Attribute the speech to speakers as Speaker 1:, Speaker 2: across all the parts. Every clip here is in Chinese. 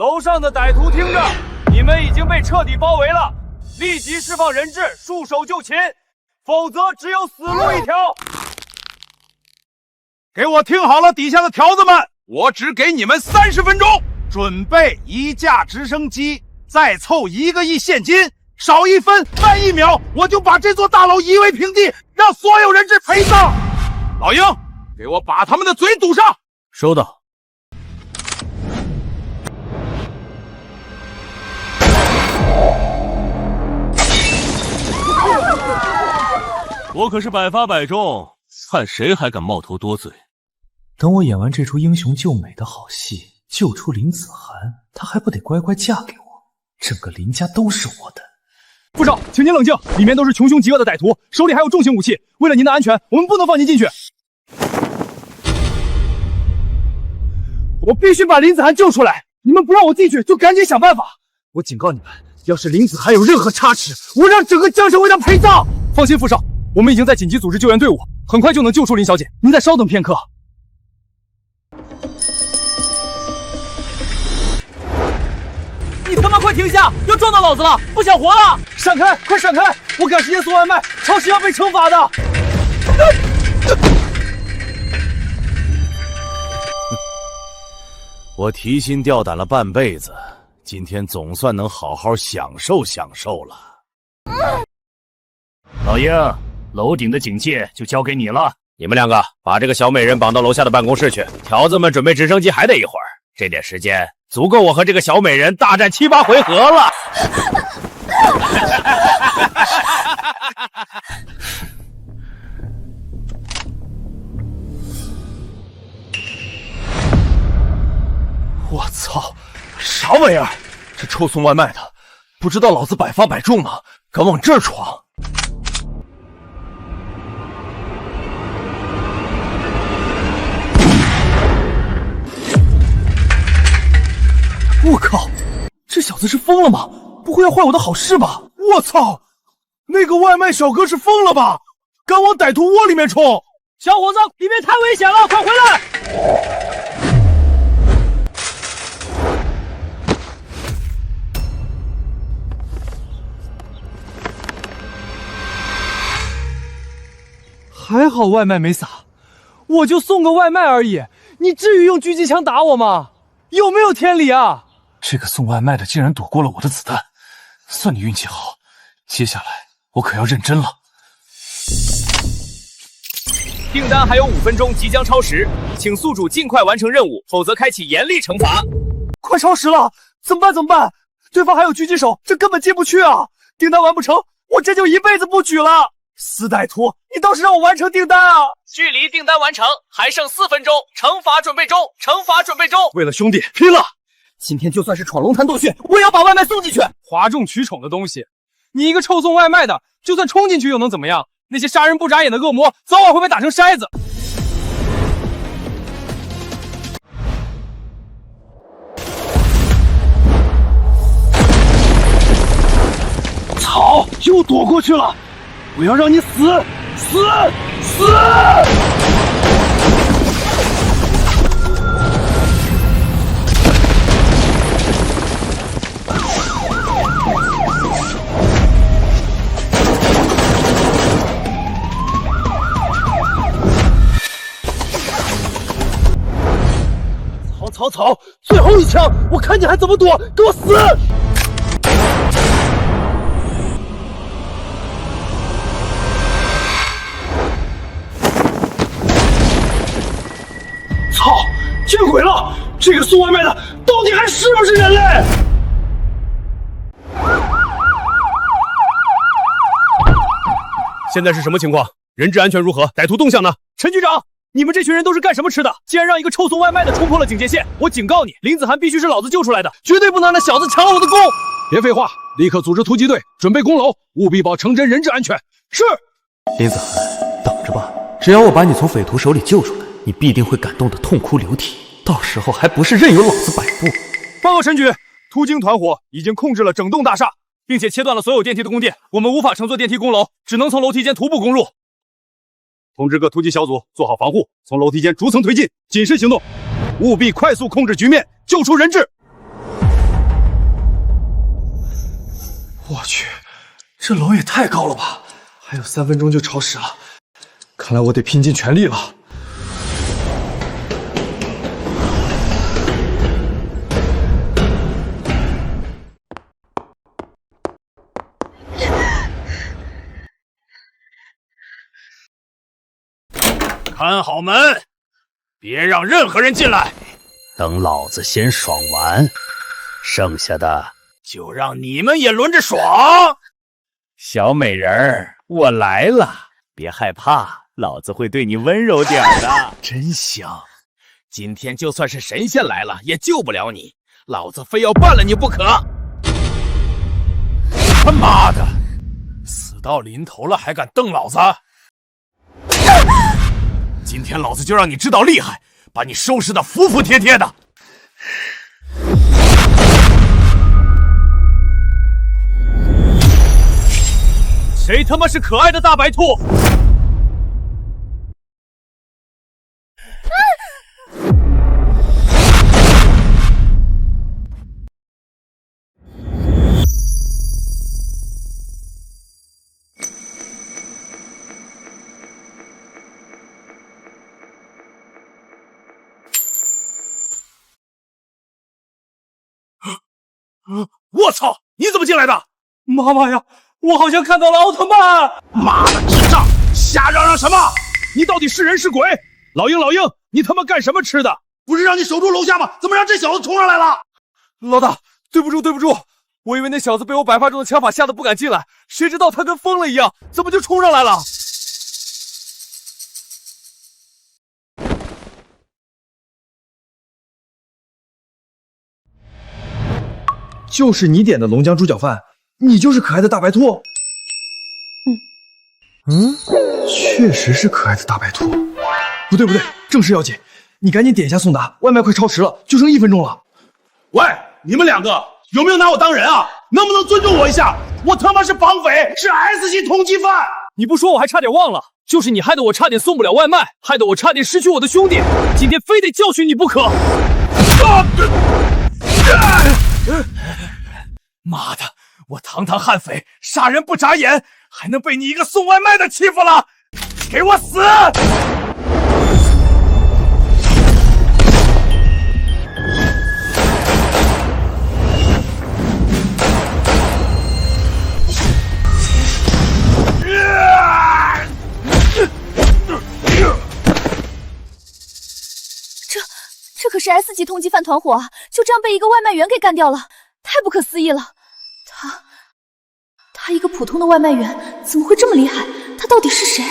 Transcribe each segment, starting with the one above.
Speaker 1: 楼上的歹徒听着，你们已经被彻底包围了，立即释放人质，束手就擒，否则只有死路一条。
Speaker 2: 给我听好了，底下的条子们，我只给你们30分钟，准备1架直升机，再凑1个亿现金，少1分慢1秒，我就把这座大楼夷为平地，让所有人质陪葬。老鹰，给我把他们的嘴堵上。
Speaker 1: 收到。
Speaker 3: 我可是百发百中，看谁还敢冒头多嘴。
Speaker 4: 等我演完这出英雄救美的好戏，救出林子涵，她还不得乖乖嫁给我？整个林家都是我的。
Speaker 1: 副少，请您冷静，里面都是穷凶极恶的歹徒，手里还有重型武器，为了您的安全，我们不能放您进去。我必须把林子涵救出来，你们不让我进去，就赶紧想办法。我警告你们，要是林子涵有任何差池，我让整个江城为他陪葬。放心，副少，我们已经在紧急组织救援队伍，很快就能救出林小姐，您再稍等片刻。你他妈快停下！要撞到老子了，不想活了！闪开，快闪开！我赶时间送外卖，超时要被惩罚的。
Speaker 3: 我提心吊胆了半辈子，今天总算能好好享受享受了。
Speaker 5: 老鹰，楼顶的警戒就交给你了。
Speaker 3: 你们2个把这个小美人绑到楼下的办公室去，条子们准备直升机还得一会儿，这点时间足够我和这个小美人大战7、8回合了。
Speaker 2: 我操，啥玩意儿？这臭送外卖的，不知道老子百发百中呢，敢往这儿闯！我靠，这小子是疯了吗？不会要坏我的好事吧？我操，那个外卖小哥是疯了吧？敢往歹徒窝里面冲！
Speaker 1: 小伙子，里面太危险了，快回来！还好外卖没洒，我就送个外卖而已，你至于用狙击枪打我吗？有没有天理啊？
Speaker 4: 这个送外卖的竟然躲过了我的子弹，算你运气好。接下来我可要认真了。
Speaker 1: 订单还有5分钟即将超时，请宿主尽快完成任务，否则开启严厉惩罚。快超时了，怎么办？怎么办？对方还有狙击手，这根本进不去啊！订单完不成，我这就一辈子不举了。死歹徒，你倒是让我完成订单啊！距离订单完成还剩4分钟，惩罚准备中，惩罚准备中。
Speaker 2: 为了兄弟拼了！
Speaker 1: 今天就算是闯龙潭洞穴，我也要把外卖送进去。哗众取宠的东西，你一个臭送外卖的，就算冲进去又能怎么样？那些杀人不眨眼的恶魔，早晚会被打成筛子。
Speaker 2: 操，又躲过去了！我要让你死！曹，最后一枪，我看你还怎么躲！给我死！操！见鬼了！这个送外卖的到底还是不是人类？
Speaker 3: 现在是什么情况？人质安全如何？歹徒动向呢？
Speaker 1: 陈局长，你们这群人都是干什么吃的？竟然让一个臭送外卖的冲破了警戒线！我警告你，林子涵必须是老子救出来的，绝对不能让那小子抢了我的功！
Speaker 2: 别废话，立刻组织突击队，准备攻楼，务必保城镇人质安全。是。
Speaker 4: 林子涵，等着吧，只要我把你从匪徒手里救出来，你必定会感动得痛哭流涕，到时候还不是任由老子摆布？
Speaker 1: 报告陈局，突经团伙已经控制了整栋大厦，并且切断了所有电梯的供电，我们无法乘坐电梯攻楼，只能从楼梯间徒步攻入。
Speaker 2: 通知各突击小组做好防护，从楼梯间逐层推进，谨慎行动，务必快速控制局面，救出人质。
Speaker 4: 这楼也太高了吧！还有3分钟就超时了，看来我得拼尽全力了。
Speaker 5: 看好门，别让任何人进来。等老子先爽完，剩下的就让你们也轮着爽。
Speaker 3: 小美人儿，我来了，别害怕，老子会对你温柔点的。
Speaker 5: 真香！
Speaker 3: 今天就算是神仙来了，也救不了你，老子非要办了你不可。
Speaker 5: 他妈的，死到临头了还敢瞪老子！今天老子就让你知道厉害，把你收拾的服服帖帖的。
Speaker 1: 谁他妈是可爱的大白兔？
Speaker 5: 我操！你怎么进来的？
Speaker 1: 妈妈呀！我好像看到了奥特曼！
Speaker 5: 妈的智障，瞎嚷嚷什么？你到底是人是鬼？老鹰，你他妈干什么吃的？
Speaker 2: 不是让你守住楼下吗？怎么让这小子冲上来了？
Speaker 1: 老大，对不住，我以为那小子被我100发中的枪法吓得不敢进来，谁知道他跟疯了一样，怎么就冲上来了？
Speaker 4: 就是你点的龙江猪脚饭，你就是可爱的大白兔。确实是可爱的大白兔。不对，正事要紧，你赶紧点一下送达，外卖快超时了，就剩1分钟了。
Speaker 2: 喂，你们2个有没有拿我当人啊？能不能尊重我一下？我他妈是绑匪，是 S 级通缉犯！
Speaker 1: 你不说我还差点忘了，就是你害得我差点送不了外卖，害得我差点失去我的兄弟，今天非得教训你不可！
Speaker 5: 妈的，我堂堂悍匪，杀人不眨眼，还能被你一个送外卖的欺负了？给我死！
Speaker 6: 这可是 S 级通缉犯团伙啊！就这样被一个外卖员给干掉了，太不可思议了！他一个普通的外卖员怎么会这么厉害？他到底是谁？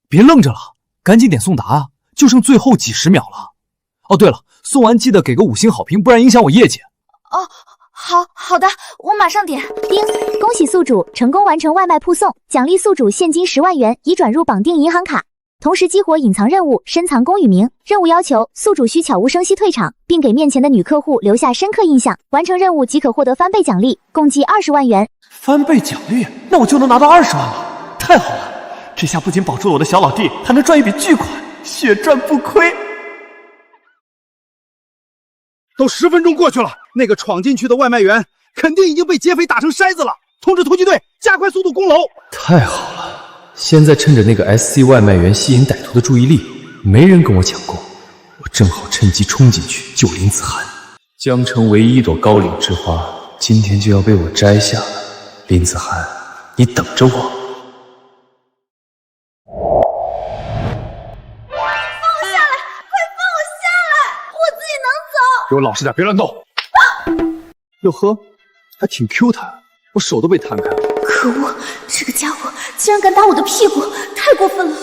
Speaker 4: 别愣着了，赶紧点送达啊！就剩最后几十秒了。哦，对了，送完记得给个5星好评，不然影响我业绩。
Speaker 6: 哦，好的，我马上点。
Speaker 7: 叮！恭喜宿主成功完成外卖铺送，奖励宿主现金10万元，已转入绑定银行卡。同时激活隐藏任务，深藏功与名。任务要求宿主需悄无声息退场，并给面前的女客户留下深刻印象。完成任务即可获得翻倍奖励，共计20万元。
Speaker 4: 翻倍奖励？那我就能拿到20万了！太好了，这下不仅保住了我的小老弟，还能赚一笔巨款，血赚不亏。
Speaker 2: 都10分钟过去了，那个闯进去的外卖员肯定已经被劫匪打成筛子了。通知突击队加快速度攻楼。
Speaker 4: 太好了，现在趁着那个 SC 外卖员吸引歹徒的注意力，没人跟我抢功，我正好趁机冲进去救林子涵。江城唯一一朵高岭之花，今天就要被我摘下了。林子涵，你等着我。
Speaker 2: 给我老实点，别乱动。
Speaker 4: 哟呵，还挺 Q 弹，我手都被弹开了。
Speaker 6: 可恶，这个家伙竟然敢打我的屁股，太过分了！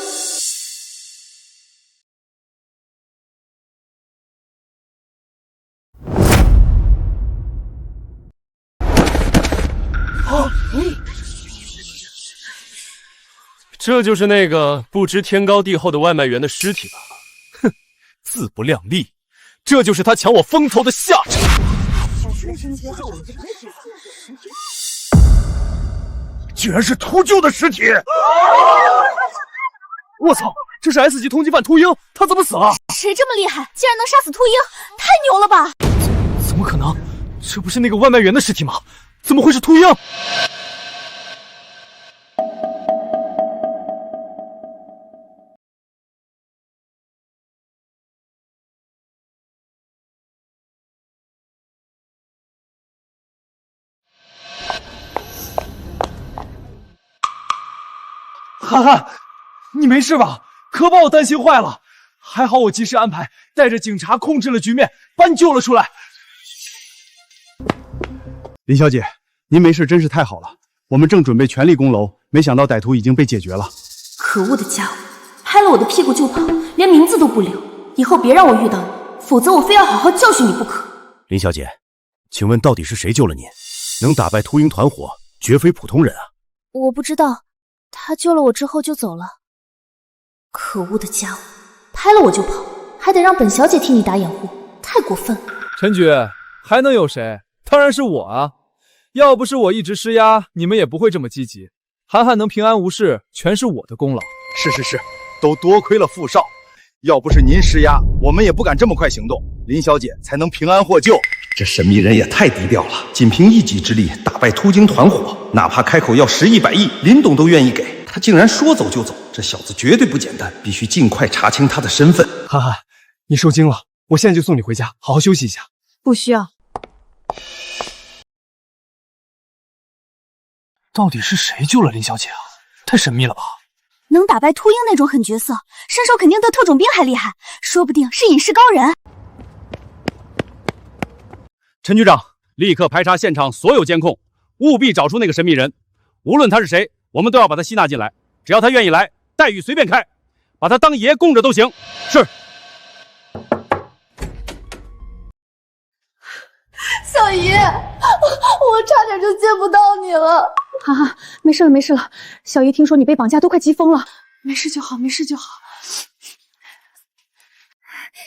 Speaker 8: 这就是那个不知天高地厚的外卖员的尸体吧？
Speaker 1: 哼，自不量力，这就是他抢我风头的下场。
Speaker 5: 居然是秃鹫的尸体！
Speaker 1: 我操，这是 S 级通缉犯秃鹰，他怎么死了？
Speaker 6: 谁这么厉害，竟然能杀死秃鹰？太牛了吧！
Speaker 1: 怎么可能？这不是那个外卖员的尸体吗？怎么会是秃鹰？涵涵，你没事吧？可把我担心坏了。还好我及时安排，带着警察控制了局面，把你救了出来。
Speaker 2: 林小姐，您没事真是太好了。我们正准备全力攻楼，没想到歹徒已经被解决了。
Speaker 6: 可恶的家伙，拍了我的屁股就跑，连名字都不留。以后别让我遇到你，否则我非要好好教训你不可。
Speaker 3: 林小姐，请问到底是谁救了您？能打败秃鹰团伙，绝非普通人啊！
Speaker 6: 我不知道，他救了我之后就走了。可恶的家伙，拍了我就跑，还得让本小姐替你打掩护，太过分了。
Speaker 8: 陈局，还能有谁？当然是我啊！要不是我一直施压，你们也不会这么积极。涵涵能平安无事，全是我的功劳。
Speaker 2: 是，都多亏了傅少，要不是您施压，我们也不敢这么快行动，林小姐才能平安获救。
Speaker 9: 这神秘人也太低调了，仅凭一己之力打败秃鹰团伙，哪怕开口要10亿100亿，林董都愿意给。他竟然说走就走，这小子绝对不简单，必须尽快查清他的身份。
Speaker 1: 涵涵，你受惊了，我现在就送你回家，好好休息一下。
Speaker 6: 不需要。
Speaker 1: 到底是谁救了林小姐啊？太神秘了吧！
Speaker 6: 能打败秃鹰那种狠角色，身手肯定比特种兵还厉害，说不定是隐士高人。
Speaker 5: 陈局长，立刻排查现场所有监控，务必找出那个神秘人。无论他是谁，我们都要把他吸纳进来。只要他愿意来，待遇随便开，把他当爷供着都行。是。
Speaker 6: 小姨，我差点就见不到你了。
Speaker 10: 涵涵，没事了，没事了。小姨听说你被绑架，都快急疯了。没事就好，没事就好。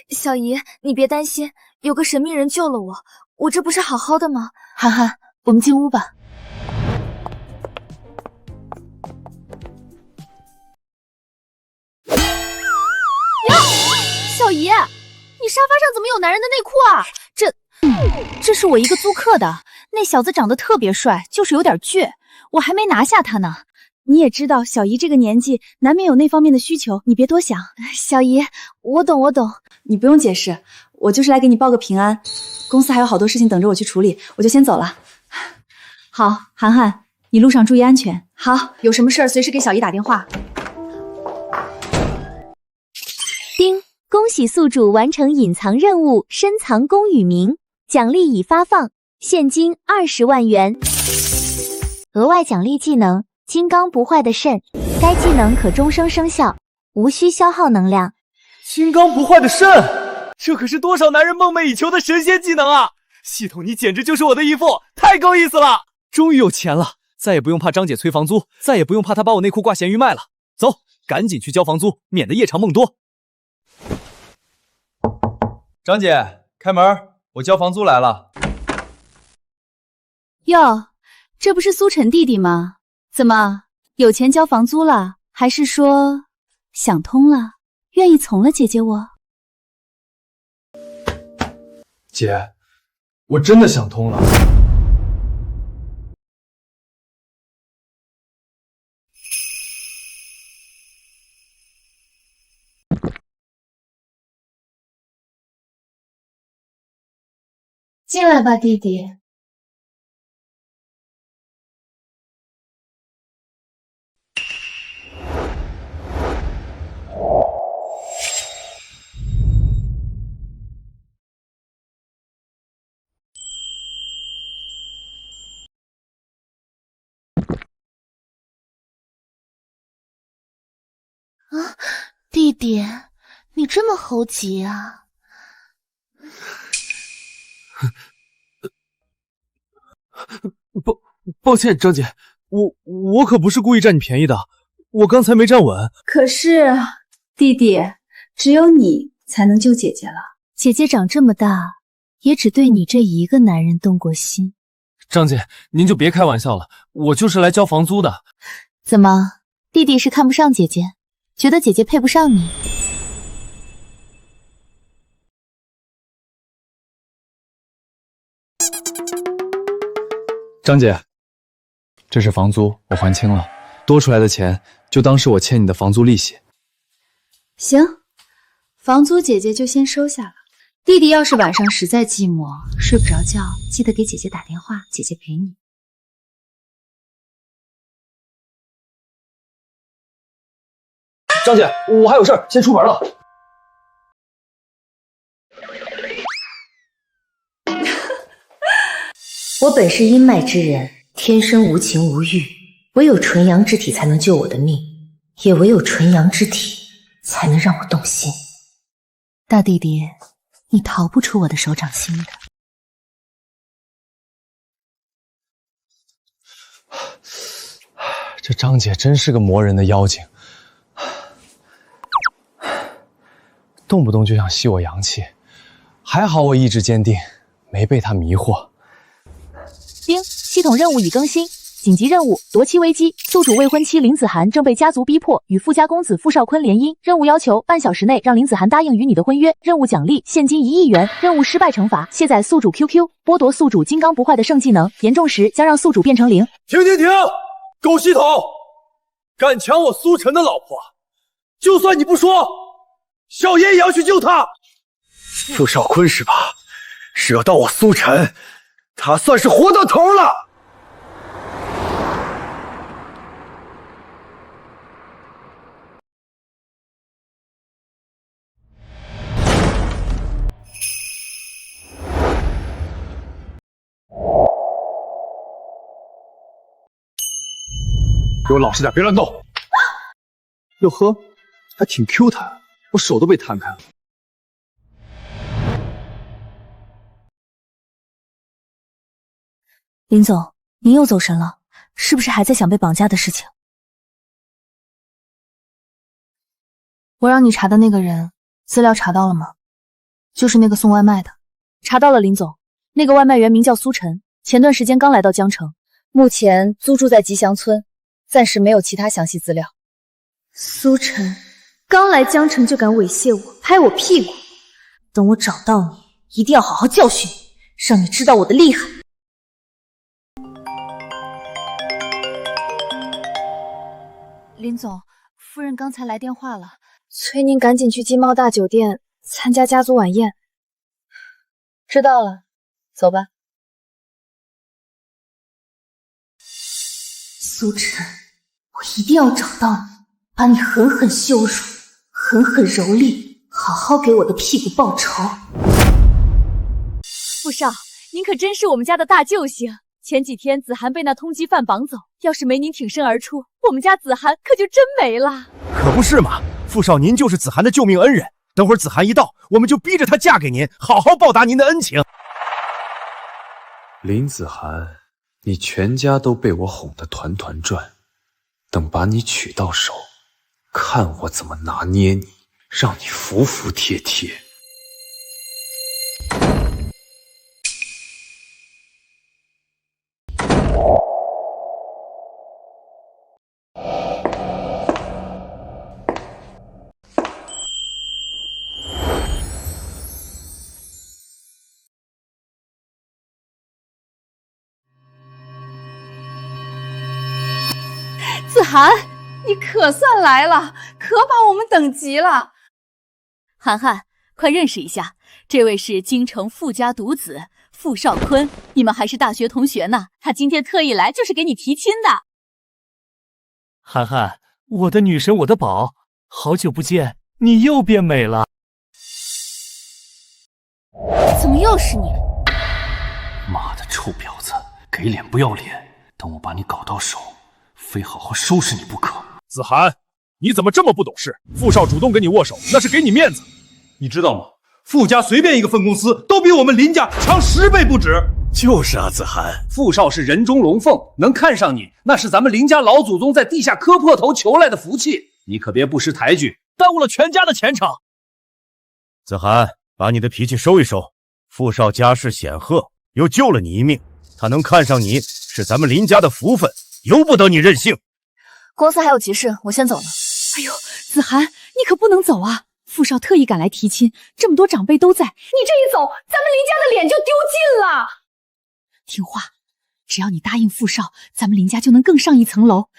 Speaker 6: 小姨，你别担心，有个神秘人救了我，我这不是好好的吗？涵涵，我们进屋吧。呀，小姨，你沙发上怎么有男人的内裤啊？这是我一个租客的，那小子长得特别帅，就是有点倔，我还没拿下他呢。
Speaker 10: 你也知道，小姨这个年纪难免有那方面的需求，你别多想。
Speaker 6: 小姨，我懂。
Speaker 10: 你不用解释，我就是来给你报个平安。公司还有好多事情等着我去处理，我就先走了。好，涵涵，你路上注意安全。好，有什么事儿随时给小姨打电话。
Speaker 7: 叮！恭喜宿主完成隐藏任务，深藏功与名，奖励已发放，现金20万元。额外奖励技能：金刚不坏的肾，该技能可终生生效，无需消耗能量。
Speaker 1: 金刚不坏的肾，这可是多少男人梦寐以求的神仙技能啊！系统，你简直就是我的义父，太够意思了！终于有钱了，再也不用怕张姐催房租，再也不用怕她把我内裤挂闲鱼卖了。走，赶紧去交房租，免得夜长梦多。
Speaker 8: 张姐，开门，我交房租来了。
Speaker 10: 哟，这不是苏晨弟弟吗？怎么有钱交房租了？还是说想通了，愿意从了姐姐我？
Speaker 1: 姐，我真的想通了。
Speaker 6: 进来吧，弟弟。啊，弟弟，你这么猴急啊？
Speaker 1: 抱歉，张姐，我可不是故意占你便宜的，我刚才没站稳。
Speaker 10: 可是，弟弟，只有你才能救姐姐了。
Speaker 6: 姐姐长这么大，也只对你这一个男人动过心。
Speaker 8: 张姐，您就别开玩笑了，我就是来交房租的。
Speaker 6: 怎么，弟弟是看不上姐姐，觉得姐姐配不上你？
Speaker 8: 张姐，这是房租，我还清了，多出来的钱就当是我欠你的房租利息。
Speaker 10: 行，房租姐姐就先收下了。弟弟要是晚上实在寂寞，睡不着觉，记得给姐姐打电话，姐姐陪你。
Speaker 1: 张姐，我还有事儿，先出门了。
Speaker 11: 我本是阴脉之人，天生无情无欲，唯有纯阳之体才能救我的命，也唯有纯阳之体才能让我动心。
Speaker 10: 大弟弟，你逃不出我的手掌心的。
Speaker 8: 这张姐真是个磨人的妖精，动不动就想吸我阳气，还好我意志坚定，没被她迷惑。
Speaker 6: 丁，系统任务已更新，紧急任务：夺妻危机。宿主未婚妻林子涵正被家族逼迫与富家公子傅少坤联姻，任务要求半小时内让林子涵答应与你的婚约。任务奖励现金1亿元。任务失败惩罚：卸载宿主 QQ， 剥夺宿主金刚不坏的圣技能，严重时将让宿主变成0。
Speaker 1: 停！狗系统，敢抢我苏晨的老婆，就算你不说，小爷也要去救他。傅少坤是吧？惹到我苏晨，他算是活到头了。
Speaker 2: 给我老实点，别乱动。
Speaker 1: 哟呵，还挺 Q 弹，我手都被弹开了。
Speaker 6: 林总，您又走神了，是不是还在想被绑架的事情？我让你查的那个人，资料查到了吗？就是那个送外卖的。查到了，林总，那个外卖员名叫苏晨，前段时间刚来到江城，目前租住在吉祥村，暂时没有其他详细资料。
Speaker 10: 苏晨刚来江城就敢猥亵我，拍我屁股，等我找到你，一定要好好教训你，让你知道我的厉害。
Speaker 6: 林总，夫人刚才来电话了，催您赶紧去金茂大酒店参加家族晚宴。知道了，走吧。
Speaker 10: 苏晨，我一定要找到你，把你狠狠羞辱，狠狠蹂躏，好好给我的屁股报仇。
Speaker 6: 傅少，您可真是我们家的大救星。前几天子涵被那通缉犯绑走，要是没您挺身而出，我们家子涵可就真没了。
Speaker 3: 可不是嘛，傅少您就是子涵的救命恩人，等会儿子涵一到，我们就逼着她嫁给您，好好报答您的恩情。
Speaker 4: 林子涵，你全家都被我哄得团团转，等把你娶到手，看我怎么拿捏你，让你服服帖帖。
Speaker 10: 子涵，你可算来了，可把我们等急了。
Speaker 6: 涵涵，快认识一下，这位是京城傅家独子傅少坤，你们还是大学同学呢。他今天特意来就是给你提亲的。
Speaker 12: 涵涵，我的女神，我的宝，好久不见，你又变美了。
Speaker 6: 怎么又是你？
Speaker 4: 妈的臭婊子，给脸不要脸！等我把你搞到手，非好好收拾你不可。
Speaker 5: 子涵，你怎么这么不懂事？傅少主动跟你握手，那是给你面子。
Speaker 2: 你知道吗？傅家随便一个分公司都比我们林家强10倍不止。
Speaker 3: 就是啊，子涵，
Speaker 2: 傅少是人中龙凤，能看上你，那是咱们林家老祖宗在地下磕破头求来的福气。你可别不识抬举，
Speaker 3: 耽误了全家的前程。子涵，把你的脾气收一收。傅少家世显赫，又救了你一命，他能看上你是咱们林家的福分，由不得你任性。
Speaker 6: 公司还有急事，我先走了。
Speaker 10: 哎呦，子涵，你可不能走啊！傅少特意赶来提亲，这么多长辈都在，你这一走，咱们林家的脸就丢尽了。听话，
Speaker 6: 只要你答应傅少，咱们林家就能更上一层楼，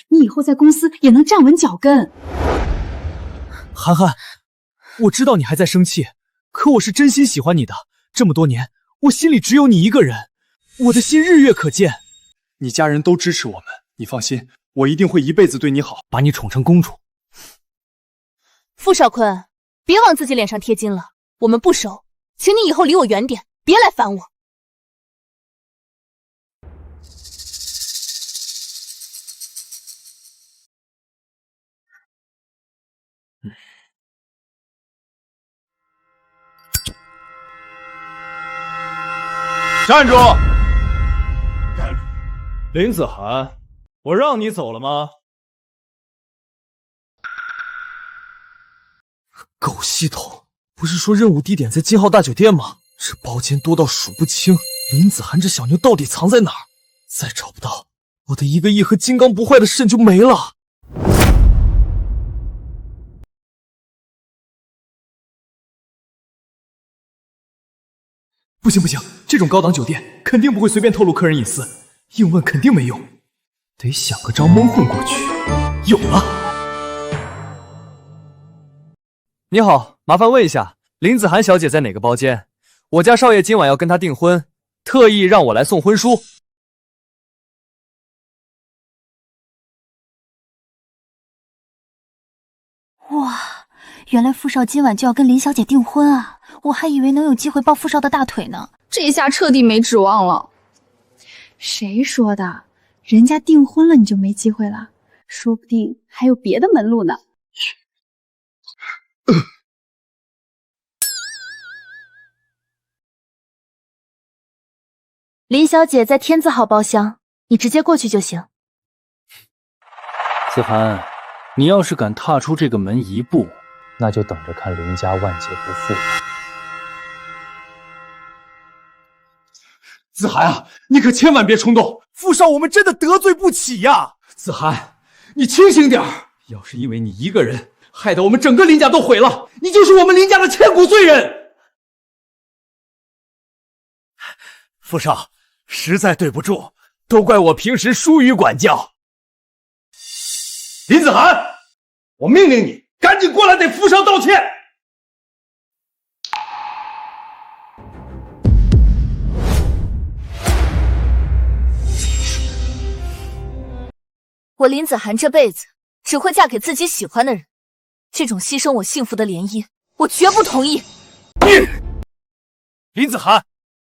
Speaker 6: 你以后在公司也能站稳脚跟。
Speaker 8: 涵涵，我知道你还在生气，可我是真心喜欢你的。这么多年，我心里只有你一个人，我的心日月可见。
Speaker 13: 你家人都支持我们，你放心，我一定会一辈子对你好，
Speaker 8: 把你宠成公主。
Speaker 6: 傅少坤，别往自己脸上贴金了，我们不熟，请你以后离我远点，别来烦我。
Speaker 3: 站住！林子涵，我让你走了吗？
Speaker 8: 狗系统，不是说任务地点在金浩大酒店吗？这包间多到数不清，林子涵这小妞到底藏在哪儿？再找不到，我的1个亿和金刚不坏的肾就没了。不行不行，这种高档酒店肯定不会随便透露客人隐私，硬问肯定没用，得想个招蒙混过去。有了！你好，麻烦问一下，林子涵小姐在哪个包间？我家少爷今晚要跟她订婚，特意让我来送婚书。
Speaker 6: 哇，原来傅少今晚就要跟林小姐订婚啊！我还以为能有机会抱傅少的大腿呢，
Speaker 10: 这下彻底没指望了。
Speaker 6: 谁说的？人家订婚了你就没机会了，说不定还有别的门路呢。
Speaker 7: 林小姐在天字号包厢，你直接过去就行。
Speaker 4: 子涵，你要是敢踏出这个门一步，那就等着看林家万劫不复吧。
Speaker 2: 子涵啊，你可千万别冲动，傅少我们真的得罪不起呀！子涵，你清醒点儿，要是因为你一个人，害得我们整个林家都毁了，你就是我们林家的千古罪人。
Speaker 3: 傅少，实在对不住，都怪我平时疏于管教。
Speaker 2: 林子涵，我命令你赶紧过来给傅少道歉。
Speaker 6: 我林子涵这辈子只会嫁给自己喜欢的人，这种牺牲我幸福的联姻，我绝不同意。
Speaker 5: 林子涵，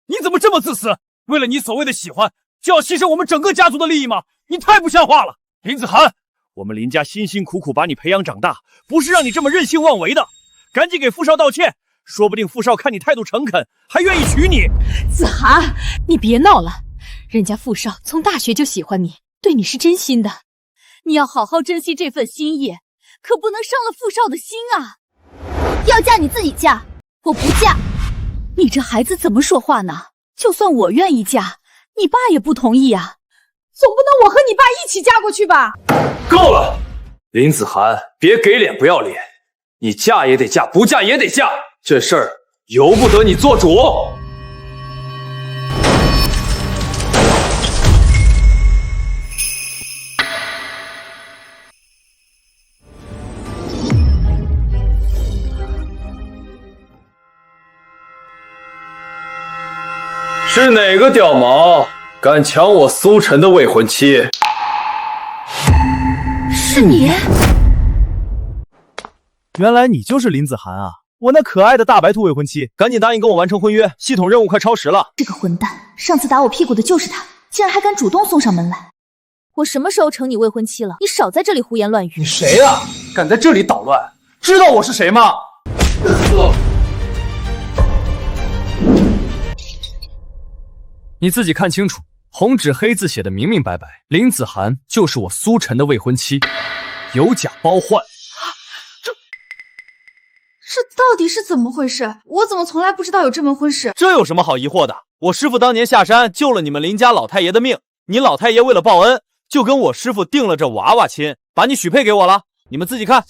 Speaker 5: 你怎么这么自私？为了你所谓的喜欢，就要牺牲我们整个家族的利益吗？你太不像话了！林子涵，我们林家辛辛苦苦把你培养长大，不是让你这么任性妄为的。赶紧给傅少道歉，说不定傅少看你态度诚恳，还愿意娶你。
Speaker 6: 子涵，你别闹了，人家傅少从大学就喜欢你，对你是真心的。你要好好珍惜这份心意，可不能伤了傅少的心啊！要嫁你自己嫁，我不嫁。你这孩子怎么说话呢？就算我愿意嫁，你爸也不同意啊！总不能我和你爸一起嫁过去吧？
Speaker 4: 够了，林子涵，别给脸不要脸！你嫁也得嫁，不嫁也得嫁，这事儿由不得你做主。是哪个屌毛敢抢我苏晨的未婚妻？
Speaker 6: 是你？
Speaker 8: 原来你就是林子涵啊！我那可爱的大白兔未婚妻，赶紧答应跟我完成婚约，系统任务快超时了。
Speaker 6: 这个混蛋，上次打我屁股的就是他，竟然还敢主动送上门来。我什么时候成你未婚妻了？你少在这里胡言乱语！
Speaker 2: 你谁呀？敢在这里捣乱？知道我是谁吗？
Speaker 8: 你自己看清楚，红纸黑字写的明明白白，林子涵就是我苏晨的未婚妻，有假包换。
Speaker 10: 这到底是怎么回事？我怎么从来不知道有这门婚事？
Speaker 8: 这有什么好疑惑的？我师父当年下山救了你们林家老太爷的命，你老太爷为了报恩，就跟我师父定了这娃娃亲，把你许配给我了。你们自己看。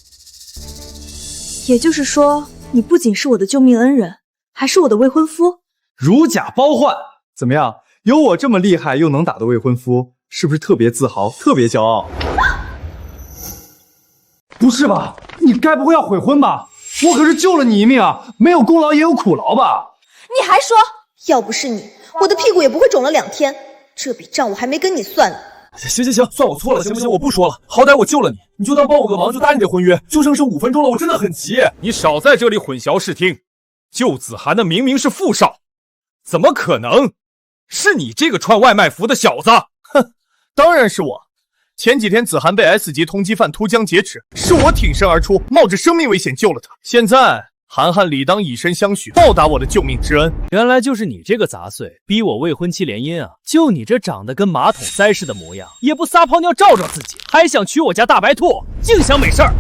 Speaker 10: 也就是说，你不仅是我的救命恩人，还是我的未婚夫。
Speaker 2: 如假包换，怎么样？
Speaker 13: 有我这么厉害又能打的未婚夫，是不是特别自豪、特别骄傲？不是吧？你该不会要悔婚吧？我可是救了你一命啊！没有功劳也有苦劳吧？
Speaker 14: 你还说，要不是你，我的屁股也不会肿了2天。这笔账我还没跟你算呢。
Speaker 8: 行，算我错了，行不行？我不说了，好歹我救了你，你就当帮我个忙，就答应这婚约。就剩5分钟了，我真的很急。
Speaker 1: 你少在这里混淆视听，救子涵的明明是傅少，怎么可能？是你这个穿外卖服的小子！
Speaker 3: 哼，当然是我。前几天子涵被 S 级通缉犯突江劫持，是我挺身而出，冒着生命危险救了他。现在涵涵理当以身相许，报答我的救命之恩。
Speaker 12: 原来就是你这个杂碎，逼我未婚妻联姻啊！就你这长得跟马桶塞似的模样，也不撒泡尿照照自己，还想娶我家大白兔，净想美事儿！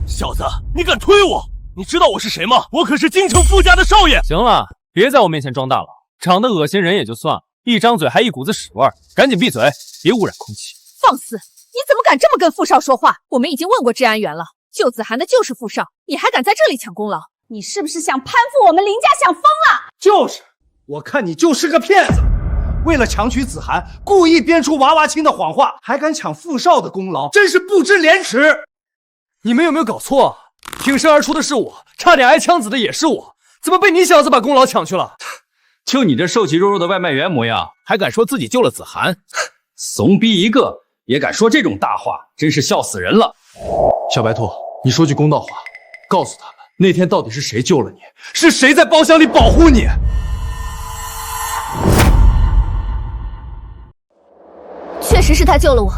Speaker 3: 小子，你敢推我？你知道我是谁吗？我可是京城傅家的少爷。
Speaker 12: 行了，别在我面前装大佬，长得恶心人也就算了，一张嘴还一股子屎味儿，赶紧闭嘴，别污染空气。
Speaker 6: 放肆！你怎么敢这么跟傅少说话？我们已经问过治安员了，救子涵的就是傅少，你还敢在这里抢功劳？你是不是想攀附我们林家想疯了？
Speaker 2: 就是，我看你就是个骗子，为了强娶子涵，故意编出娃娃亲的谎话，还敢抢傅少的功劳，真是不知廉耻！
Speaker 8: 你们有没有搞错啊？挺身而出的是我，差点挨枪子的也是我，怎么被你小子把功劳抢去了？
Speaker 5: 就你这瘦皮肉肉的外卖员模样，还敢说自己救了子涵？怂逼一个，也敢说这种大话，真是笑死人了。
Speaker 8: 小白兔，你说句公道话，告诉他们那天到底是谁救了你，是谁在包厢里保护你？
Speaker 6: 确实是他救了我。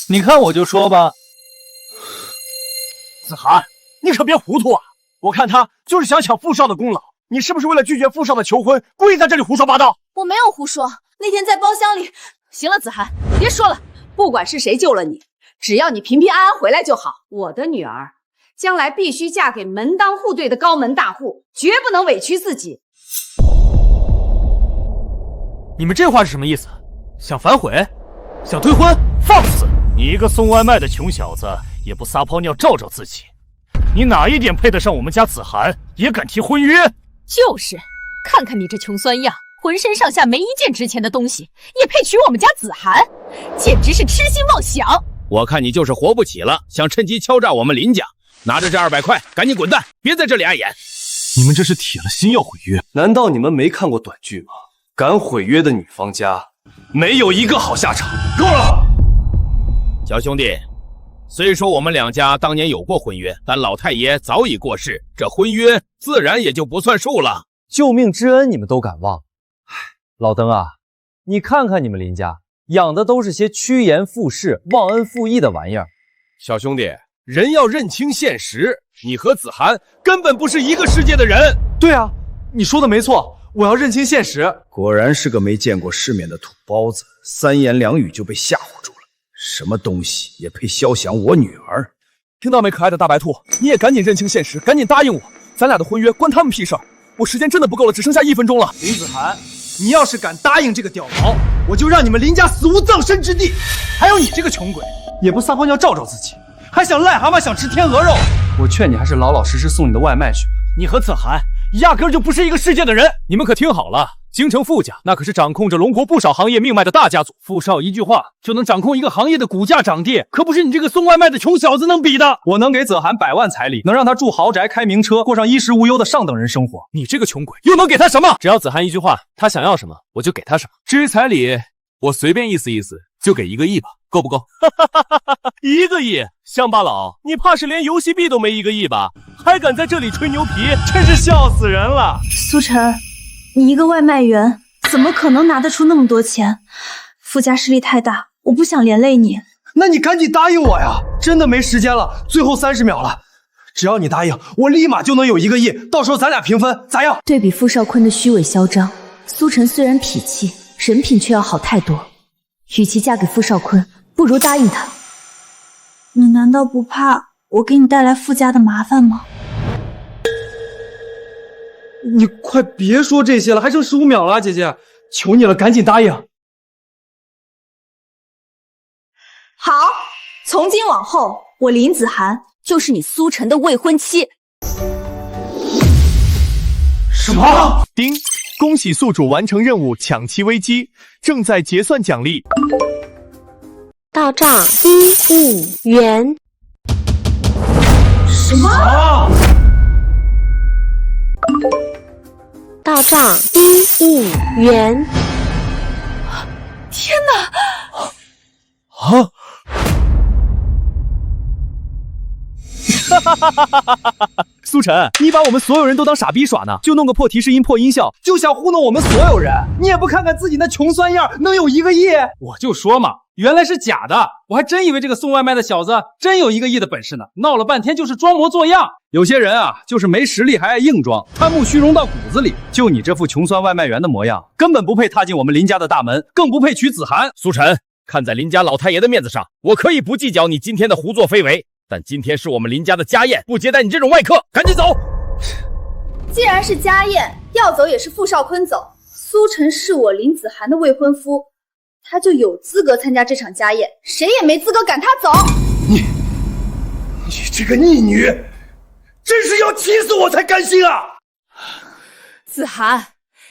Speaker 8: 你看我就说吧，
Speaker 3: 子涵，你可别糊涂啊！我看他就是想抢傅少的功劳，你是不是为了拒绝傅少的求婚，故意在这里胡说八道？
Speaker 6: 我没有胡说，那天在包厢里。行了，子涵，别说了，
Speaker 10: 不管是谁救了你，只要你平平安安回来就好。我的女儿将来必须嫁给门当户对的高门大户，绝不能委屈自己。
Speaker 12: 你们这话是什么意思？想反悔？想退婚？放肆！你一个送外卖的穷小子，也不撒泡尿照照自己，你哪一点配得上我们家子涵？也敢提婚约？
Speaker 6: 就是，看看你这穷酸样，浑身上下没一件值钱的东西，也配娶我们家子涵？简直是痴心妄想！
Speaker 5: 我看你就是活不起了，想趁机敲诈我们林家。拿着这200块，赶紧滚蛋，别在这里碍眼！
Speaker 8: 你们这是铁了心要毁约？难道你们没看过短剧吗？敢毁约的女方家，没有一个好下场。
Speaker 3: 够了，
Speaker 5: 小兄弟，虽说我们2家当年有过婚约，但老太爷早已过世，这婚约自然也就不算数了。
Speaker 15: 救命之恩你们都敢忘？老登啊，你看看你们林家养的都是些趋炎附势、忘恩负义的玩意儿。
Speaker 1: 小兄弟，人要认清现实，你和子涵根本不是一个世界的人。
Speaker 8: 对啊，你说的没错，我要认清现实。
Speaker 9: 果然是个没见过世面的土包子，3言2语就被吓唬住了。什么东西也配肖想我女儿？
Speaker 8: 听到没，可爱的大白兔，你也赶紧认清现实，赶紧答应我，咱俩的婚约关他们屁事儿。我时间真的不够了，只剩下1分钟了。
Speaker 2: 林子涵，你要是敢答应这个屌毛，我就让你们林家死无葬身之地。还有你这个穷鬼，也不撒泡尿照照自己，还想癞蛤蟆想吃天鹅肉。
Speaker 8: 我劝你还是老老实实送你的外卖去。
Speaker 12: 你和子涵压根就不是一个世界的人。你们可听好了，京城傅家那可是掌控着龙国不少行业命脉的大家族，傅少一句话就能掌控一个行业的股价涨跌，可不是你这个送外卖的穷小子能比的。
Speaker 8: 我能给子涵100万彩礼，能让他住豪宅、开名车，过上衣食无忧的上等人生活。
Speaker 12: 你这个穷鬼又能给他什么？只要子涵一句话，他想要什么我就给他什么。
Speaker 1: 至于彩礼，我随便意思意思就给1个亿吧，够不够
Speaker 12: ？1个亿？乡巴佬，你怕是连游戏币都没1个亿吧？还敢在这里吹牛皮，真是笑死人了！
Speaker 10: 苏晨，你一个外卖员，怎么可能拿得出那么多钱？傅家势力太大，我不想连累你。
Speaker 2: 那你赶紧答应我呀！真的没时间了，最后30秒了。只要你答应，我立马就能有1个亿，到时候咱俩平分，咋样？
Speaker 7: 对比傅少坤的虚伪嚣张，苏晨虽然痞气，人品却要好太多。与其嫁给傅少坤，不如答应他。
Speaker 10: 你难道不怕我给你带来傅家的麻烦吗？
Speaker 8: 你快别说这些了，还剩15秒了，姐姐，求你了，赶紧答应。
Speaker 10: 好，从今往后，我林子涵就是你苏晨的未婚妻。
Speaker 1: 什么？丁，恭喜宿主完成任务，抢七危机，正在结算奖励。
Speaker 11: 到账1亿元。
Speaker 14: 什么？
Speaker 11: 到账1亿元。
Speaker 14: 天哪！
Speaker 1: 啊！苏晨，你把我们所有人都当傻逼耍呢？就弄个破提示音、破音效，就想糊弄我们所有人？你也不看看自己那穷酸样，能有1个亿？
Speaker 5: 我就说嘛，原来是假的，我还真以为这个送外卖的小子真有1个亿的本事呢，闹了半天就是装模作样。有些人啊，就是没实力还爱硬装，贪慕虚荣到骨子里。就你这副穷酸外卖员的模样，根本不配踏进我们林家的大门，更不配娶子涵。
Speaker 3: 苏晨，看在林家老太爷的面子上，我可以不计较你今天的胡作非为，但今天是我们林家的家宴，不接待你这种外客，赶紧走。
Speaker 6: 既然是家宴，要走也是傅少坤走。苏晨是我林子涵的未婚夫，他就有资格参加这场家宴，谁也没资格赶他走。
Speaker 9: 你这个逆女，真是要气死我才甘心啊！
Speaker 14: 子涵，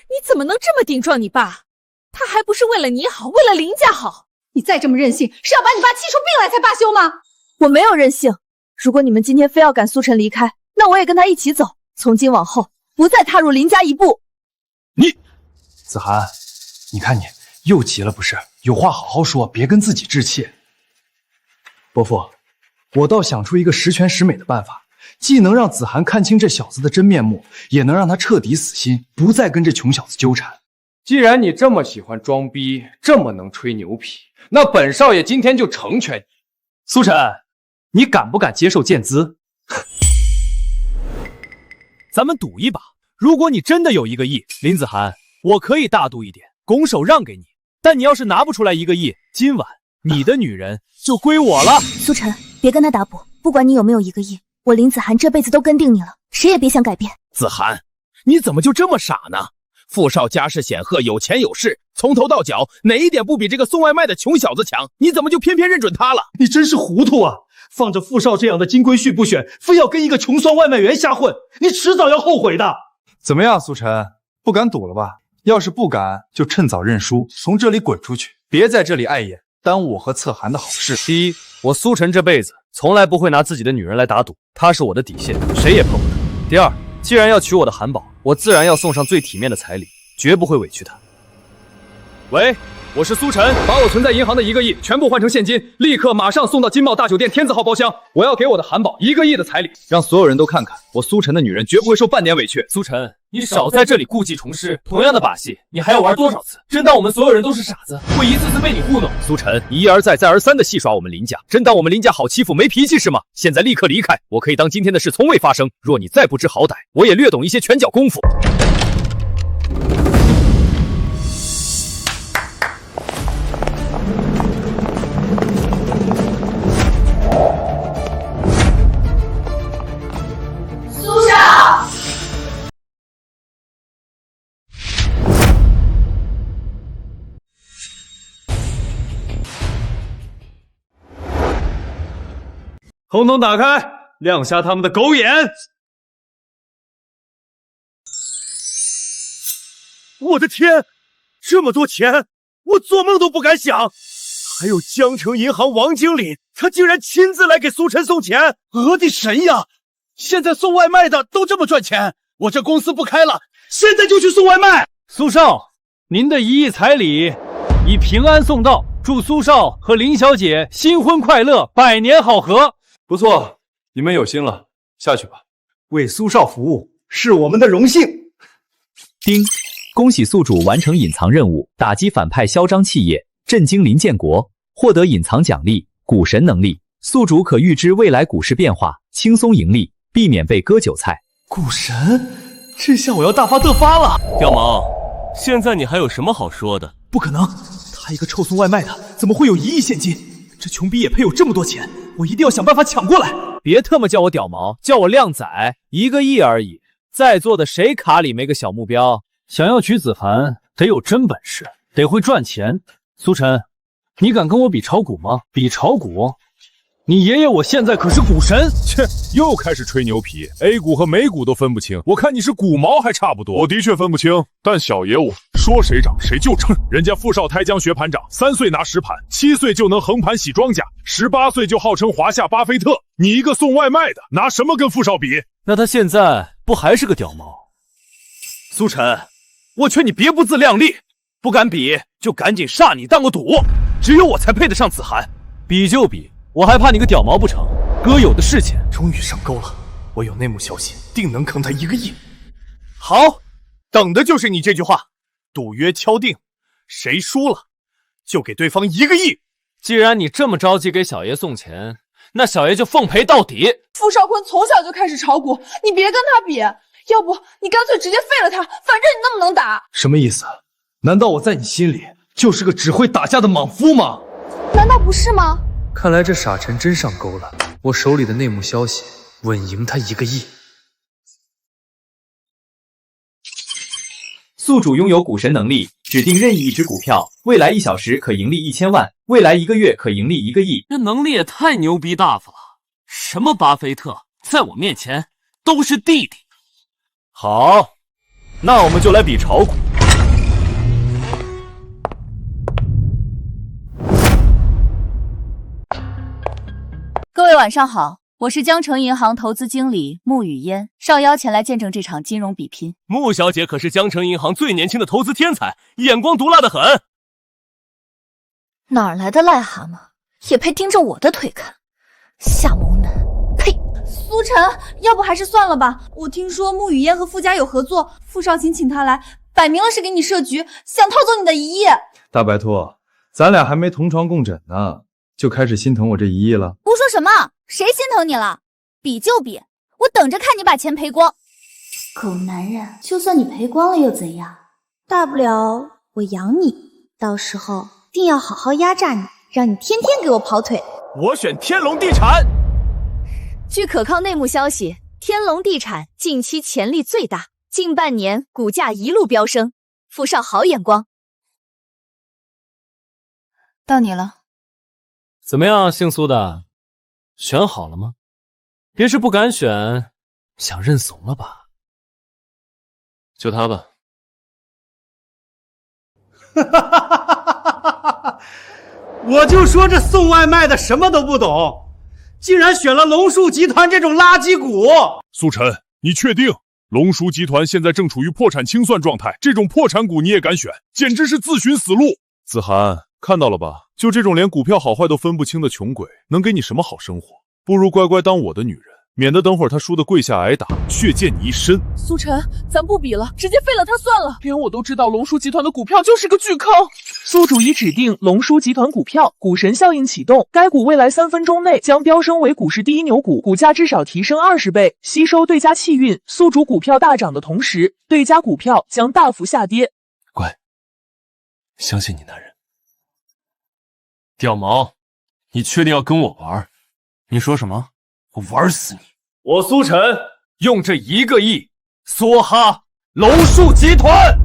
Speaker 14: 你怎么能这么顶撞你爸？他还不是为了你好，为了林家好。
Speaker 10: 你再这么任性，是要把你爸气出病来才罢休吗？
Speaker 6: 我没有任性，如果你们今天非要赶苏晨离开，那我也跟他一起走，从今往后不再踏入林家一步。
Speaker 13: 子涵，你看你又急了不是？有话好好说，别跟自己置气。伯父，我倒想出一个十全十美的办法，既能让子涵看清这小子的真面目，也能让他彻底死心，不再跟这穷小子纠缠。
Speaker 8: 既然你这么喜欢装逼，这么能吹牛皮，那本少爷今天就成全你。
Speaker 5: 苏晨，你敢不敢接受见资？
Speaker 1: 咱们赌一把，如果你真的有1个亿，林子涵，我可以大度一点，拱手让给你。但你要是拿不出来1个亿，今晚你的女人就归我了。
Speaker 7: 苏晨，别跟他打赌，不管你有没有1个亿，我林子涵这辈子都跟定你了，谁也别想改变。
Speaker 3: 子涵，你怎么就这么傻呢？傅少家世显赫，有钱有势，从头到脚哪一点不比这个送外卖的穷小子强？你怎么就偏偏认准他了？
Speaker 13: 你真是糊涂啊！放着傅少这样的金龟婿不选，非要跟一个穷酸外卖员瞎混，你迟早要后悔的。
Speaker 2: 怎么样，苏晨，不敢赌了吧？要是不敢，就趁早认输，从这里滚出去，别在这里碍眼，耽误我和侧涵的好事。
Speaker 5: 第一，我苏晨这辈子从来不会拿自己的女人来打赌，她是我的底线，谁也碰不得。第二，既然要娶我的韩宝，我自然要送上最体面的彩礼，绝不会委屈她。喂，我是苏晨，把我存在银行的1个亿全部换成现金，立刻马上送到金茂大酒店天字号包厢。我要给我的韩宝1个亿的彩礼，让所有人都看看我苏晨的女人绝不会受半点委屈。苏晨，你少在这里故技重施，同样的把戏你还要玩多少次？真当我们所有人都是傻子，会一次次被你糊弄？
Speaker 3: 苏晨，你一而再再而三的戏耍我们林家，真当我们林家好欺负没脾气是吗？现在立刻离开，我可以当今天的事从未发生。若你再不知好歹，我也略懂一些拳脚功夫。
Speaker 6: 苏少，
Speaker 5: 红灯打开，亮瞎他们的狗眼！
Speaker 3: 我的天，这么多钱，我做梦都不敢想。还有江城银行王经理，他竟然亲自来给苏晨送钱，
Speaker 2: 我的神呀！现在送外卖的都这么赚钱，我这公司不开了，现在就去送外卖。
Speaker 5: 苏少，您的1亿彩礼已平安送到，祝苏少和林小姐新婚快乐，百年好合。
Speaker 13: 不错，你们有心了，下去吧。为苏少服务是我们的荣幸。
Speaker 16: 丁，恭喜宿主完成隐藏任务，打击反派嚣张气焰，震惊林建国，获得隐藏奖励股神能力。宿主可预知未来股市变化，轻松盈利，避免被割韭菜。
Speaker 8: 股神，这下我要大发特发了。
Speaker 12: 掉毛，现在你还有什么好说的？
Speaker 8: 不可能，他一个臭送外卖的，怎么会有1亿现金？这穷逼也配有这么多钱？我一定要想办法抢过来！
Speaker 1: 别特么叫我屌毛，叫我靓仔，1个亿而已。在座的谁卡里没个小目标？
Speaker 5: 想要娶子涵，得有真本事，得会赚钱。苏晨，你敢跟我比炒股吗？比炒股？你爷爷我现在可是股神。
Speaker 17: 切，又开始吹牛皮 ，A 股和美股都分不清，我看你是股毛还差不多。
Speaker 18: 我的确分不清，但小爷我说谁涨谁就涨。
Speaker 17: 人家富少胎将学盘长，3岁拿10盘，7岁就能横盘洗庄稼，18岁就号称华夏巴菲特。你一个送外卖的，拿什么跟富少比？
Speaker 5: 那他现在不还是个屌毛？
Speaker 1: 苏晨，我劝你别不自量力，不敢比就赶紧杀你当个赌，只有我才配得上子涵。
Speaker 5: 比就比，我还怕你个屌毛不成？哥有的是钱。
Speaker 8: 终于上钩了，我有内幕消息，定能坑他1个亿。
Speaker 1: 好，等的就是你这句话。赌约敲定，谁输了就给对方1个亿。
Speaker 8: 既然你这么着急给小爷送钱，那小爷就奉陪到底。
Speaker 14: 傅少坤从小就开始炒股，你别跟他比，要不你干脆直接废了他，反正你那么能打。
Speaker 8: 什么意思？难道我在你心里就是个只会打架的莽夫吗？
Speaker 14: 难道不是吗？
Speaker 4: 看来这傻陈真上钩了，我手里的内幕消息稳赢他1个亿。
Speaker 16: 宿主拥有股神能力，指定任意一只股票，未来1小时可盈利1000万，未来1个月可盈利1个亿。
Speaker 12: 这能力也太牛逼大发了！什么巴菲特，在我面前都是弟弟。
Speaker 1: 好，那我们就来比炒股。
Speaker 6: 各位晚上好，我是江城银行投资经理穆雨嫣，受邀前来见证这场金融比拼。
Speaker 1: 穆小姐可是江城银行最年轻的投资天才，眼光毒辣的很。
Speaker 6: 哪儿来的癞蛤蟆，也配盯着我的腿看？夏谋男，呸！
Speaker 10: 苏晨，要不还是算了吧。我听说穆雨嫣和傅家有合作，傅少卿请他来，摆明了是给你设局，想套走你的1亿。
Speaker 13: 大白兔，咱俩还没同床共枕呢，就开始心疼我这1亿了？
Speaker 6: 胡说什么？谁心疼你了？比就比，我等着看你把钱赔光。
Speaker 7: 狗男人，就算你赔光了又怎样？大不了我养你，到时候定要好好压榨你，让你天天给我跑腿。
Speaker 1: 我选天龙地产。
Speaker 6: 据可靠内幕消息，天龙地产近期潜力最大，近半年股价一路飙升。傅少好眼光。到你了。
Speaker 8: 怎么样，姓苏的，选好了吗？别是不敢选，想认怂了吧？
Speaker 4: 就他吧。
Speaker 2: 我就说这送外卖的什么都不懂，竟然选了龙树集团这种垃圾股。
Speaker 17: 苏晨，你确定龙叔集团现在正处于破产清算状态，这种破产股你也敢选，简直是自寻死路。子涵，看到了吧？就这种连股票好坏都分不清的穷鬼，能给你什么好生活？不如乖乖当我的女人，免得等会儿他输得跪下挨打，血溅你一身。
Speaker 14: 苏晨，咱不比了，直接废了他算了。连我都知道龙叔集团的股票就是个巨坑。
Speaker 19: 宿主已指定龙叔集团股票，股神效应启动，该股未来3分钟内将飙升为股市第一牛股，股价至少提升20倍，吸收对家气运。宿主股票大涨的同时，对家股票将大幅下跌。
Speaker 4: 乖，相信你男人。
Speaker 12: 屌毛，你确定要跟我玩？你说什么？我玩死你！
Speaker 1: 我苏晨用这1个亿梭哈龙树集团。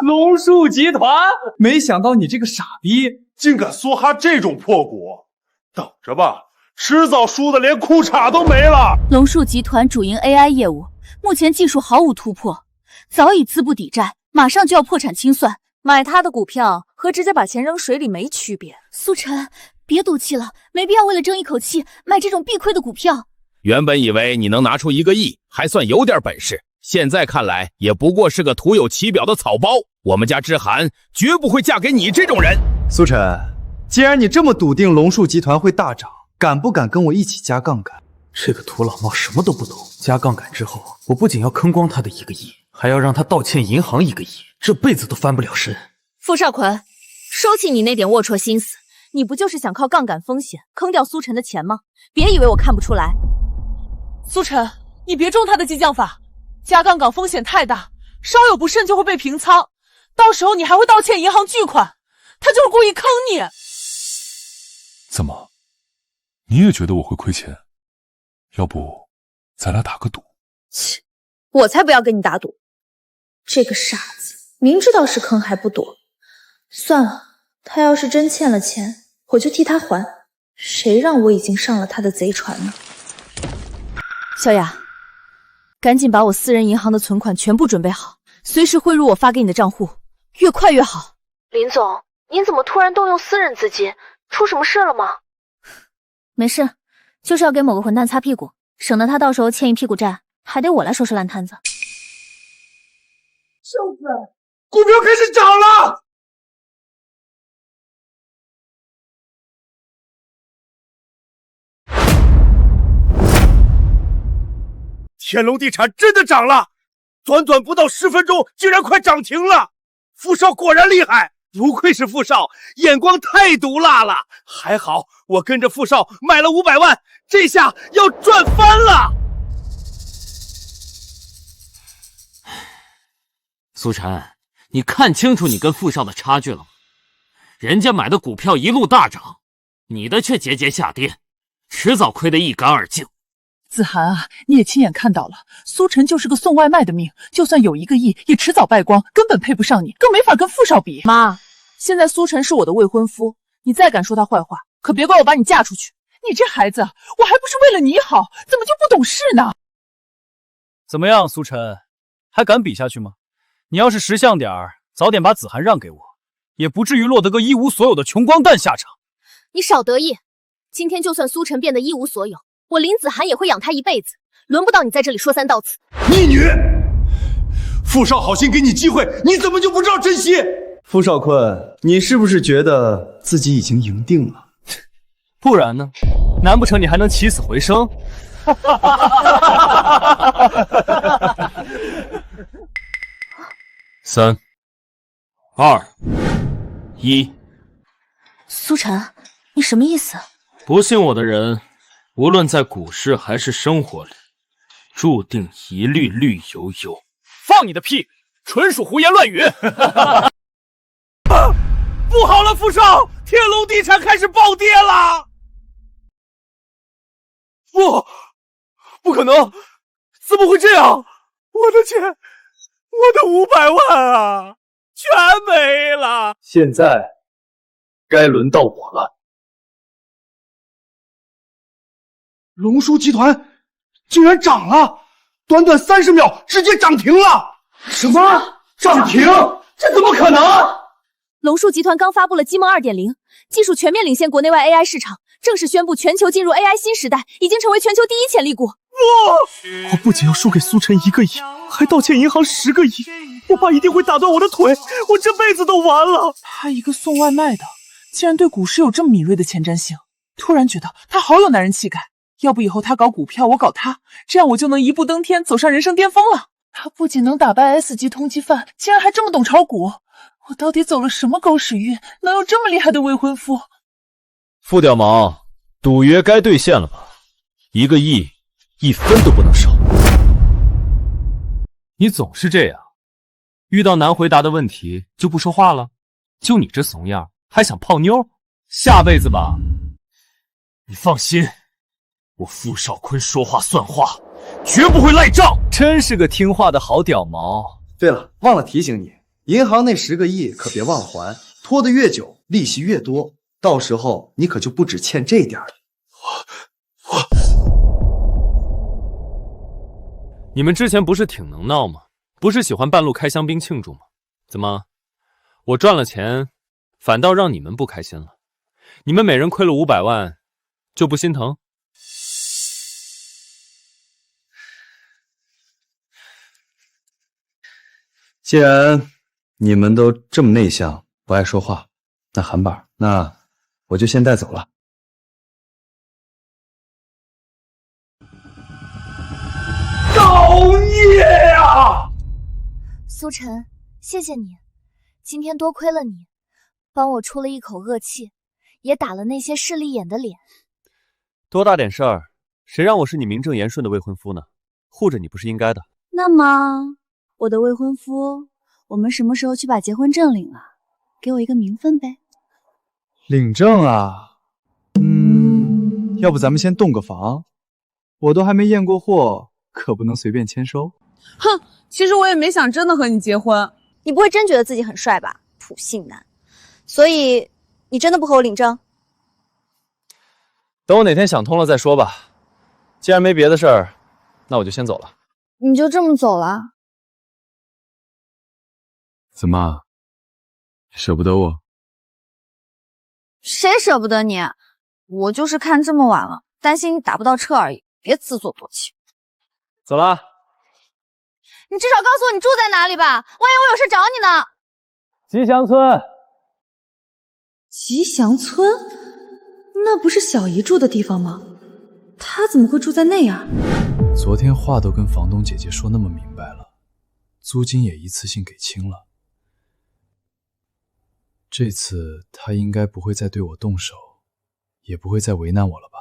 Speaker 2: 龙树集团，没想到你这个傻逼竟敢梭哈这种破股，等着吧，迟早输的连裤衩都没了。
Speaker 6: 龙树集团主营 AI 业务，目前技术毫无突破，早已资不抵债，马上就要破产清算。买他的股票和直接把钱扔水里没区别。苏晨，别赌气了，没必要为了争一口气买这种必亏的股票。
Speaker 3: 原本以为你能拿出1个亿，还算有点本事，现在看来也不过是个徒有其表的草包。我们家之涵绝不会嫁给你这种人。
Speaker 13: 苏晨，既然你这么笃定龙树集团会大涨，敢不敢跟我一起加杠杆？
Speaker 8: 这个土老帽什么都不懂，加杠杆之后，我不仅要坑光他的1个亿，还要让他倒欠银行1个亿，这辈子都翻不了身。
Speaker 6: 傅少坤，收起你那点龌龊心思，你不就是想靠杠杆风险坑掉苏晨的钱吗？别以为我看不出来。
Speaker 14: 苏晨，你别中他的激将法，加杠杆风险太大，稍有不慎就会被平仓，到时候你还会倒欠银行巨款，他就是故意坑你。
Speaker 18: 怎么，你也觉得我会亏钱？要不咱俩打个赌？
Speaker 6: 切，我才不要跟你打赌。这个傻子
Speaker 10: 明知道是坑还不躲。算了，他要是真欠了钱，我就替他还。谁让我已经上了他的贼船呢？
Speaker 6: 小雅，赶紧把我私人银行的存款全部准备好，随时汇入我发给你的账户，越快越好。
Speaker 20: 林总，您怎么突然动用私人资金？出什么事了吗？
Speaker 6: 没事，就是要给某个混蛋擦屁股，省得他到时候欠一屁股债，还得我来收拾烂摊子。
Speaker 2: 小子，股票开始涨了！
Speaker 3: 天龙地产真的涨了，短短不到10分钟，竟然快涨停了！富少果然厉害，不愧是富少，眼光太毒辣了。还好我跟着富少买了500万，这下要赚翻了。
Speaker 12: 苏晨，你看清楚你跟富少的差距了吗？人家买的股票一路大涨，你的却节节下跌，迟早亏得一干二净。
Speaker 14: 子涵啊，你也亲眼看到了，苏晨就是个送外卖的命，就算有1个亿，也迟早败光，根本配不上你，更没法跟富少比。妈，现在苏晨是我的未婚夫，你再敢说他坏话，可别怪我把你嫁出去。你这孩子，我还不是为了你好，怎么就不懂事呢？
Speaker 5: 怎么样，苏晨，还敢比下去吗？你要是识相点儿，早点把子涵让给我，也不至于落得个一无所有的穷光蛋下场。
Speaker 6: 你少得意，今天就算苏晨变得一无所有，我林子涵也会养他一辈子，轮不到你在这里说3道四。
Speaker 9: 逆女！傅少好心给你机会，你怎么就不知道珍惜？
Speaker 13: 傅少坤，你是不是觉得自己已经赢定了？
Speaker 5: 不然呢？难不成你还能起死回生
Speaker 12: ？3、2、1。
Speaker 6: 苏晨，你什么意思？
Speaker 12: 不信我的人，无论在股市还是生活里，注定一律绿油油。
Speaker 1: 放你的屁，纯属胡言乱语。
Speaker 3: 不好了，富少，天龙地产开始暴跌了！不可能，怎么会这样？我的钱，我的500万啊，全没了！
Speaker 4: 现在该轮到我了。
Speaker 2: 龙叔集团竟然涨了，短短30秒直接涨停了！
Speaker 4: 什么？涨停？这怎么可能？
Speaker 6: 龙树集团刚发布了机梦 2.0， 技术全面领先国内外 AI 市场，正式宣布全球进入 AI 新时代，已经成为全球第1潜力股。
Speaker 8: 我不仅要输给苏晨1个亿，还倒欠银行10个亿，我爸一定会打断我的腿，我这辈子都完了。
Speaker 14: 他一个送外卖的，竟然对股市有这么敏锐的前瞻性，突然觉得他好有男人气概。要不以后他搞股票，我搞他，这样我就能一步登天，走上人生巅峰了。他不仅能打败 S 级通缉犯，竟然还这么懂炒股。我到底走了什么狗屎运，能有这么厉害的未婚夫？
Speaker 16: 傅屌毛，赌约该兑现了吧？1个亿，1分都不能少。
Speaker 5: 你总是这样，遇到难回答的问题就不说话了。就你这怂样，还想泡妞？下辈子吧。
Speaker 12: 你放心，我傅少坤说话算话，绝不会赖账。
Speaker 15: 真是个听话的好屌毛。
Speaker 13: 对了，忘了提醒你，银行那10个亿可别忘了还，拖得越久，利息越多，到时候你可就不只欠这点了。
Speaker 5: 你们之前不是挺能闹吗？不是喜欢半路开香槟庆祝吗？怎么，我赚了钱，反倒让你们不开心了？你们每人亏了500万，就不心疼？
Speaker 13: 既然你们都这么内向，不爱说话，那韩板，那我就先带走了。
Speaker 3: 造孽啊！
Speaker 6: 苏晨，谢谢你，今天多亏了你，帮我出了一口恶气，也打了那些势利眼的脸。
Speaker 5: 多大点事儿，谁让我是你名正言顺的未婚夫呢？护着你不是应该的。
Speaker 10: 那么，我的未婚夫，我们什么时候去把结婚证领了？给我一个名分呗。
Speaker 13: 领证啊？要不咱们先动个房？我都还没验过货，可不能随便签收。
Speaker 14: 哼，其实我也没想真的和你结婚。
Speaker 10: 你不会真觉得自己很帅吧？普信男。所以你真的不和我领证？
Speaker 15: 等我哪天想通了再说吧。既然没别的事儿，那我就先走了。
Speaker 10: 你就这么走了？
Speaker 18: 怎么，舍不得我？
Speaker 10: 谁舍不得你？我就是看这么晚了，担心你打不到车而已，别自作多情。
Speaker 15: 走了。
Speaker 10: 你至少告诉我你住在哪里吧，万一我有事找你呢。
Speaker 15: 吉祥村。
Speaker 10: 吉祥村？那不是小姨住的地方吗？她怎么会住在那呀？
Speaker 13: 昨天话都跟房东姐姐说那么明白了，租金也一次性给清了。这次她应该不会再对我动手，也不会再为难我了吧？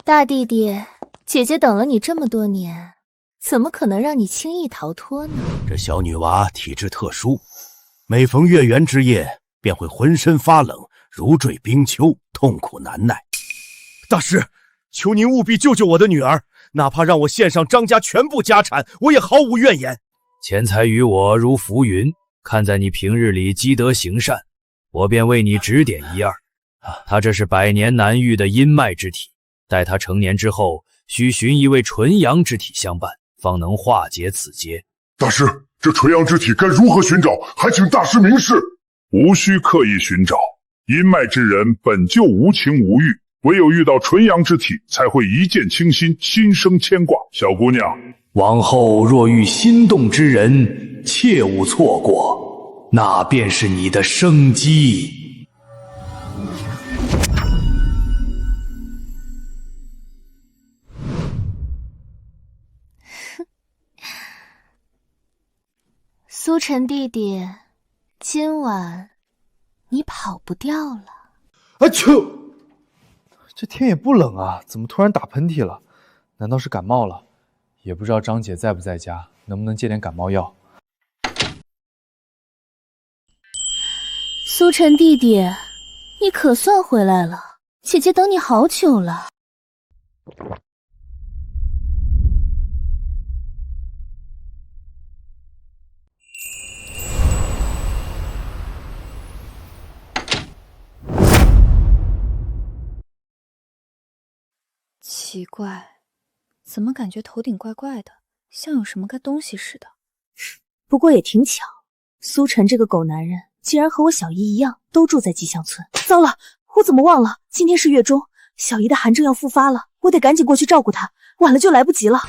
Speaker 6: 大弟弟，姐姐等了你这么多年，怎么可能让你轻易逃脱呢？
Speaker 3: 这小女娃体质特殊，每逢月圆之夜便会浑身发冷，如坠冰丘，痛苦难耐。大师，求您务必救救我的女儿，哪怕让我献上张家全部家产，我也毫无怨言。
Speaker 21: 钱财于我如浮云，看在你平日里积德行善，我便为你指点一二。他这是百年难遇的阴脉之体，待他成年之后，需寻一位纯阳之体相伴，方能化解此劫。
Speaker 17: 大师，这纯阳之体该如何寻找？还请大师明示。无需刻意寻找，阴脉之人本就无情无欲，唯有遇到纯阳之体，才会一见倾心，心生牵挂。小姑娘，
Speaker 22: 往后若遇心动之人，切勿错过，那便是你的生机。
Speaker 6: 苏晨弟弟，今晚你跑不掉了。
Speaker 13: 啊啾！这天也不冷啊，怎么突然打喷嚏了？难道是感冒了？也不知道张姐在不在家，能不能借点感冒药？
Speaker 6: 苏晨弟弟，你可算回来了，姐姐等你好久了。
Speaker 10: 奇怪，怎么感觉头顶怪怪的，像有什么个东西似的。
Speaker 6: 不过也挺巧，苏晨这个狗男人竟然和我小姨一样，都住在吉祥村。糟了，我怎么忘了？今天是月中，小姨的寒症要复发了，我得赶紧过去照顾她，晚了就来不及了。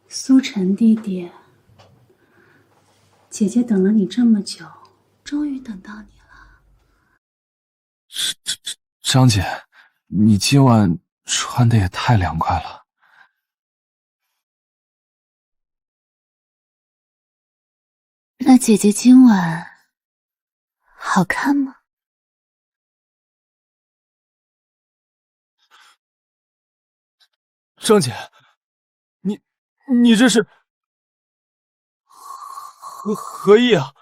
Speaker 23: 苏晨弟弟，姐姐等了你这么久，终于等到你了。
Speaker 13: 张姐，你今晚穿的也太凉快了。
Speaker 6: 那姐姐今晚好看吗？
Speaker 8: 张姐，你这是何意啊？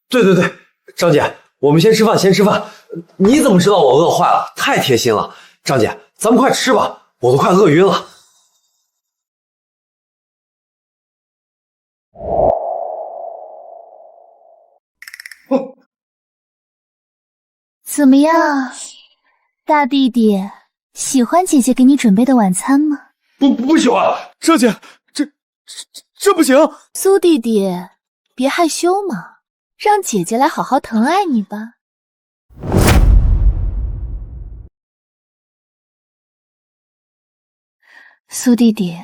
Speaker 15: 对，张姐，我们先吃饭，你怎么知道我饿坏了？太贴心了，张姐，咱们快吃吧，我都快饿晕了。
Speaker 6: 怎么样，大弟弟，喜欢姐姐给你准备的晚餐吗？
Speaker 8: 不喜欢，张姐，这不行。
Speaker 6: 苏弟弟，别害羞嘛，让姐姐来好好疼爱你吧。苏弟弟，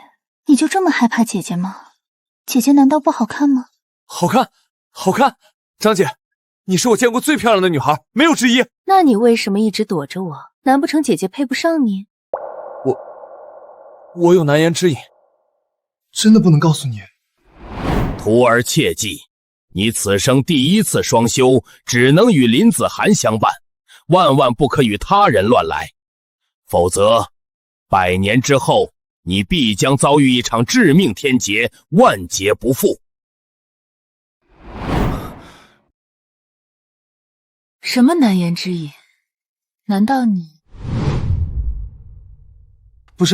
Speaker 6: 你就这么害怕姐姐吗？姐姐难道不好看吗？
Speaker 8: 好看，张姐，你是我见过最漂亮的女孩，没有之一。
Speaker 6: 那你为什么一直躲着我？难不成姐姐配不上你？
Speaker 8: 我有难言之隐，真的不能告诉你。
Speaker 21: 徒儿切记，你此生第一次双修，只能与林子涵相伴，万万不可与他人乱来，否则100年之后，你必将遭遇一场致命天劫，万劫不复。
Speaker 14: 什么难言之隐？难道你……
Speaker 13: 不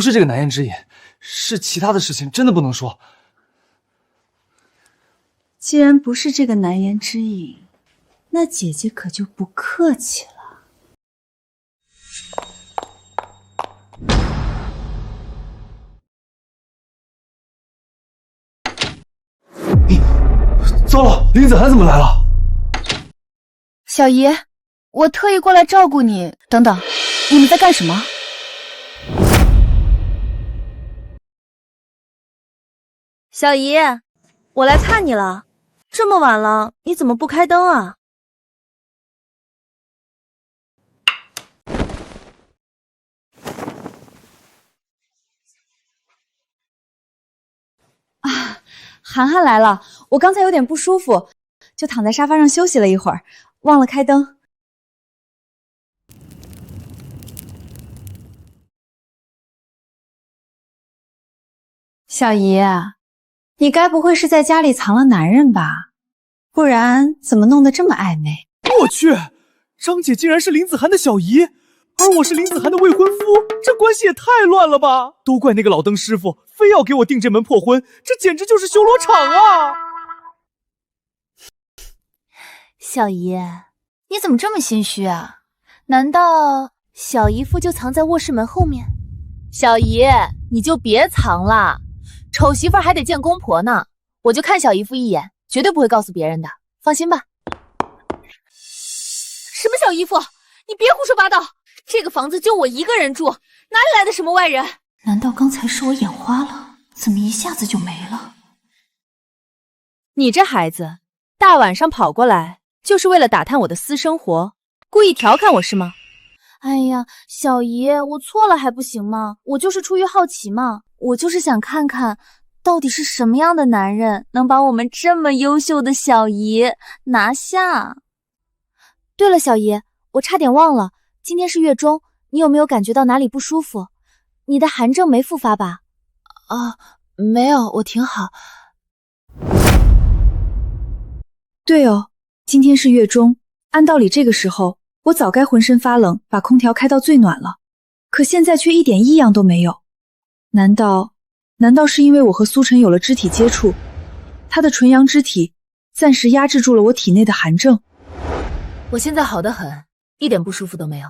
Speaker 13: 是这个难言之隐，是其他的事情，真的不能说。
Speaker 23: 既然不是这个难言之隐，那姐姐可就不客气了。
Speaker 13: 糟了，林子涵怎么来了？
Speaker 6: 小姨，我特意过来照顾你。等等，你们在干什么？
Speaker 7: 小姨，我来看你了。这么晚了，你怎么不开灯啊？
Speaker 10: 啊，涵涵来了，我刚才有点不舒服，就躺在沙发上休息了一会儿，忘了开灯。小姨，你该不会是在家里藏了男人吧？不然怎么弄得这么暧昧？
Speaker 8: 我去，张姐竟然是林子涵的小姨，而我是林子涵的未婚夫，这关系也太乱了吧！都怪那个老登师傅，非要给我定这门破婚，这简直就是修罗场啊！
Speaker 6: 小姨，你怎么这么心虚啊？难道小姨夫就藏在卧室门后面？小姨，你就别藏了，丑媳妇还得见公婆呢。我就看小姨夫一眼，绝对不会告诉别人的，放心吧。什么小姨夫？你别胡说八道！这个房子就我一个人住，哪里来的什么外人？
Speaker 23: 难道刚才是我眼花了？怎么一下子就没了？
Speaker 6: 你这孩子，大晚上跑过来，就是为了打探我的私生活，故意调侃我是吗？哎呀，小姨，我错了还不行吗？我就是出于好奇嘛，我就是想看看，到底是什么样的男人能把我们这么优秀的小姨拿下。对了，小姨，我差点忘了，今天是月中，你有没有感觉到哪里不舒服？你的寒症没复发吧？啊，没有，我挺好。
Speaker 10: 对哦，今天是月中，按道理这个时候我早该浑身发冷，把空调开到最暖了，可现在却一点异样都没有。难道是因为我和苏晨有了肢体接触，他的纯阳之体暂时压制住了我体内的寒症？
Speaker 6: 我现在好得很，一点不舒服都没有。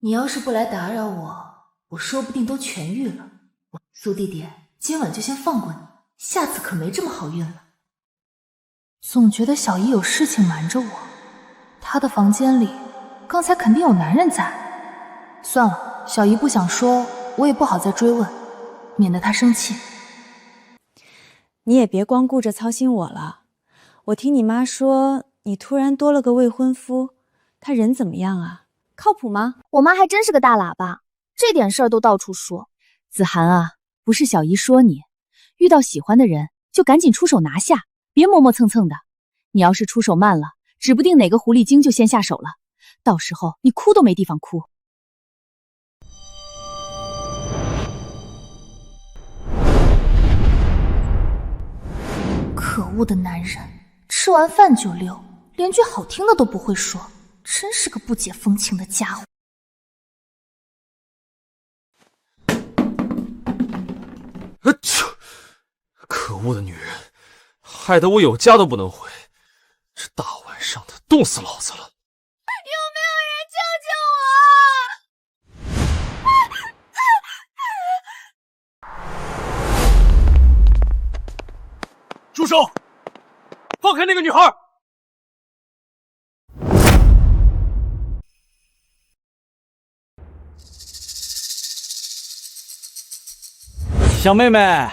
Speaker 6: 你要是不来打扰我，我说不定都痊愈了。苏弟弟，今晚就先放过你，下次可没这么好运了。
Speaker 14: 总觉得小姨有事情瞒着我，她的房间里刚才肯定有男人在。算了，小姨不想说，我也不好再追问，免得她生气。
Speaker 10: 你也别光顾着操心我了，我听你妈说你突然多了个未婚夫，他人怎么样啊？靠谱吗？
Speaker 6: 我妈还真是个大喇叭，这点事儿都到处说。子涵啊，不是小姨说你，遇到喜欢的人就赶紧出手拿下，别磨磨蹭蹭的。你要是出手慢了，指不定哪个狐狸精就先下手了，到时候你哭都没地方哭。
Speaker 14: 可恶的男人，吃完饭就溜，连句好听的都不会说，真是个不解风情的家伙。
Speaker 8: 可恶的女人，害得我有家都不能回，这大晚上的冻死老子了！
Speaker 6: 有没有人救
Speaker 1: 救我！住手！放开那个女孩！
Speaker 12: 小妹妹，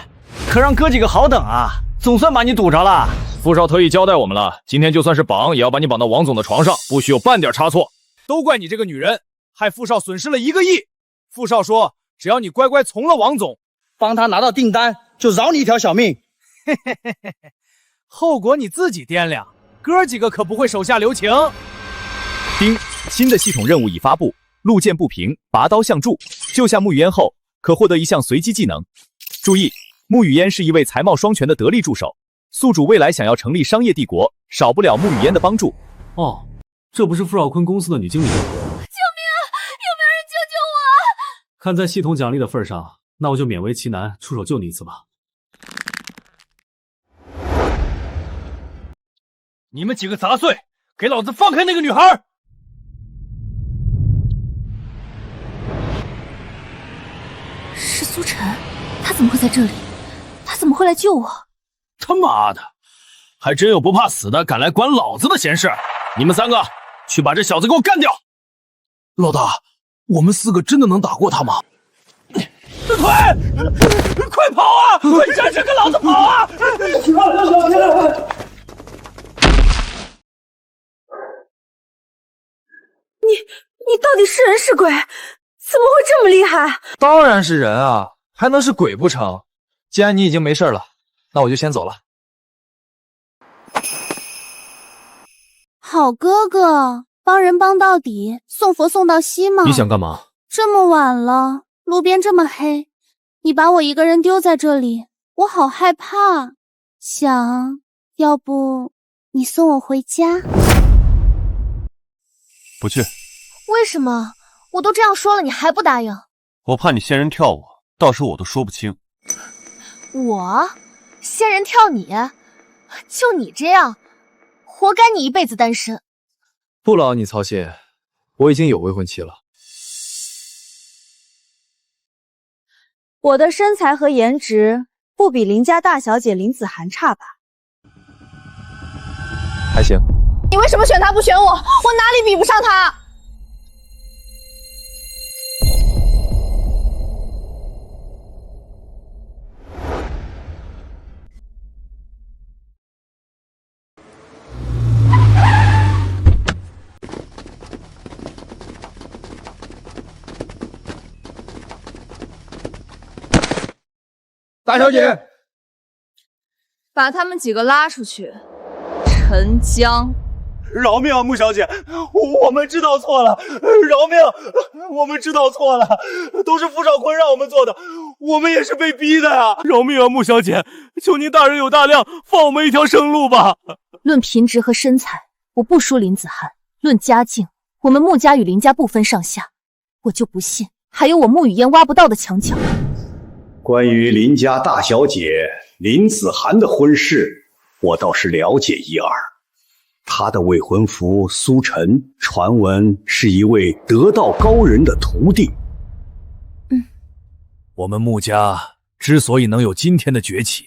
Speaker 12: 可让哥几个好等啊！总算把你堵着了。
Speaker 5: 傅少特意交代我们了，今天就算是绑，也要把你绑到王总的床上，不许有半点差错。
Speaker 1: 都怪你这个女人，害傅少损失了1个亿。傅少说，只要你乖乖从了王总，
Speaker 2: 帮他拿到订单，就饶你一条小命。
Speaker 1: 嘿嘿嘿嘿嘿，后果你自己掂量，哥几个可不会手下留情。
Speaker 16: 丁，新的系统任务已发布，路见不平，拔刀相助。救下沐雨嫣后，可获得一项随机技能。注意，沐雨嫣是一位才貌双全的得力助手，宿主未来想要成立商业帝国，少不了沐雨嫣的帮助。
Speaker 5: 哦，这不是傅少坤公司的女经理吗？
Speaker 6: 救命啊！有没有人救救我？
Speaker 5: 看在系统奖励的份上，那我就勉为其难出手救你一次吧。
Speaker 1: 你们几个杂碎，给老子放开那个女孩！
Speaker 6: 是苏晨，他怎么会在这里？他怎么会来救我？
Speaker 12: 他妈的，还真有不怕死的敢来管老子的闲事！你们3个去把这小子给我干掉！
Speaker 8: 老大，我们4个真的能打过他吗？
Speaker 1: 快跑啊！快站着跟老子跑啊！
Speaker 7: 你到底是人是鬼？怎么会这么厉害？
Speaker 13: 当然是人啊，还能是鬼不成？既然你已经没事了，那我就先走了。
Speaker 7: 好哥哥，帮人帮到底，送佛送到西嘛。
Speaker 5: 你想干嘛？
Speaker 7: 这么晚了，路边这么黑，你把我一个人丢在这里，我好害怕。要不你送我回家？
Speaker 18: 不去。
Speaker 6: 为什么？我都这样说了，你还不答应？
Speaker 18: 我怕你仙人跳我，到时候我都说不清。
Speaker 6: 我仙人跳你？就你这样，活该你一辈子单身。
Speaker 13: 不劳你操心，我已经有未婚妻了。
Speaker 7: 我的身材和颜值不比邻家大小姐林子涵差吧？
Speaker 13: 还行。
Speaker 6: 你为什么选他不选我？我哪里比不上他？
Speaker 2: 大小姐，
Speaker 10: 把他们几个拉出去。陈江，
Speaker 1: 饶命啊，穆小姐，我们知道错了，饶命，我们知道错了，都是傅少坤让我们做的，我们也是被逼的呀！
Speaker 12: 饶命啊，穆小姐，求您大人有大量，放我们一条生路吧！
Speaker 6: 论品质和身材，我不输林子涵；论家境，我们穆家与林家不分上下。我就不信还有我穆雨嫣挖不到的墙角。
Speaker 11: 关于林家大小姐林子涵的婚事，我倒是了解一二。她的未婚夫苏晨，传闻是一位得道高人的徒弟。
Speaker 21: 我们穆家之所以能有今天的崛起，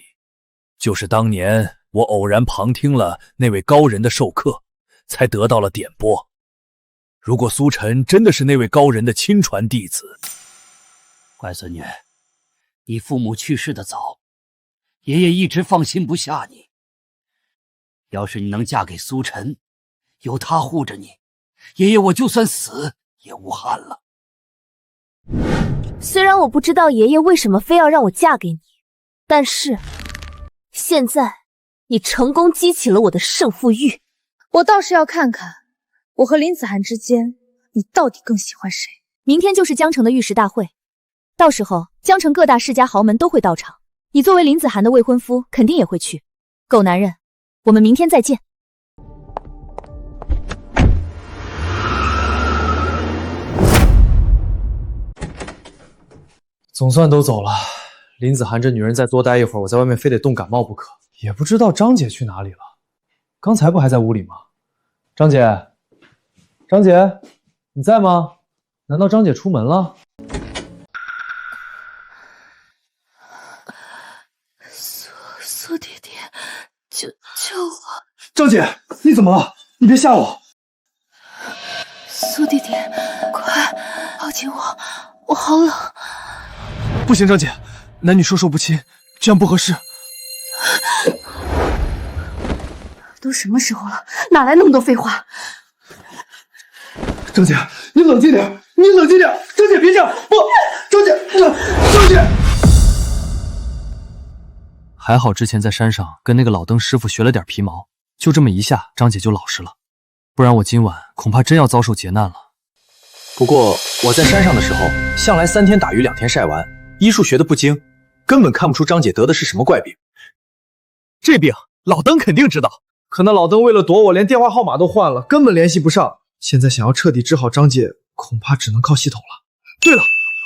Speaker 21: 就是当年我偶然旁听了那位高人的授课，才得到了点拨。如果苏晨真的是那位高人的亲传弟子，
Speaker 19: 乖孙女，你父母去世的早，爷爷一直放心不下你。要是你能嫁给苏晨，有他护着你，爷爷我就算死也无憾了。
Speaker 6: 虽然我不知道爷爷为什么非要让我嫁给你，但是现在你成功激起了我的胜负欲。
Speaker 10: 我倒是要看看我和林子涵之间，你到底更喜欢谁？
Speaker 6: 明天就是江城的玉石大会，到时候江城各大世家豪门都会到场，你作为林子涵的未婚夫肯定也会去。狗男人，我们明天再见。
Speaker 13: 总算都走了，林子涵这女人再多待一会儿，我在外面非得冻感冒不可。也不知道张姐去哪里了，刚才不还在屋里吗？张姐，张姐，你在吗？难道张姐出门了？
Speaker 10: 苏弟弟，救我！
Speaker 13: 张姐，你怎么了？你别吓我！
Speaker 10: 苏弟弟，快抱紧我，我好冷。
Speaker 8: 不行，张姐，男女授受不亲，这样不合适。
Speaker 10: 都什么时候了，哪来那么多废话？
Speaker 8: 张姐，你冷静点，你冷静点，张姐别这样，不，张姐，张姐。
Speaker 13: 还好之前在山上跟那个老邓师傅学了点皮毛，就这么一下，张姐就老实了，不然我今晚恐怕真要遭受劫难了。不过我在山上的时候，向来3天打鱼2天晒完，医术学的不精，根本看不出张姐得的是什么怪病。
Speaker 8: 这病老邓肯定知道，可那老邓为了躲我，连电话号码都换了，根本联系不上。现在想要彻底治好张姐，恐怕只能靠系统了。对了，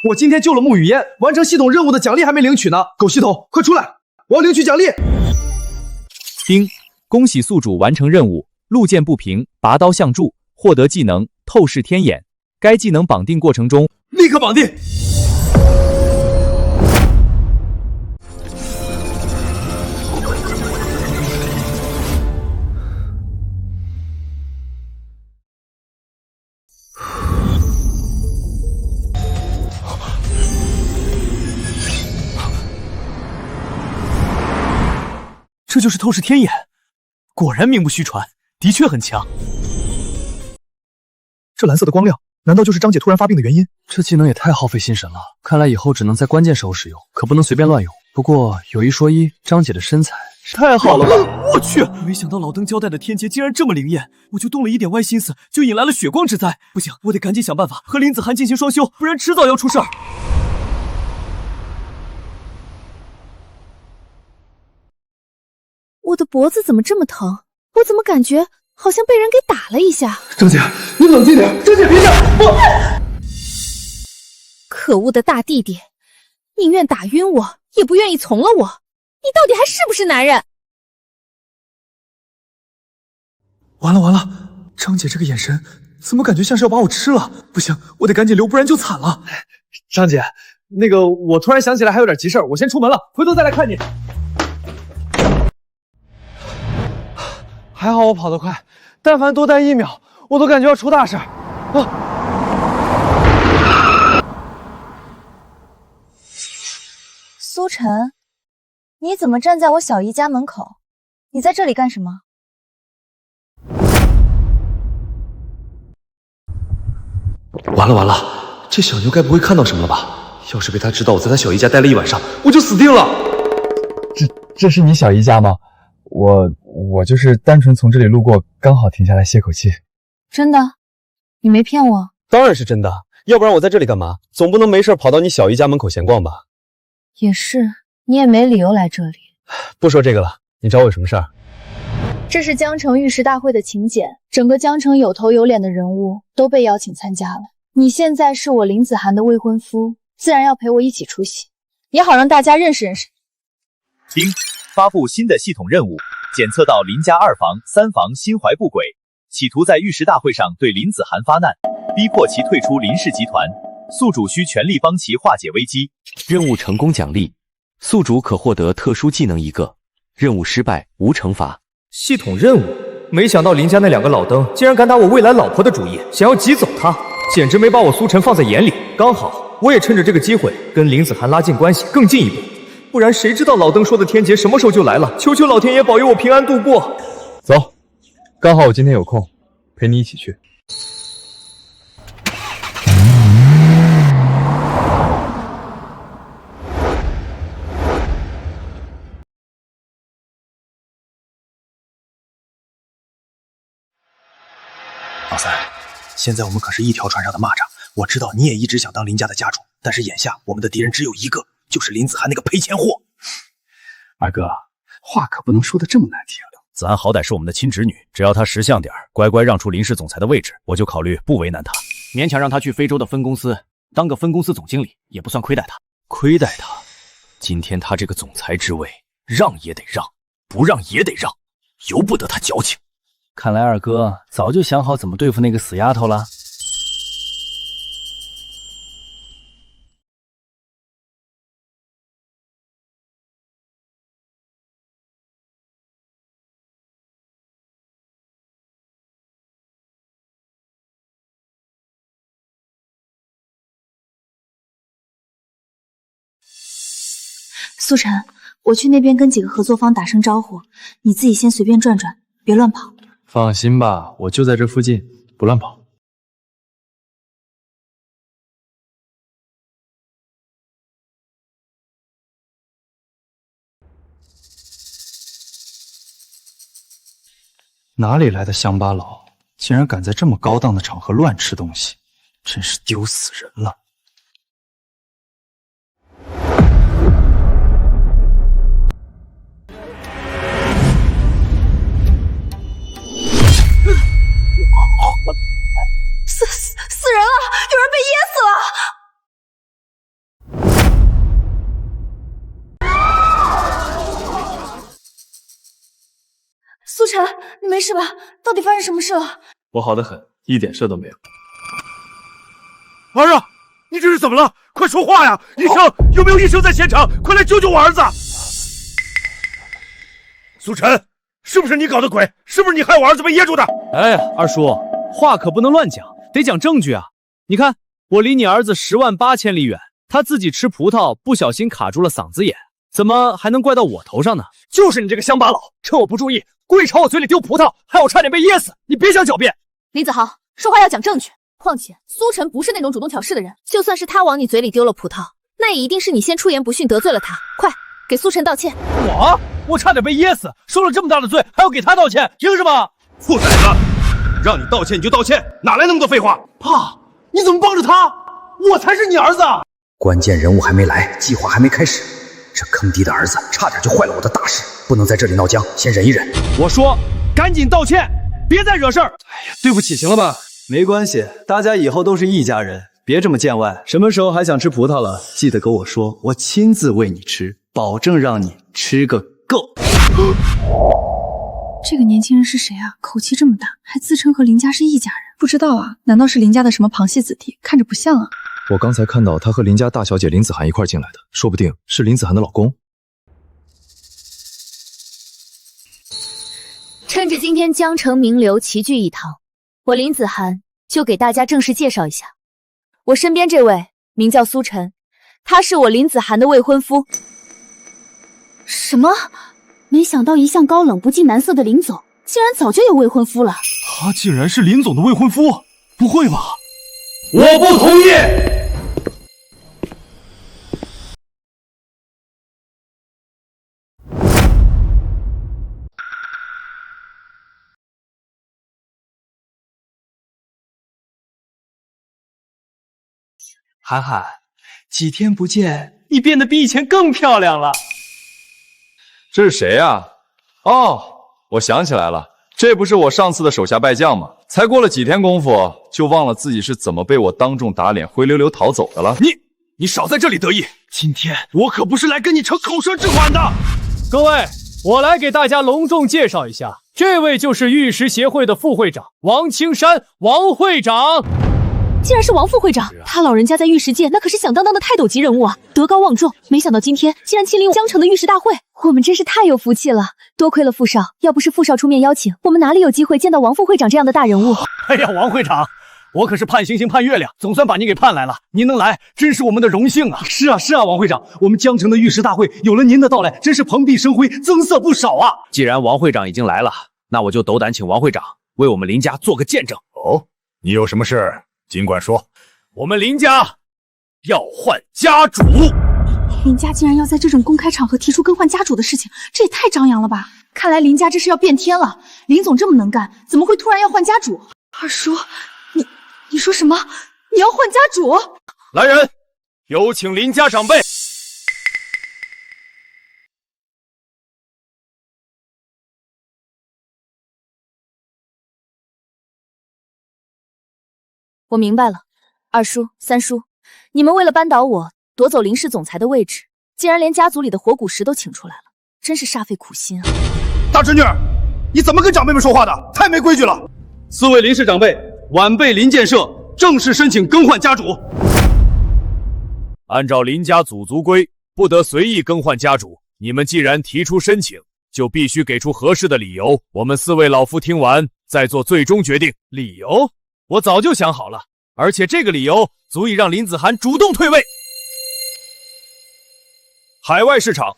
Speaker 8: 我今天救了穆雨嫣，完成系统任务的奖励还没领取呢。狗系统，快出来，我要领取奖励。
Speaker 16: 丁，恭喜宿主完成任务，路见不平，拔刀相助，获得技能透视天眼。该技能绑定过程中
Speaker 8: 立刻绑定。这就是透视天眼，果然名不虚传，的确很强。这蓝色的光亮，难道就是张姐突然发病的原因？
Speaker 13: 这技能也太耗费心神了，看来以后只能在关键时候使用，可不能随便乱用。不过有一说一，张姐的身材
Speaker 8: 太好了吧！我去，没想到老邓交代的天劫竟然这么灵验，我就动了一点歪心思，就引来了血光之灾。不行，我得赶紧想办法和林子涵进行双修，不然迟早要出事儿。
Speaker 6: 我的脖子怎么这么疼？我怎么感觉好像被人给打了一下？
Speaker 8: 张姐，你冷静点，张姐别这样！我……
Speaker 6: 可恶的大弟弟，宁愿打晕我，也不愿意从了我。你到底还是不是男人？
Speaker 8: 完了完了，张姐这个眼神，怎么感觉像是要把我吃了？不行，我得赶紧留，不然就惨了。张姐，那个我突然想起来还有点急事儿，我先出门了，回头再来看你。还好我跑得快，但凡多待1秒，我都感觉要出大事。
Speaker 7: 苏晨，你怎么站在我小姨家门口？你在这里干什么？
Speaker 13: 完了完了，这小牛该不会看到什么了吧？要是被他知道我在他小姨家待了1晚上，我就死定了。
Speaker 4: 这是你小姨家吗？我就是单纯从这里路过，刚好停下来歇口气。
Speaker 7: 真的？你没骗我？
Speaker 15: 当然是真的，要不然我在这里干嘛？总不能没事跑到你小姨家门口闲逛吧？
Speaker 7: 也是，你也没理由来这里。
Speaker 15: 不说这个了，你找我有什么事儿？
Speaker 6: 这是江城御史大会的请柬，整个江城有头有脸的人物都被邀请参加了。你现在是我林子涵的未婚夫，自然要陪我一起出席，也好让大家认识认识。
Speaker 9: 丁，发布新的系统任务，检测到林家2房、3房心怀不轨，企图在御史大会上对林子涵发难，逼迫其退出林氏集团。宿主需全力帮其化解危机。
Speaker 16: 任务成功奖励，宿主可获得特殊技能1个。任务失败无惩罚。
Speaker 8: 系统任务，没想到林家那2个老登竟然敢打我未来老婆的主意，想要挤走她，简直没把我苏晨放在眼里。刚好我也趁着这个机会跟林子涵拉近关系，更进一步。不然谁知道老邓说的天劫什么时候就来了？求求老天爷保佑我平安度过。
Speaker 4: 走，刚好我今天有空，陪你一起去。
Speaker 13: 老三，现在我们可是一条船上的蚂蚱。我知道你也一直想当林家的家主，但是眼下我们的敌人只有一个，就是林子涵那个赔钱货。
Speaker 3: 二哥，话可不能说的这么难听。子涵好歹是我们的亲侄女，只要她识相点，乖乖让出林氏总裁的位置，我就考虑不为难她，
Speaker 5: 勉强让她去非洲的分公司当个分公司总经理，也不算亏待她。
Speaker 21: 亏待她？今天她这个总裁之位，让也得让，不让也得让，由不得她矫情。
Speaker 12: 看来二哥早就想好怎么对付那个死丫头了。
Speaker 7: 苏晨，我去那边跟几个合作方打声招呼，你自己先随便转转，别乱跑。
Speaker 13: 放心吧，我就在这附近，不乱跑。哪里来的乡巴佬，竟然敢在这么高档的场合乱吃东西，真是丢死人了！
Speaker 6: 死人了！有人被噎死了！苏晨，你没事吧？到底发生什么事了？
Speaker 8: 我好得很，一点事都没有。
Speaker 3: 儿啊，你这是怎么了？快说话呀！医生，有没有医生在现场？快来救救我儿子！苏晨，是不是你搞的鬼？是不是你害我儿子被噎住的？
Speaker 5: 哎呀，二叔，话可不能乱讲，得讲证据啊！你看，我离你儿子108000里远，他自己吃葡萄不小心卡住了嗓子眼，怎么还能怪到我头上呢？
Speaker 1: 就是你这个乡巴佬，趁我不注意，故意朝我嘴里丢葡萄，害我差点被噎死！你别想狡辩！
Speaker 6: 林子豪，说话要讲证据。况且苏晨不是那种主动挑事的人，就算是他往你嘴里丢了葡萄，那也一定是你先出言不逊得罪了他。快给苏晨道歉！
Speaker 1: 我差点被噎死，受了这么大的罪，还要给他道歉，凭什么？
Speaker 3: 兔崽子，让你道歉你就道歉，哪来那么多废话？
Speaker 1: 爸，你怎么帮着他？我才是你儿子！
Speaker 17: 关键人物还没来，计划还没开始，这坑爹的儿子差点就坏了我的大事，不能在这里闹僵，先忍一忍。
Speaker 5: 我说，赶紧道歉，别再惹事儿！
Speaker 13: 哎呀，对不起，行了吧？没关系，大家以后都是一家人，别这么见外。什么时候还想吃葡萄了，记得跟我说，我亲自喂你吃，保证让你吃个够。
Speaker 6: 这个年轻人是谁啊？口气这么大，还自称和林家是一家人。
Speaker 10: 不知道啊，难道是林家的什么旁系子弟？看着不像啊。
Speaker 4: 我刚才看到他和林家大小姐林子涵一块进来的，说不定是林子涵的老公。
Speaker 6: 趁着今天江城名流齐聚一堂，我林子涵就给大家正式介绍一下，我身边这位名叫苏晨，他是我林子涵的未婚夫。什么？没想到一向高冷不近男色的林总，竟然早就有未婚夫了。
Speaker 18: 他竟然是林总的未婚夫？不会吧？
Speaker 3: 我不同意！
Speaker 13: 涵涵，几天不见，你变得比以前更漂亮了。
Speaker 20: 这是谁呀？哦，我想起来了，这不是我上次的手下败将吗？才过了几天功夫，就忘了自己是怎么被我当众打脸，灰溜溜逃走的了。
Speaker 3: 你少在这里得意！今天我可不是来跟你逞口舌之款的。
Speaker 5: 各位，我来给大家隆重介绍一下，这位就是玉石协会的副会长王青山，王会长。
Speaker 6: 竟然是王副会长，他老人家在玉石界那可是响当当的泰斗级人物啊，德高望重。没想到今天竟然亲临江城的玉石大会，我们真是太有福气了。多亏了傅少，要不是傅少出面邀请，我们哪里有机会见到王副会长这样的大人物？
Speaker 5: 哎呀，王会长，我可是盼星星盼月亮，总算把您给盼来了。您能来，真是我们的荣幸啊！
Speaker 8: 是啊，王会长，我们江城的玉石大会有了您的到来，真是蓬荜生辉，增色不少啊！
Speaker 5: 既然王会长已经来了，那我就斗胆请王会长为我们林家做个见证。
Speaker 3: 哦，你有什么事尽管说。
Speaker 5: 我们林家要换家主。
Speaker 6: 林家竟然要在这种公开场合提出更换家主的事情，这也太张扬了吧！看来林家这是要变天了。林总这么能干，怎么会突然要换家主？二叔，你说什么？你要换家主？
Speaker 3: 来人，有请林家长辈。
Speaker 6: 我明白了，二叔、三叔，你们为了扳倒我，夺走林氏总裁的位置，竟然连家族里的活骨石都请出来了，真是煞费苦心啊！
Speaker 3: 大侄女，你怎么跟长辈们说话的？太没规矩了！
Speaker 5: 四位林氏长辈，晚辈林建设正式申请更换家主。
Speaker 21: 按照林家祖族规，不得随意更换家主。你们既然提出申请，就必须给出合适的理由。我们四位老夫听完再做最终决定。
Speaker 5: 理由？我早就想好了，而且这个理由足以让林子涵主动退位。
Speaker 21: 海外市场，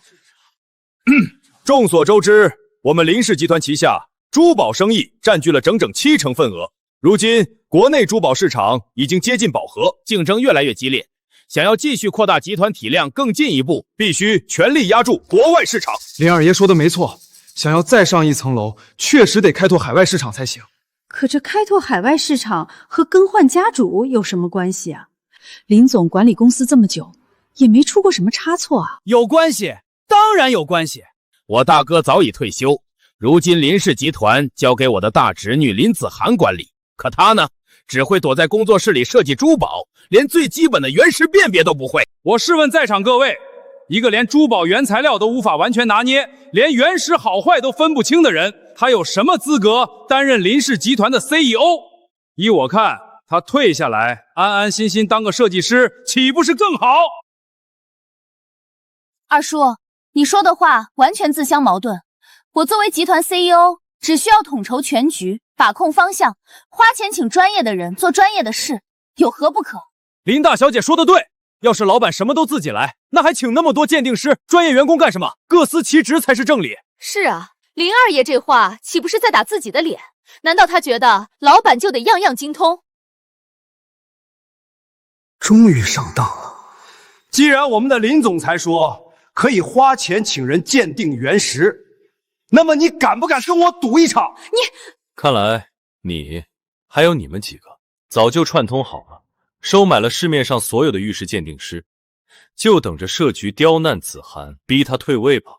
Speaker 21: 众所周知，我们林氏集团旗下珠宝生意占据了整整70%份额。如今国内珠宝市场已经接近饱和，竞争越来越激烈。想要继续扩大集团体量更进一步，必须全力压住国外市场。
Speaker 13: 林二爷说的没错，想要再上一层楼，确实得开拓海外市场才行。
Speaker 14: 可这开拓海外市场和更换家主有什么关系啊？林总管理公司这么久，也没出过什么差错啊。
Speaker 1: 有关系，当然有关系。我大哥早已退休，如今林氏集团交给我的大侄女林子涵管理，可他呢，只会躲在工作室里设计珠宝，连最基本的原石辨别都不会。
Speaker 5: 我试问在场各位，一个连珠宝原材料都无法完全拿捏，连原石好坏都分不清的人，他有什么资格担任林氏集团的 CEO？ 依我看，他退下来，安安心心当个设计师，岂不是更好？
Speaker 6: 二叔，你说的话完全自相矛盾。我作为集团 CEO， 只需要统筹全局，把控方向，花钱请专业的人做专业的事，有何不可？
Speaker 5: 林大小姐说的对，要是老板什么都自己来，那还请那么多鉴定师、专业员工干什么？各司其职才是正理。
Speaker 6: 是啊，林二爷这话岂不是在打自己的脸？难道他觉得老板就得样样精通？
Speaker 2: 终于上当了。既然我们的林总裁说可以花钱请人鉴定原石，那么你敢不敢跟我赌一场？
Speaker 22: 看来你还有你们几个早就串通好了，收买了市面上所有的玉石鉴定师，就等着设局刁难子涵，逼他退位吧。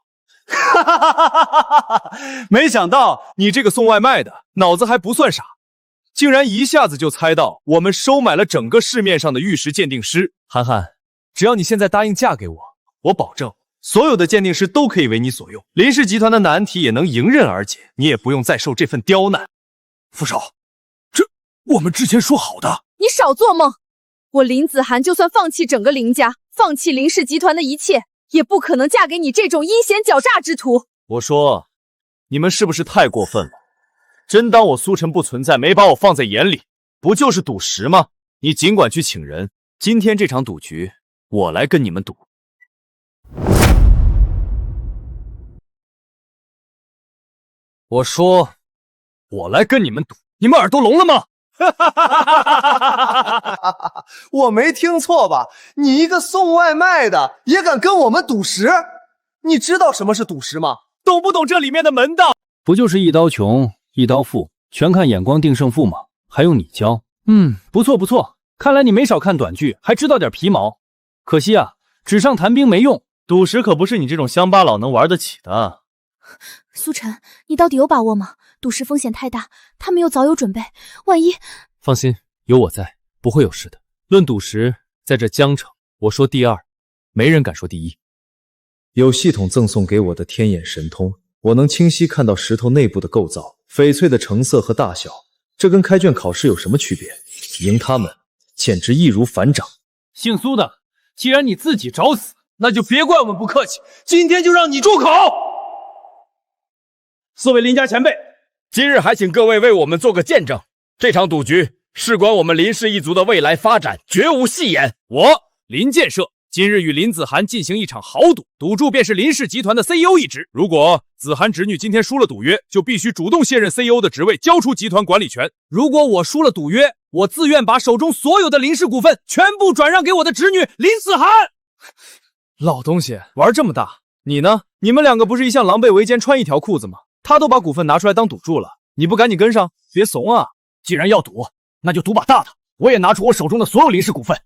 Speaker 5: 没想到你这个送外卖的脑子还不算傻，竟然一下子就猜到我们收买了整个市面上的玉石鉴定师。涵涵，只要你现在答应嫁给我，我保证所有的鉴定师都可以为你所用，林氏集团的难题也能迎刃而解，你也不用再受这份刁难。
Speaker 1: 副手，这我们之前说好的。
Speaker 23: 你少做梦！我林子涵就算放弃整个林家，放弃林氏集团的一切，也不可能嫁给你这种阴险狡诈之徒。
Speaker 5: 我说，你们是不是太过分了？真当我苏晨不存在，没把我放在眼里？不就是赌石吗？你尽管去请人，今天这场赌局，我来跟你们赌。我说，我来跟你们赌，你们耳朵聋了吗？
Speaker 2: 我没听错吧？你一个送外卖的也敢跟我们赌石？你知道什么是赌石吗？
Speaker 1: 懂不懂这里面的门道？
Speaker 21: 不就是一刀穷，一刀富，全看眼光定胜负吗？还用你教？不错不错，看来你没少看短剧，还知道点皮毛。可惜啊，纸上谈兵没用，
Speaker 5: 赌石可不是你这种乡巴佬能玩得起的。
Speaker 6: 苏晨，你到底有把握吗？赌石风险太大，他们又早有准备，万一……
Speaker 22: 放心，有我在，不会有事的。论赌石，在这江城，我说第二，没人敢说第一。
Speaker 24: 有系统赠送给我的天眼神通，我能清晰看到石头内部的构造、翡翠的成色和大小，这跟开卷考试有什么区别？赢他们，简直易如反掌。
Speaker 1: 姓苏的，既然你自己找死，那就别怪我们不客气，今天就让你住口！四位林家前辈，今日还请各位为我们做个见证，这场赌局事关我们林氏一族的未来发展，绝无戏言。我林建设今日与林子涵进行一场豪赌，赌注便是林氏集团的 CEO 一职。如果子涵侄女今天输了赌约，就必须主动卸任 CEO 的职位，交出集团管理权。如果我输了赌约，我自愿把手中所有的林氏股份全部转让给我的侄女林子涵。
Speaker 5: 老东西玩这么大，你呢？你们两个不是一向狼狈为奸，穿一条裤子吗？他都把股份拿出来当赌注了，你不赶紧跟上？别怂啊！
Speaker 1: 既然要赌，那就赌把大的。我也拿出我手中的所有林氏股份，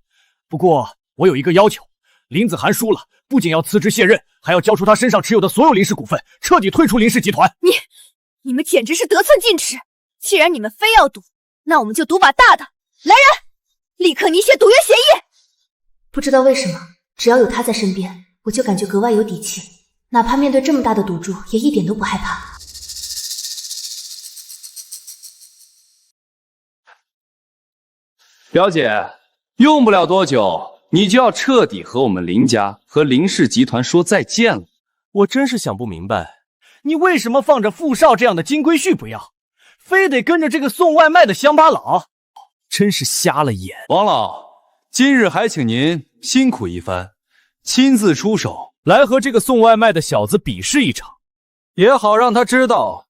Speaker 1: 不过我有一个要求，林子涵输了，不仅要辞职卸任，还要交出他身上持有的所有林氏股份，彻底退出林氏集团。
Speaker 23: 你们简直是得寸进尺！既然你们非要赌，那我们就赌把大的。来人，立刻拟写赌约协议。
Speaker 10: 不知道为什么，只要有他在身边，我就感觉格外有底气，哪怕面对这么大的赌注，也一点都不害怕。
Speaker 20: 表姐，用不了多久，你就要彻底和我们林家和林氏集团说再见了。
Speaker 1: 我真是想不明白，你为什么放着傅少这样的金龟婿不要，非得跟着这个送外卖的乡巴佬？真是瞎了眼。
Speaker 20: 王老，今日还请您辛苦一番，亲自出手
Speaker 5: 来和这个送外卖的小子比试一场，也好让他知道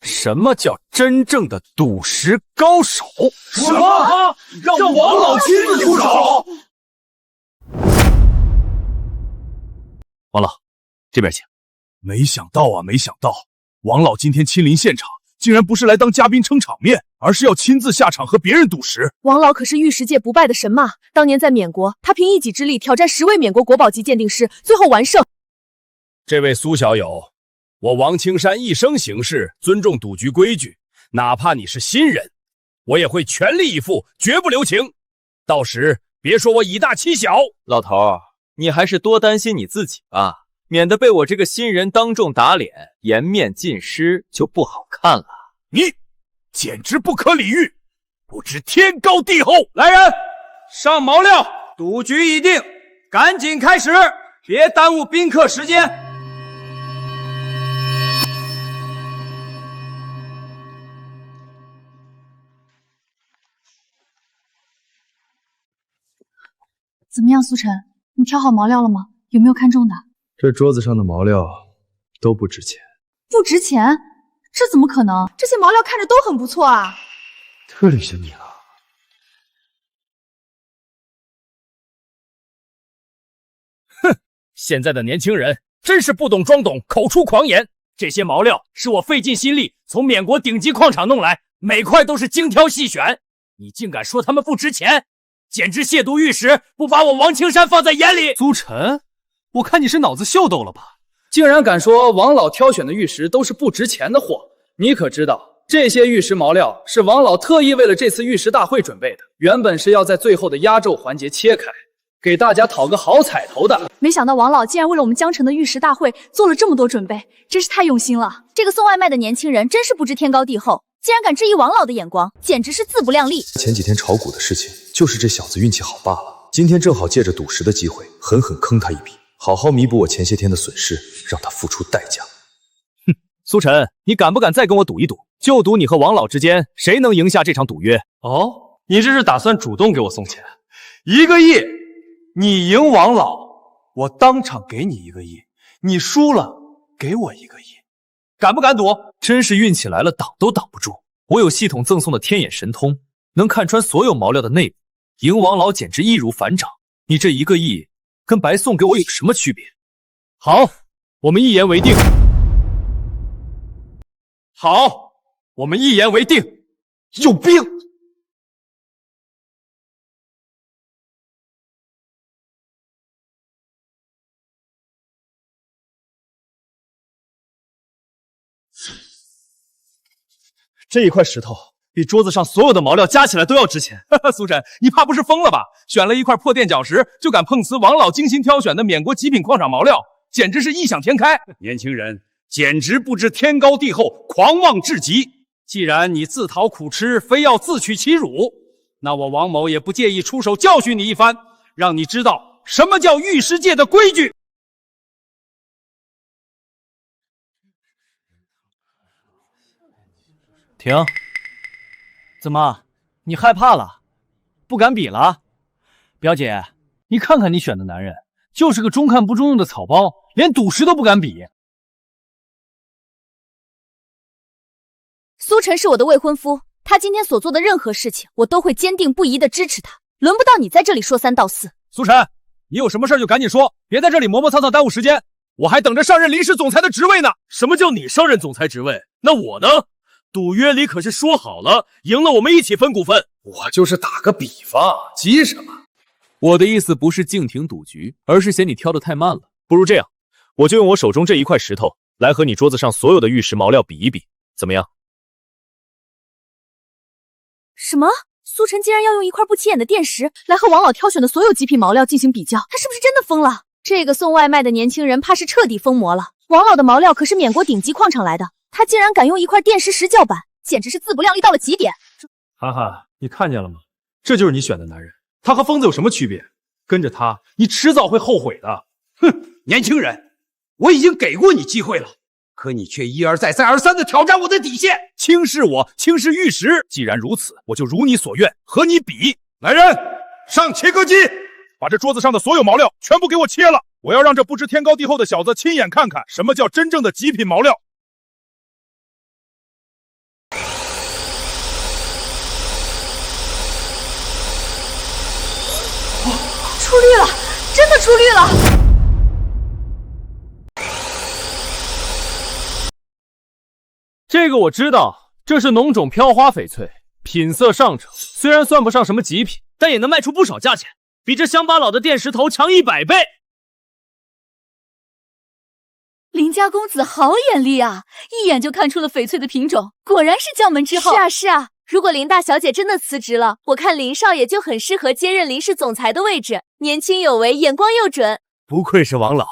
Speaker 5: 什么叫真正的赌石高手。
Speaker 1: 什么？让王老亲自出手？
Speaker 5: 王老，这边请。
Speaker 3: 没想到啊，没想到
Speaker 5: 王老今天亲临现场，竟然不是来当嘉宾撑场面，而是要亲自下场和别人赌石。
Speaker 23: 王老可是玉石界不败的神马，当年在缅国，他凭一己之力挑战10位缅国国宝级鉴定师，最后完胜。
Speaker 5: 这位苏小友，我王青山一生行事尊重赌局规矩，哪怕你是新人，我也会全力以赴，绝不留情。到时别说我以大欺小。
Speaker 22: 老头，你还是多担心你自己吧，免得被我这个新人当众打脸，颜面尽失就不好看了。
Speaker 5: 你简直不可理喻，不知天高地厚。来人，上毛料，赌局已定，赶紧开始，别耽误宾客时间。
Speaker 6: 怎么样，苏晨，你挑好毛料了吗？有没有看中的？
Speaker 24: 这桌子上的毛料都不值钱。
Speaker 6: 不值钱？这怎么可能？这些毛料看着都很不错啊。
Speaker 24: 特里着你了。
Speaker 12: 哼，现在的年轻人真是不懂装懂，口出狂言。这些毛料是我费尽心力从缅国顶级矿场弄来，每块都是精挑细选。你竟敢说他们不值钱，简直亵渎玉石，不把我王青山放在眼里。
Speaker 8: 苏晨，我看你是脑子秀逗了吧？竟然敢说王老挑选的玉石都是不值钱的货！你可知道，这些玉石毛料是王老特意为了这次玉石大会准备的，原本是要在最后的压轴环节切开，给大家讨个好彩头的。
Speaker 6: 没想到王老竟然为了我们江城的玉石大会做了这么多准备，真是太用心了。这个送外卖的年轻人真是不知天高地厚，竟然敢质疑王老的眼光，简直是自不量力。
Speaker 24: 前几天炒股的事情，就是这小子运气好罢了。今天正好借着赌石的机会，狠狠坑他一笔，好好弥补我前些天的损失，让他付出代价。
Speaker 5: 哼，苏晨，你敢不敢再跟我赌一赌？就赌你和王老之间谁能赢下这场赌约？
Speaker 13: 哦，你这是打算主动给我送钱？1个亿，你赢王老，我当场给你1个亿；你输了，给我1个亿。敢不敢赌？
Speaker 22: 真是运气来了，挡都挡不住。我有系统赠送的天眼神通，能看穿所有毛料的内部，赢王老简直易如反掌。你这1个亿跟白送给我有什么区别？
Speaker 5: 好，我们一言为定。好，我们一言为定。
Speaker 13: 有病！
Speaker 5: 这一块石头比桌子上所有的毛料加起来都要值钱。苏晨，你怕不是疯了吧？选了一块破垫脚石，就敢碰瓷王老精心挑选的缅国极品矿场毛料，简直是异想天开。年轻人简直不知天高地厚，狂妄至极。既然你自讨苦吃，非要自取其辱，那我王某也不介意出手教训你一番，让你知道什么叫玉石界的规矩。
Speaker 12: 停！怎么，你害怕了？不敢比了？表姐，你看看你选的男人，就是个中看不中用的草包，连赌石都不敢比。
Speaker 6: 苏晨是我的未婚夫，他今天所做的任何事情，我都会坚定不移地支持他。轮不到你在这里说三道四。
Speaker 5: 苏晨，你有什么事就赶紧说，别在这里磨磨蹭蹭耽误时间。我还等着上任临时总裁的职位呢。什么叫你上任总裁职位？那我呢？赌约里可是说好了，赢了我们一起分股份。
Speaker 13: 我就是打个比方，急什么？
Speaker 22: 我的意思不是静停赌局，而是嫌你挑得太慢了。
Speaker 5: 不如这样，我就用我手中这一块石头来和你桌子上所有的玉石毛料比一比，怎么样？
Speaker 6: 什么？苏晨竟然要用一块不起眼的垫石来和王老挑选的所有极品毛料进行比较，他是不是真的疯了？这个送外卖的年轻人怕是彻底疯魔了。王老的毛料可是缅国顶级矿场来的，他竟然敢用一块垫石石叫板，简直是自不量力到了极点。
Speaker 13: 涵涵，你看见了吗？这就是你选的男人，他和疯子有什么区别？跟着他，你迟早会后悔的。
Speaker 2: 哼，年轻人，我已经给过你机会了，可你却一而再再而三地挑战我的底线，
Speaker 5: 轻视我，轻视玉石。既然如此，我就如你所愿，和你比。
Speaker 2: 来人，上切割机，
Speaker 5: 把这桌子上的所有毛料全部给我切了！我要让这不知天高地厚的小子亲眼看看什么叫真正的极品毛料。
Speaker 6: 出绿了，真的出绿了！
Speaker 5: 这个我知道，这是浓种飘花翡翠，品色上乘，虽然算不上什么极品，但也能卖出不少价钱，比这乡巴佬的电石头强100倍。
Speaker 6: 林家公子好眼力啊，一眼就看出了翡翠的品种，果然是将门之后。
Speaker 23: 是啊是啊，如果林大小姐真的辞职了，我看林少爷就很适合接任林氏总裁的位置，年轻有为，眼光又准。
Speaker 3: 不愧是王老，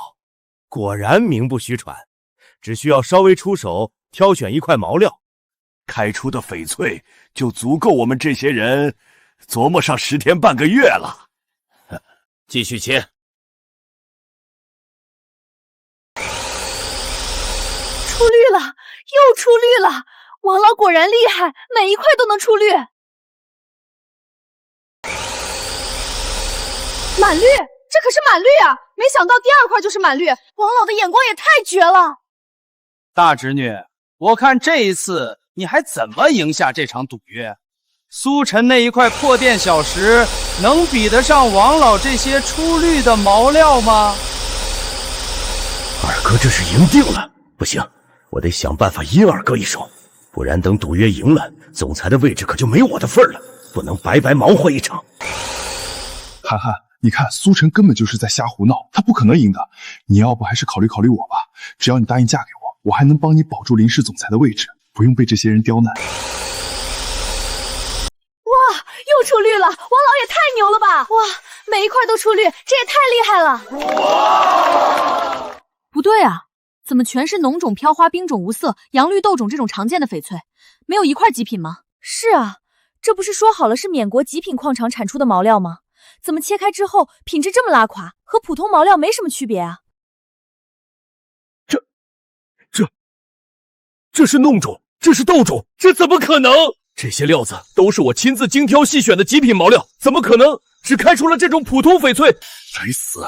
Speaker 3: 果然名不虚传。只需要稍微出手，挑选一块毛料，
Speaker 9: 开出的翡翠就足够我们这些人琢磨上10天半个月了。
Speaker 3: 继续切。
Speaker 6: 出绿了，又出绿了！王老果然厉害，每一块都能出绿。
Speaker 23: 满绿，这可是满绿啊！没想到第2块就是满绿，王老的眼光也太绝了。
Speaker 2: 大侄女，我看这一次你还怎么赢下这场赌约？苏晨那一块破垫小石，能比得上王老这些出绿的毛料吗？
Speaker 3: 二哥这是赢定了，不行，我得想办法阴二哥一手，不然等赌约赢了，总裁的位置可就没我的份了，不能白白忙活一场。
Speaker 18: 涵涵，你看苏晨根本就是在瞎胡闹，他不可能赢的。你要不还是考虑考虑我吧，只要你答应嫁给我，我还能帮你保住林氏总裁的位置，不用被这些人刁难。
Speaker 23: 哇，又出绿了！王老也太牛了吧！哇，每一块都出绿，这也太厉害了！
Speaker 6: 哇，不对啊，怎么全是浓种飘花、冰种无色、阳绿豆种这种常见的翡翠，没有一块极品吗？是啊，这不是说好了是缅国极品矿场产出的毛料吗？怎么切开之后品质这么拉垮，和普通毛料没什么区别啊？
Speaker 3: 这是弄种，这是豆种，这怎么可能？这些料子都是我亲自精挑细选的极品毛料，怎么可能只开出了这种普通翡翠？
Speaker 9: 该死！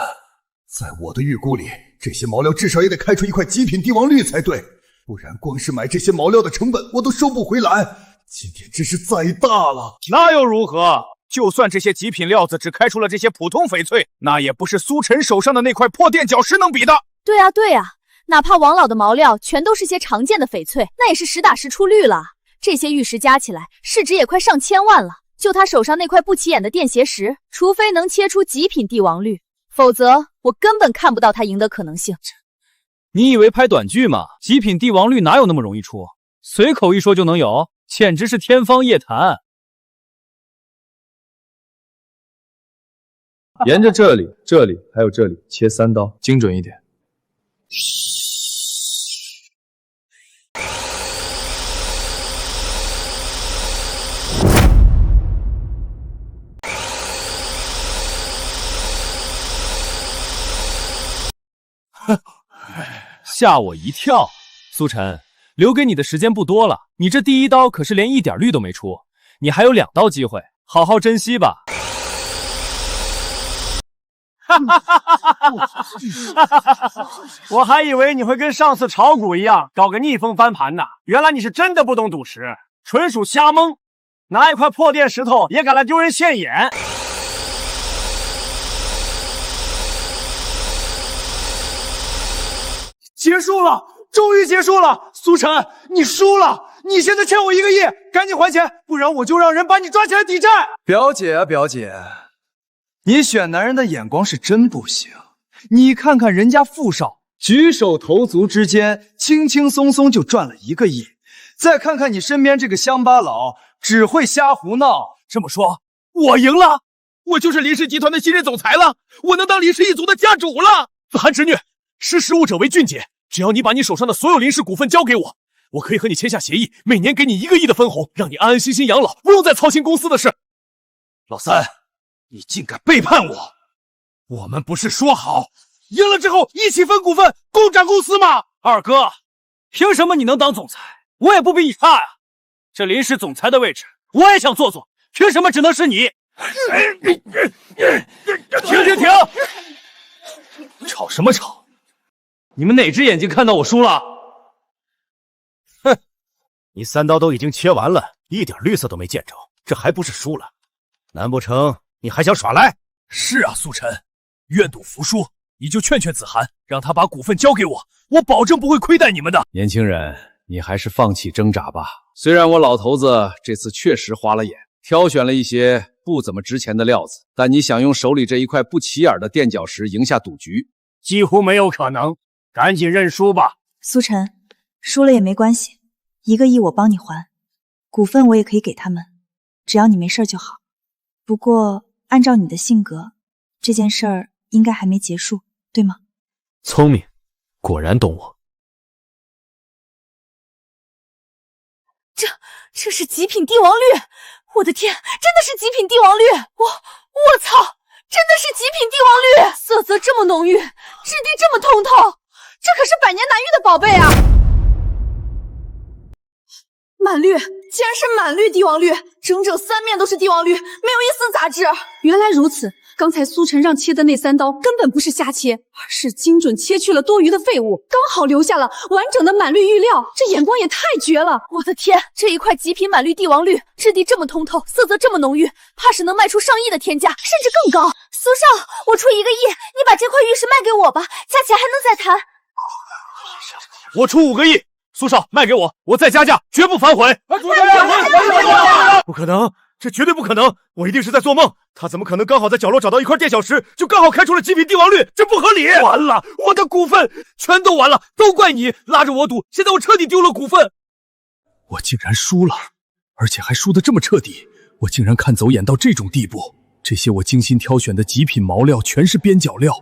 Speaker 9: 在我的预估里，这些毛料至少也得开出一块极品帝王绿才对，不然光是买这些毛料的成本我都收不回来。今天真是栽大了。
Speaker 1: 那又如何？就算这些极品料子只开出了这些普通翡翠，那也不是苏晨手上的那块破垫脚石能比的。
Speaker 6: 对啊对啊，哪怕王老的毛料全都是些常见的翡翠，那也是实打实出绿了。这些玉石加起来市值也快上千万了，就他手上那块不起眼的垫鞋石，除非能切出极品帝王绿，否则我根本看不到他赢的可能性。
Speaker 5: 你以为拍短剧吗？极品帝王绿哪有那么容易出？随口一说就能有，简直是天方夜谭。
Speaker 24: 沿着这里还有这里切3刀，精准一点。
Speaker 5: 吓我一跳，苏晨，留给你的时间不多了，你这第1刀可是连一点绿都没出，你还有2刀机会，好好珍惜吧。
Speaker 1: 我还以为你会跟上次炒股一样搞个逆风翻盘呢，原来你是真的不懂赌石，纯属瞎蒙，拿一块破垫石头也敢来丢人现眼。结束了，终于结束了，苏晨，你输了，你现在欠我1个亿，赶紧还钱，不然我就让人把你抓起来抵债。
Speaker 2: 表姐啊，表姐，你选男人的眼光是真不行。你看看人家傅少，举手投足之间，轻轻松松就赚了1个亿。再看看你身边这个乡巴佬，只会瞎胡闹。
Speaker 1: 这么说，我赢了，我就是林氏集团的新任总裁了，我能当林氏一族的家主了。子涵侄女，识时务者为俊杰，只要你把你手上的所有林氏股份交给我，我可以和你签下协议，每年给你1个亿的分红，让你安安心心养老，不用再操心公司的事。老三，你竟敢背叛我！我们不是说好赢了之后一起分股份，共掌公司吗？
Speaker 5: 二哥，凭什么你能当总裁，我也不比你差呀？这林氏总裁的位置我也想坐坐，凭什么只能是你？停！吵什么吵？你们哪只眼睛看到我输了？
Speaker 3: 哼，你3刀都已经切完了，一点绿色都没见着，这还不是输了？难不成你还想耍赖？
Speaker 1: 是啊，苏晨，愿赌服输，你就劝劝子涵，让他把股份交给我，我保证不会亏待你们的。
Speaker 21: 年轻人，
Speaker 13: 你还是放弃挣扎吧。虽然我老头子这次确实花了眼，挑选了一些不怎么值钱的料子，但你想用手里这一块不起眼的垫脚石赢下赌局，
Speaker 12: 几乎没有可能。赶紧认输吧。
Speaker 10: 苏晨，输了也没关系，1个亿我帮你还，股份我也可以给他们，只要你没事就好。不过按照你的性格，这件事儿应该还没结束，对吗？
Speaker 12: 聪明，果然懂我。
Speaker 6: 这是极品帝王绿！我的天，真的是极品帝王绿！我操，真的是极品帝王绿！色泽这么浓郁，质地这么通透，这可是百年难遇的宝贝啊！满绿，竟然是满绿帝王绿，整整3面都是帝王绿，没有一丝杂质。
Speaker 14: 原来如此，刚才苏晨让切的那3刀根本不是瞎切，而是精准切去了多余的废物，刚好留下了完整的满绿玉料，这眼光也太绝了！
Speaker 6: 我的天，这一块极品满绿帝王绿，质地这么通透，色泽这么浓郁，怕是能卖出上亿的天价，甚至更高。苏少，我出1个亿，你把这块玉石卖给我吧，加钱还能再谈。
Speaker 5: 我出5个亿，苏少卖给我，我再加价，绝不反悔。
Speaker 3: 不可能，这绝对不可能！我一定是在做梦。他怎么可能刚好在角落找到一块垫脚石，就刚好开出了极品帝王绿？这不合理！
Speaker 1: 完了，我的股份全都完了，都怪你拉着我赌，现在我彻底丢了股份。
Speaker 18: 我竟然输了，而且还输得这么彻底！我竟然看走眼到这种地步！这些我精心挑选的极品毛料全是边角料，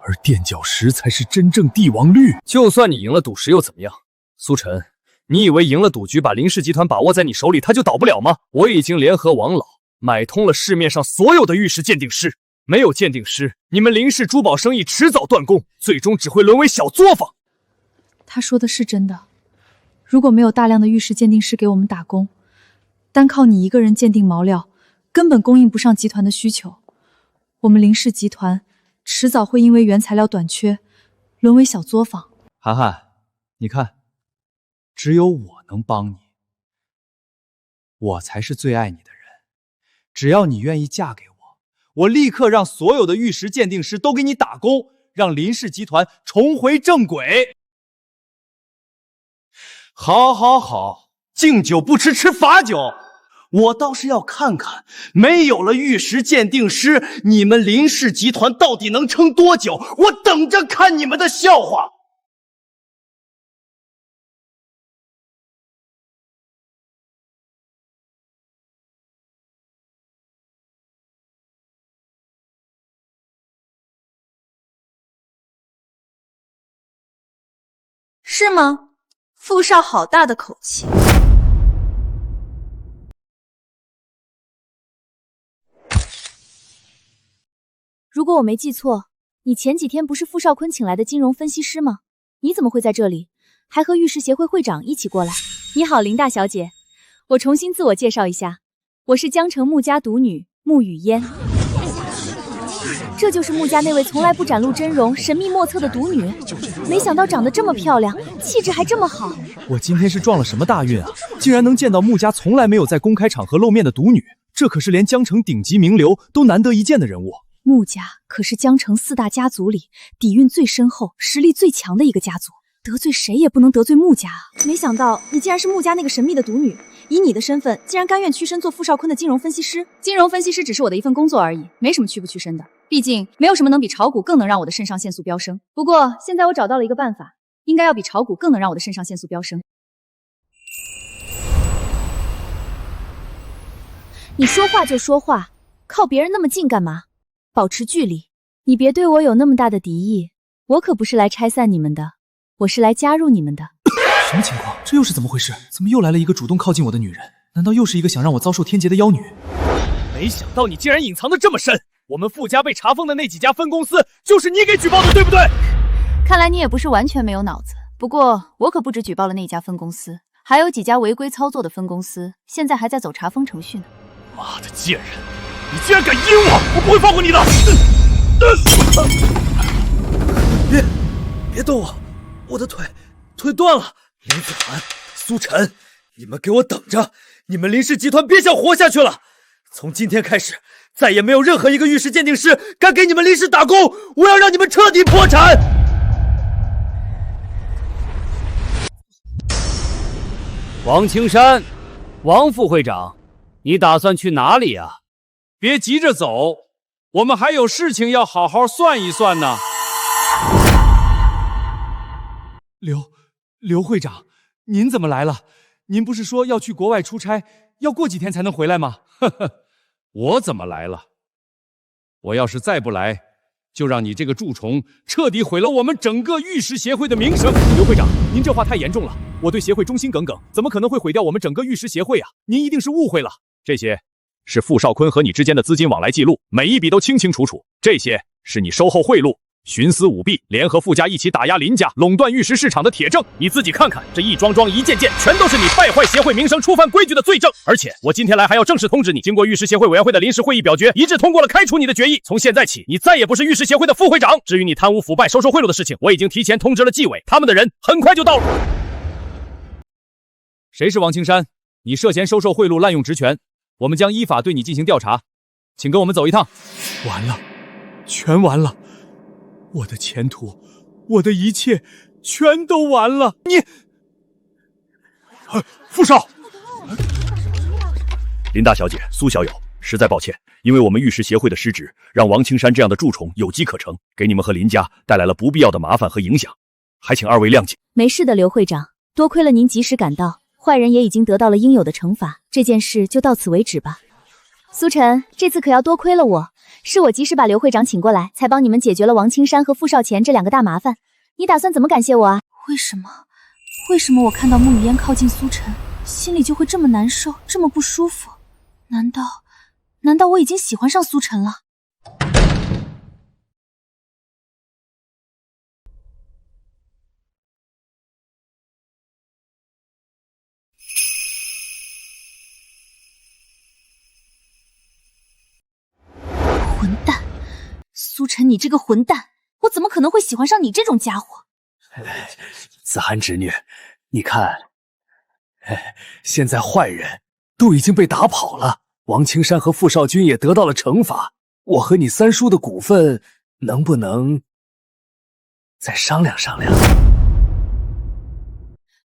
Speaker 18: 而垫脚石才是真正帝王绿。
Speaker 13: 就算你赢了赌石又怎么样？苏晨，你以为赢了赌局，把林氏集团把握在你手里，他就倒不了吗？我已经联合王老买通了市面上所有的玉石鉴定师，没有鉴定师，你们林氏珠宝生意迟早断供，最终只会沦为小作坊。
Speaker 14: 他说的是真的，如果没有大量的玉石鉴定师给我们打工，单靠你一个人鉴定毛料，根本供应不上集团的需求。我们林氏集团迟早会因为原材料短缺，沦为小作坊。
Speaker 13: 涵涵，你看，只有我能帮你，我才是最爱你的人。只要你愿意嫁给我，我立刻让所有的玉石鉴定师都给你打工，让林氏集团重回正轨。
Speaker 3: 好，好，好，敬酒不吃吃罚酒。我倒是要看看，没有了玉石鉴定师，你们林氏集团到底能撑多久？我等着看你们的笑话。
Speaker 6: 是吗？傅少好大的口气。如果我没记错，你前几天不是傅少坤请来的金融分析师吗？你怎么会在这里？还和玉石协会会长一起过来？你好，林大小姐，我重新自我介绍一下，我是江城穆家独女穆雨嫣。这就是穆家那位从来不展露真容、神秘莫测的独女，没想到长得这么漂亮，气质还这么好。
Speaker 13: 我今天是撞了什么大运啊？竟然能见到穆家从来没有在公开场合露面的独女，这可是连江城顶级名流都难得一见的人物。
Speaker 6: 穆家可是江城4大家族里底蕴最深厚、实力最强的一个家族，得罪谁也不能得罪穆家啊！没想到你竟然是穆家那个神秘的独女，以你的身份，竟然甘愿屈身做傅少坤的金融分析师。金融分析师只是我的一份工作而已，没什么屈不屈身的。毕竟没有什么能比炒股更能让我的肾上腺素飙升。不过现在我找到了一个办法，应该要比炒股更能让我的肾上腺素飙升。你说话就说话，靠别人那么近干嘛？保持距离，你别对我有那么大的敌意，我可不是来拆散你们的，我是来加入你们的。
Speaker 13: 什么情况？这又是怎么回事？怎么又来了一个主动靠近我的女人？难道又是一个想让我遭受天劫的妖女？
Speaker 1: 没想到你竟然隐藏得这么深！我们傅家被查封的那几家分公司，就是你给举报的，对不对？
Speaker 6: 看来你也不是完全没有脑子。不过我可不止举报了那家分公司，还有几家违规操作的分公司，现在还在走查封程序呢。
Speaker 1: 妈的贱人，你竟然敢阴我，我不会放过你的！
Speaker 3: 别动我，我的腿断了。林子涵、苏晨，你们给我等着！你们林氏集团别想活下去了！从今天开始，再也没有任何一个玉石鉴定师敢给你们林氏打工！我要让你们彻底破产！
Speaker 5: 王青山，王副会长，你打算去哪里啊？
Speaker 2: 别急着走，我们还有事情要好好算一算呢。
Speaker 8: 刘会长，您怎么来了？您不是说要去国外出差，要过几天才能回来吗？
Speaker 2: 呵呵，我怎么来了？我要是再不来，就让你这个蛀虫彻底毁了我们整个玉石协会的名声。
Speaker 5: 刘会长，您这话太严重了，我对协会忠心耿耿，怎么可能会毁掉我们整个玉石协会啊？您一定是误会了，这些是傅少坤和你之间的资金往来记录，每一笔都清清楚楚。这些是你收后贿赂、徇私舞弊，联合傅家一起打压林家，垄断玉石市场的铁证。你自己看看，这一桩桩、一件件，全都是你败坏协会名声、触犯规矩的罪证。而且我今天来还要正式通知你，经过玉石协会委员会的临时会议表决，一致通过了开除你的决议。从现在起，你再也不是玉石协会的副会长。至于你贪污腐败、收受贿赂的事情，我已经提前通知了纪委，他们的人很快就到了。谁是王青山？你涉嫌收受贿赂、滥用职权，我们将依法对你进行调查，请跟我们走一趟。
Speaker 8: 完了，全完了，我的前途，我的一切，全都完了。你，
Speaker 2: 傅少，
Speaker 3: 林大小姐、苏小友，实在抱歉，因为我们玉石协会的失职，让王青山这样的蛀虫有机可乘，给你们和林家带来了不必要的麻烦和影响，还请二位谅解。
Speaker 6: 没事的，刘会长，多亏了您及时赶到，坏人也已经得到了应有的惩罚，这件事就到此为止吧。苏晨，这次可要多亏了我，是我及时把刘会长请过来，才帮你们解决了王青山和傅少乾这两个大麻烦。你打算怎么感谢我啊？为什么我看到穆雨嫣靠近苏晨，心里就会这么难受，这么不舒服？难道我已经喜欢上苏晨了？混蛋，苏晨，你这个混蛋，我怎么可能会喜欢上你这种家伙？
Speaker 13: 子涵侄女，你看，现在坏人都已经被打跑了，王青山和傅少军也得到了惩罚，我和你三叔的股份能不能再商量商量？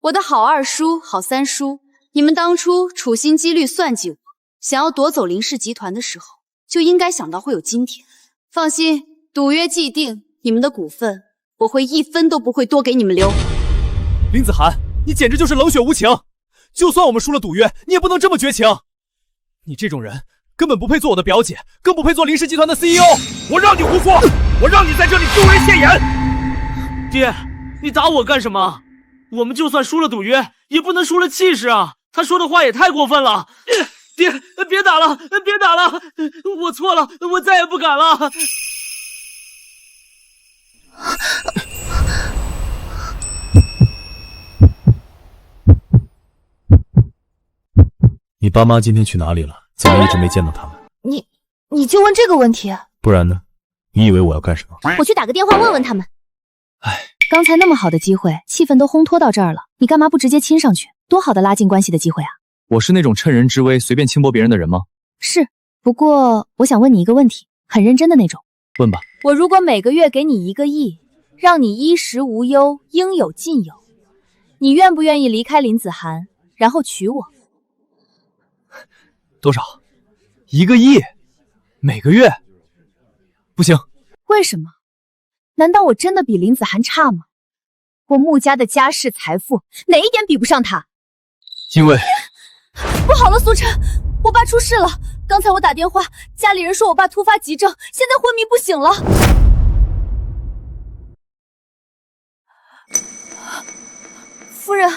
Speaker 7: 我的好二叔、好三叔，你们当初处心积虑算计我，想要夺走林氏集团的时候，就应该想到会有今天。放心，赌约既定，你们的股份我会一分都不会多给你们留。
Speaker 8: 林子涵，你简直就是冷血无情！就算我们输了赌约，你也不能这么绝情。你这种人根本不配做我的表姐，更不配做林氏集团的 CEO。
Speaker 1: 我让你胡说，我让你在这里丢人现眼！
Speaker 12: 爹，你打我干什么？我们就算输了赌约，也不能输了气势啊！他说的话也太过分了。爹，别打了，别打了，我错了，我再也不敢了。
Speaker 24: 你爸妈今天去哪里了？怎么一直没见到他们？
Speaker 6: 你就问这个问题？
Speaker 24: 不然呢？你以为我要干什么？
Speaker 6: 我去打个电话问问他们。刚才那么好的机会，气氛都烘托到这儿了，你干嘛不直接亲上去？多好的拉近关系的机会啊！
Speaker 13: 我是那种趁人之危随便轻薄别人的人吗？
Speaker 6: 是，不过我想问你一个问题，很认真的那种。
Speaker 24: 问吧。
Speaker 6: 我如果每个月给你1个亿，让你衣食无忧，应有尽有，你愿不愿意离开林子涵，然后娶我？
Speaker 13: 多少？1个亿？每个月？不行。
Speaker 6: 为什么？难道我真的比林子涵差吗？我穆家的家世财富哪一点比不上他？
Speaker 13: 因为
Speaker 6: 不好了，苏晨，我爸出事了。刚才我打电话，家里人说我爸突发急症，现在昏迷不醒了。夫人，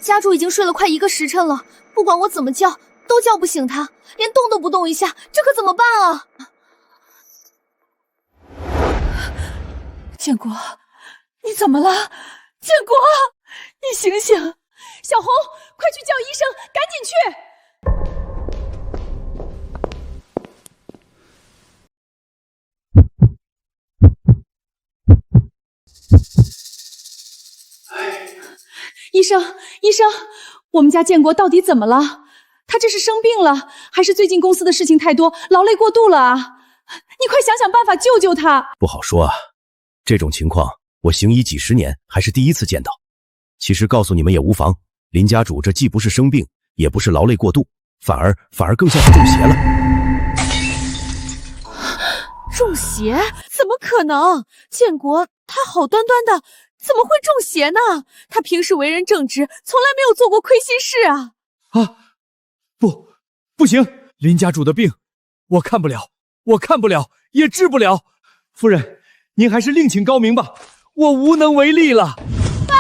Speaker 6: 家主已经睡了快1个时辰了，不管我怎么叫，都叫不醒他，连动都不动一下，这可怎么办啊？
Speaker 11: 建国，你怎么了？建国，你醒醒！小红，快去叫医生，赶紧去！医生，我们家建国到底怎么了？他这是生病了，还是最近公司的事情太多，劳累过度了啊？你快想想办法救救他！
Speaker 3: 不好说啊，这种情况我行医几10年还是第一次见到。其实告诉你们也无妨，林家主这既不是生病，也不是劳累过度，反而更像是中邪了。
Speaker 23: 中邪？怎么可能？建国他好端端的，怎么会中邪呢？他平时为人正直，从来没有做过亏心事啊！
Speaker 8: 啊，不行，林家主的病，我看不了，也治不了。夫人，您还是另请高明吧，我无能为力了。
Speaker 23: 妈，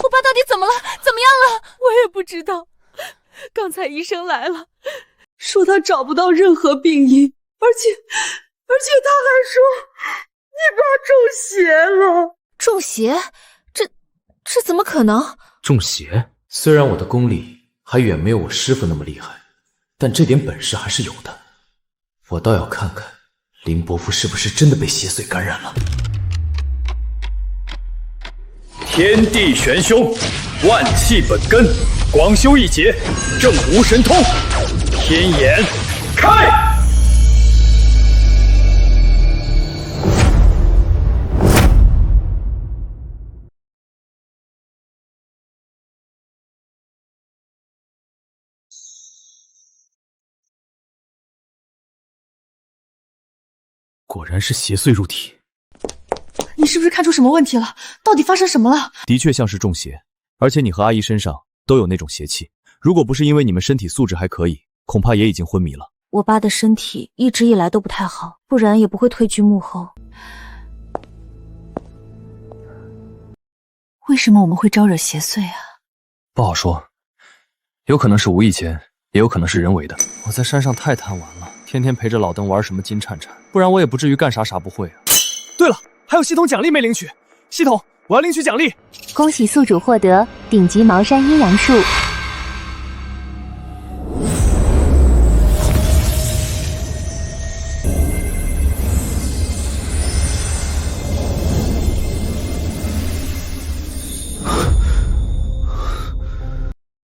Speaker 23: 我爸到底怎么了？怎么样了？我也不知道。刚才医生来了，
Speaker 11: 说他找不到任何病因，而且他还说你爸中邪了。
Speaker 23: 中邪？这怎么可能？
Speaker 24: 中邪？虽然我的功力还远没有我师父那么厉害，但这点本事还是有的。我倒要看看林伯父是不是真的被邪祟感染了。
Speaker 12: 天地玄凶，万气本根，广修一劫，正无神通，天眼开！
Speaker 5: 果然是邪祟入体。
Speaker 14: 你是不是看出什么问题了？到底发生什么了？
Speaker 21: 的确像是中邪，而且你和阿姨身上都有那种邪气。如果不是因为你们身体素质还可以，恐怕也已经昏迷了。
Speaker 10: 我爸的身体一直以来都不太好，不然也不会退居幕后。
Speaker 14: 为什么我们会招惹邪祟啊？
Speaker 13: 不好说，有可能是无意间，也有可能是人为的。我在山上太贪玩了，天天陪着老邓玩什么金铲铲，不然我也不至于干啥不会啊。
Speaker 1: 对了，还有系统奖励没领取，系统，我要领取奖励。
Speaker 15: 恭喜宿主获得顶级茅山阴阳术。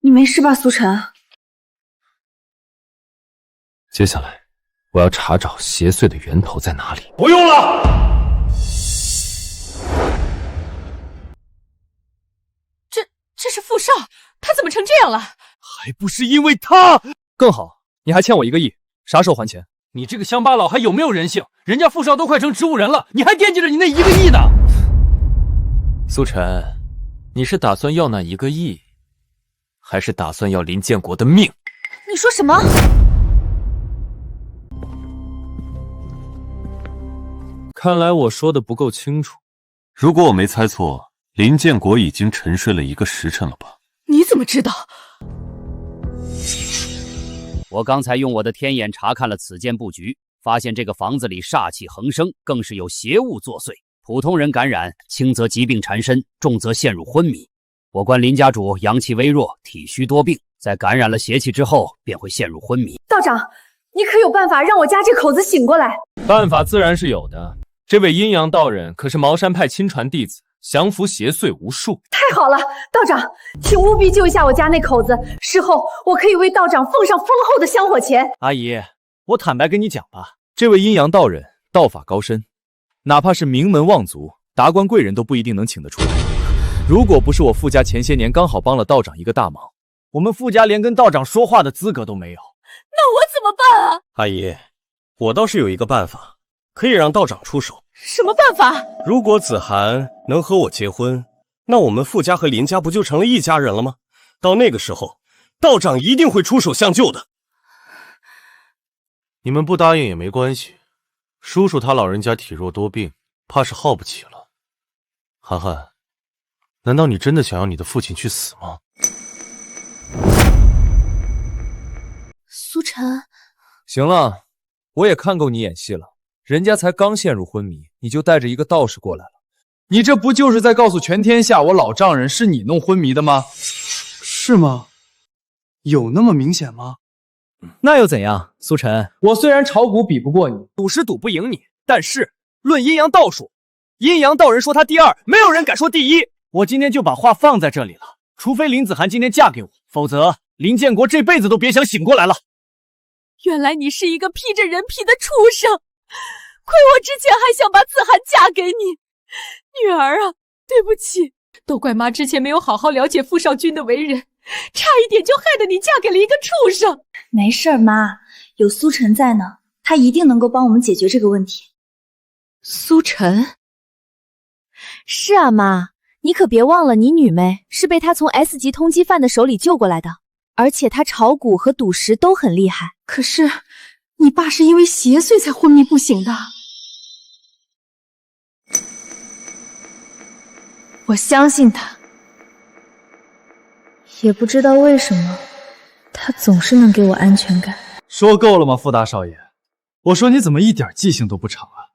Speaker 14: 你没事吧，苏晨？
Speaker 13: 接下来，我要查找邪祟的源头在哪里。
Speaker 12: 不用了。
Speaker 23: 这是傅少，他怎么成这样了？
Speaker 8: 还不是因为他。更好，你还欠我1个亿，啥时候还钱？
Speaker 5: 你这个乡巴佬还有没有人性？人家傅少都快成植物人了，你还惦记着你那1个亿呢？
Speaker 22: 苏晨，你是打算要那1个亿，还是打算要林建国的命？
Speaker 23: 你说什么？
Speaker 22: 看来我说的不够清楚。
Speaker 20: 如果我没猜错，林建国已经沉睡了1个时辰了吧？
Speaker 23: 你怎么知道？
Speaker 16: 我刚才用我的天眼查看了此间布局，发现这个房子里煞气横生，更是有邪物作祟。普通人感染，轻则疾病缠身，重则陷入昏迷。我观林家主阳气微弱，体虚多病，在感染了邪气之后，便会陷入昏迷。
Speaker 11: 道长，你可有办法让我家这口子醒过来？
Speaker 22: 办法自然是有的。这位阴阳道人可是茅山派亲传弟子，降服邪祟无数。
Speaker 11: 太好了，道长，请务必救一下我家那口子，事后我可以为道长奉上丰厚的香火钱。
Speaker 21: 阿姨，我坦白跟你讲吧，这位阴阳道人道法高深，哪怕是名门望族、达官贵人都不一定能请得出来。如果不是我傅家前些年刚好帮了道长一个大忙，
Speaker 3: 我们傅家连跟道长说话的资格都没有。
Speaker 23: 那我怎么办啊？
Speaker 3: 阿姨，我倒是有一个办法，可以让道长出手。
Speaker 23: 什么办法？
Speaker 3: 如果子涵能和我结婚，那我们傅家和林家不就成了一家人了吗？到那个时候，道长一定会出手相救的。
Speaker 22: 你们不答应也没关系，叔叔他老人家体弱多病，怕是耗不起了。涵涵，难道你真的想要你的父亲去死吗？
Speaker 14: 苏晨，
Speaker 24: 行了，我也看够你演戏了。人家才刚陷入昏迷，你就带着一个道士过来了。
Speaker 2: 你这不就是在告诉全天下，我老丈人是你弄昏迷的吗？
Speaker 8: 是吗？有那么明显吗？
Speaker 24: 那又怎样，苏晨？
Speaker 8: 我虽然炒股比不过你，
Speaker 1: 赌石赌不赢你，但是论阴阳道术，阴阳道人说他第2，没有人敢说第1。
Speaker 3: 我今天就把话放在这里了，除非林子涵今天嫁给我，否则林建国这辈子都别想醒过来了。
Speaker 23: 原来你是一个披着人皮的畜生！亏我之前还想把子涵嫁给你，女儿啊，对不起，都怪妈之前没有好好了解傅少君的为人，差一点就害得你嫁给了一个畜生。
Speaker 10: 没事儿，妈，有苏晨在呢，他一定能够帮我们解决这个问题。
Speaker 23: 苏晨？
Speaker 6: 是啊，妈，你可别忘了，你女妹是被他从 S 级通缉犯的手里救过来的，而且他炒股和赌石都很厉害。
Speaker 11: 可是，你爸是因为邪祟才昏迷不醒的。我相信他。
Speaker 14: 也不知道为什么，他总是能给我安全感。
Speaker 13: 说够了吗，傅大少爷？我说你怎么一点记性都不长啊？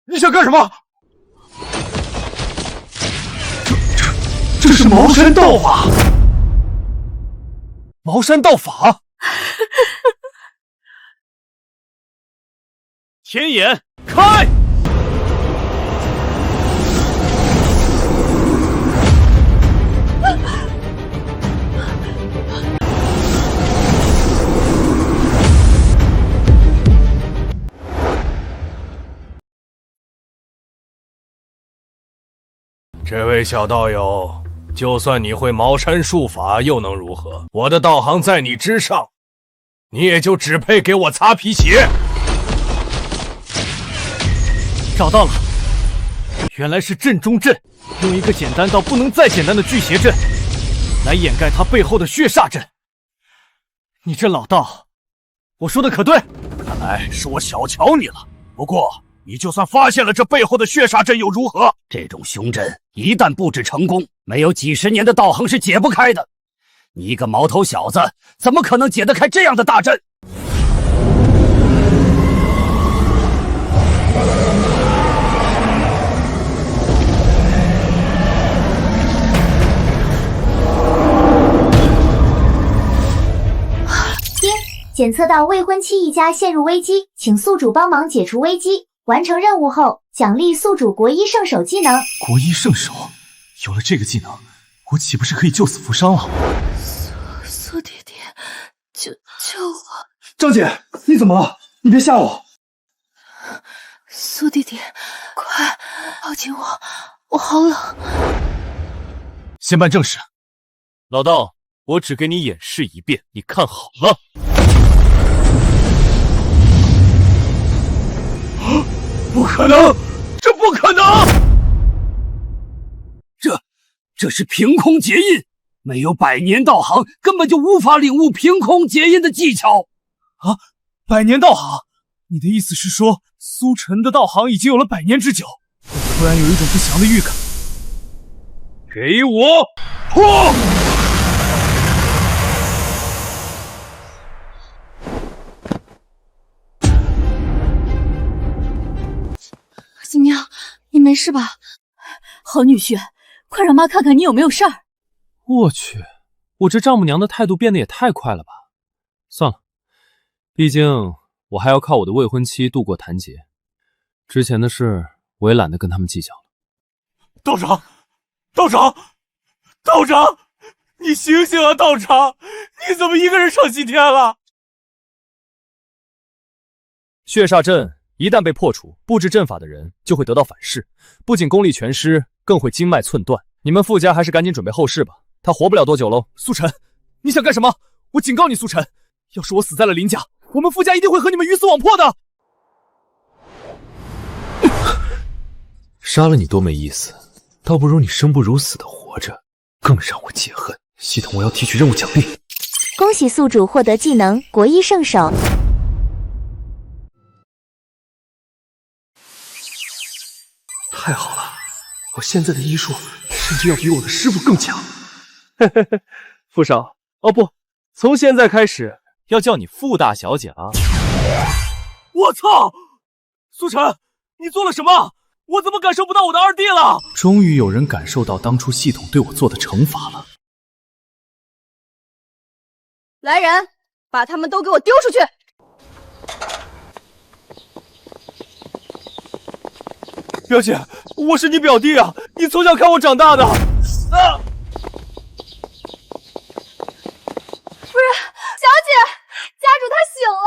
Speaker 2: 你想干什么？这是茅山道法！
Speaker 12: 茅山道法！天眼开！
Speaker 21: 这位小道友，就算你会茅山术法，又能如何？我的道行在你之上，你也就只配给我擦皮鞋。
Speaker 12: 找到了，原来是阵中阵，用一个简单到不能再简单的聚邪阵，来掩盖他背后的血煞阵。你这老道，我说的可对？
Speaker 3: 看来是我小瞧你了。不过，你就算发现了这背后的血煞阵又如何？
Speaker 16: 这种凶阵一旦布置成功，没有几十年的道行是解不开的。你一个毛头小子，怎么可能解得开这样的大阵？
Speaker 15: 检测到未婚妻一家陷入危机，请宿主帮忙解除危机。完成任务后，奖励宿主国一圣手技能。
Speaker 8: 国一圣手，有了这个技能，我岂不是可以救死扶伤了？
Speaker 11: 苏弟弟，救我！
Speaker 13: 张姐，你怎么了？你别吓我！
Speaker 11: 苏弟弟，快抱紧我好冷。
Speaker 12: 先办正事。
Speaker 22: 老道，我只给你演示一遍，你看好了。
Speaker 3: 不可能，这不可能！这是凭空结印，没有百年道行，根本就无法领悟凭空结印的技巧。
Speaker 8: 啊，百年道行？你的意思是说，苏晨的道行已经有了100年之久？我突然有一种不祥的预感。
Speaker 3: 给我破！
Speaker 11: 新娘，你没事吧？
Speaker 23: 好女婿，快让妈看看你有没有事儿。
Speaker 13: 我去，我这丈母娘的态度变得也太快了吧？算了，毕竟我还要靠我的未婚妻度过谭劫，之前的事我也懒得跟他们计较了。
Speaker 12: 道长，你醒醒啊！道长，你怎么一个人上西天了？
Speaker 5: 血煞阵一旦被破除，布置阵法的人就会得到反噬，不仅功力全失，更会经脉寸断。你们傅家还是赶紧准备后事吧，他活不了多久喽。
Speaker 8: 苏晨，你想干什么？我警告你，苏晨，要是我死在了林家，我们傅家一定会和你们鱼死网破的。
Speaker 24: 杀了你多没意思，倒不如你生不如死的活着，更让我解恨。系统，我要提取任务奖励。
Speaker 15: 恭喜宿主获得技能国一圣手。
Speaker 8: 太好了，我现在的医术甚至要比我的师傅更强。
Speaker 5: 傅少，哦不，从现在开始要叫你傅大小姐了。
Speaker 12: 我操！苏晨，你做了什么？我怎么感受不到我的二弟了？
Speaker 8: 终于有人感受到当初系统对我做的惩罚了。
Speaker 23: 来人，把他们都给我丢出去！
Speaker 12: 表姐，我是你表弟啊，你从小看我长大的。啊！
Speaker 23: 夫人，小姐，家主他醒了。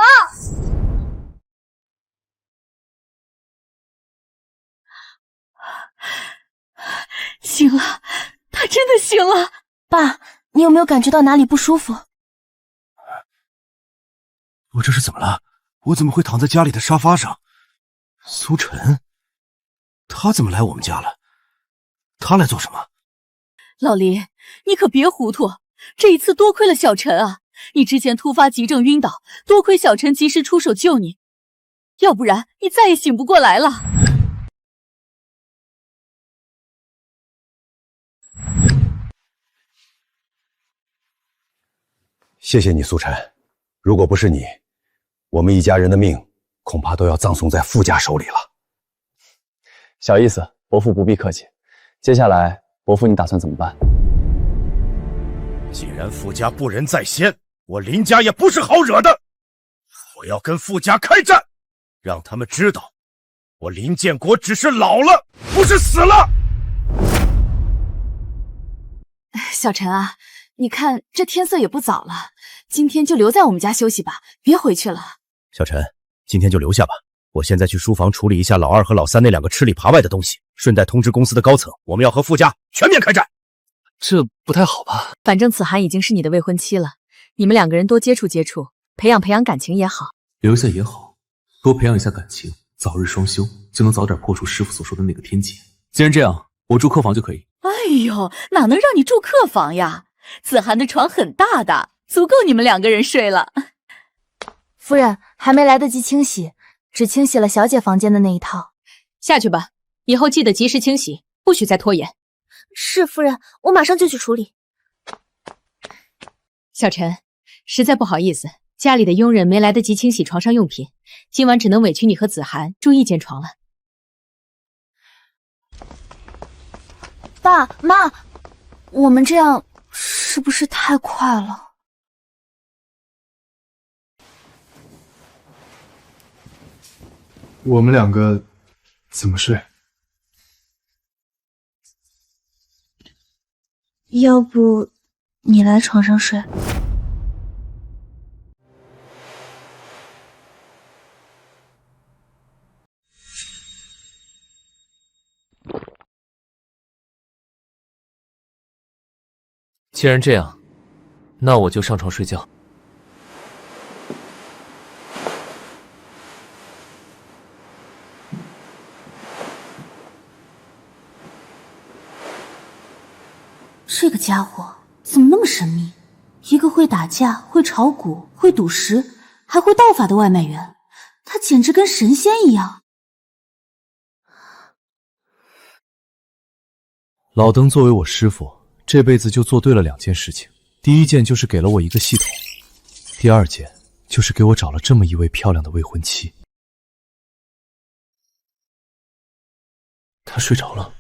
Speaker 6: 没有感觉到哪里不舒服？
Speaker 3: 我这是怎么了？我怎么会躺在家里的沙发上？苏晨，他怎么来我们家了？他来做什么？
Speaker 23: 老林，你可别糊涂，这一次多亏了小陈啊！你之前突发急症晕倒，多亏小陈及时出手救你，要不然你再也醒不过来了。
Speaker 3: 谢谢你，苏晨。如果不是你，我们一家人的命恐怕都要葬送在傅家手里了。
Speaker 13: 小意思，伯父不必客气。接下来，伯父你打算怎么办？
Speaker 3: 既然傅家不仁在先，我林家也不是好惹的。我要跟傅家开战，让他们知道，我林建国只是老了，不是死了。
Speaker 23: 小陈啊，你看这天色也不早了，今天就留在我们家休息吧，别回去了。
Speaker 3: 小陈，今天就留下吧。我现在去书房处理一下老二和老三那两个吃里扒外的东西，顺带通知公司的高层，我们要和傅家全面开战。
Speaker 13: 这不太好吧？
Speaker 23: 反正子涵已经是你的未婚妻了，你们两个人多接触接触，培养培养感情也好。
Speaker 4: 留下也好，多培养一下感情，早日双修，就能早点破除师傅所说的那个天劫。既然这样，我住客房就可以。
Speaker 23: 哎呦，哪能让你住客房呀？子涵的床很大的，足够你们两个人睡了。
Speaker 6: 夫人，还没来得及清洗，只清洗了小姐房间的那一套。
Speaker 23: 下去吧，以后记得及时清洗，不许再拖延。
Speaker 6: 是夫人，我马上就去处理。
Speaker 23: 小陈，实在不好意思，家里的佣人没来得及清洗床上用品，今晚只能委屈你和子涵住一间床了。
Speaker 6: 爸妈，我们这样是不是太快了？
Speaker 18: 我们两个怎么睡？
Speaker 6: 要不你来床上睡？
Speaker 4: 既然这样，那我就上床睡觉。
Speaker 6: 这个家伙怎么那么神秘？一个会打架、会炒股、会赌石，还会道法的外卖员，他简直跟神仙一样。
Speaker 24: 老邓作为我师傅，这辈子就做对了2件事情。第一件就是给了我一个系统，第2件就是给我找了这么一位漂亮的未婚妻。
Speaker 4: 他睡着了，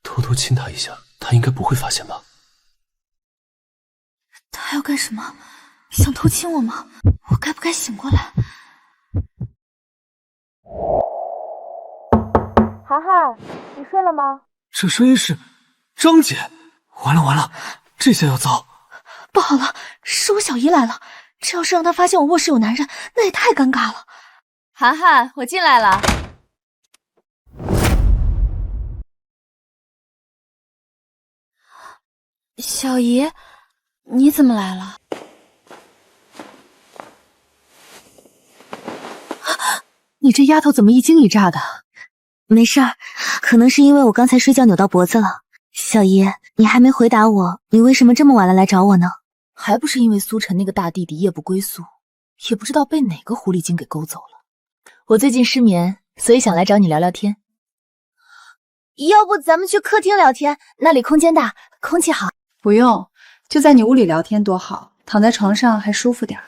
Speaker 4: 偷偷亲他一下，他应该不会发现吧？
Speaker 6: 他要干什么？想偷亲我吗？我该不该醒过来？
Speaker 23: 涵涵，你睡了吗？
Speaker 8: 这声音是张姐，完了完了，这下要糟！
Speaker 6: 不好了，是我小姨来了，这要是让她发现我卧室有男人，那也太尴尬了。
Speaker 23: 涵涵，我进来了。
Speaker 6: 小姨，你怎么来了？
Speaker 23: 你这丫头怎么一惊一乍的？
Speaker 6: 没事儿，可能是因为我刚才睡觉扭到脖子了。小姨，你还没回答我，你为什么这么晚了来找我呢？还不是因为苏晨那个大弟弟夜不归宿，也不知道被哪个狐狸精给勾走了。我最近失眠，所以想来找你聊聊天。要不咱们去客厅聊天，那里空间大，空气好。
Speaker 14: 不用，就在你屋里聊天多好，躺在床上还舒服点儿。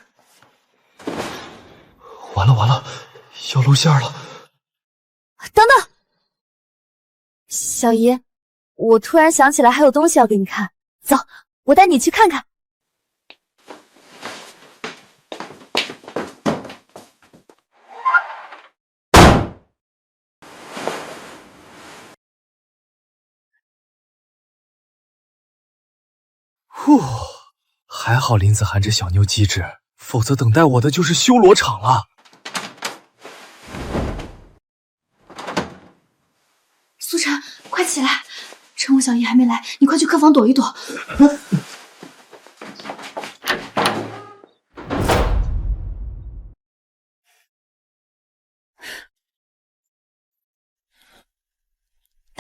Speaker 8: 完了完了，要露馅了！
Speaker 6: 等等，小姨，我突然想起来还有东西要给你看，走，我带你去看看。
Speaker 8: 还好林子涵这小妞机智，否则等待我的就是修罗场了。
Speaker 6: 苏晨，快起来！趁我小姨还没来，你快去客房躲一躲。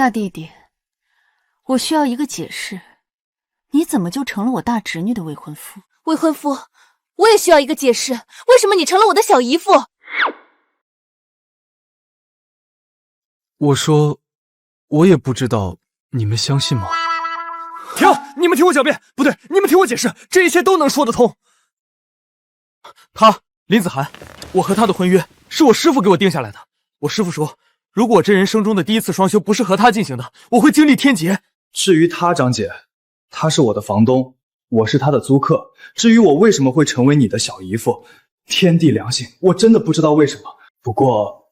Speaker 23: 大弟弟，我需要一个解释，你怎么就成了我大侄女的未婚夫？
Speaker 11: 未婚夫，我也需要一个解释，为什么你成了我的小姨夫？
Speaker 13: 我说，我也不知道，你们相信吗？
Speaker 8: 停！你们听我狡辩，不对，你们听我解释，这一切都能说得通。林子涵，我和他的婚约是我师父给我定下来的。我师父说，如果我这人生中的第一次双修不是和他进行的，我会经历天劫。
Speaker 13: 至于他，张姐，他是我的房东，我是他的租客。至于我为什么会成为你的小姨夫，天地良心，我真的不知道为什么。不过，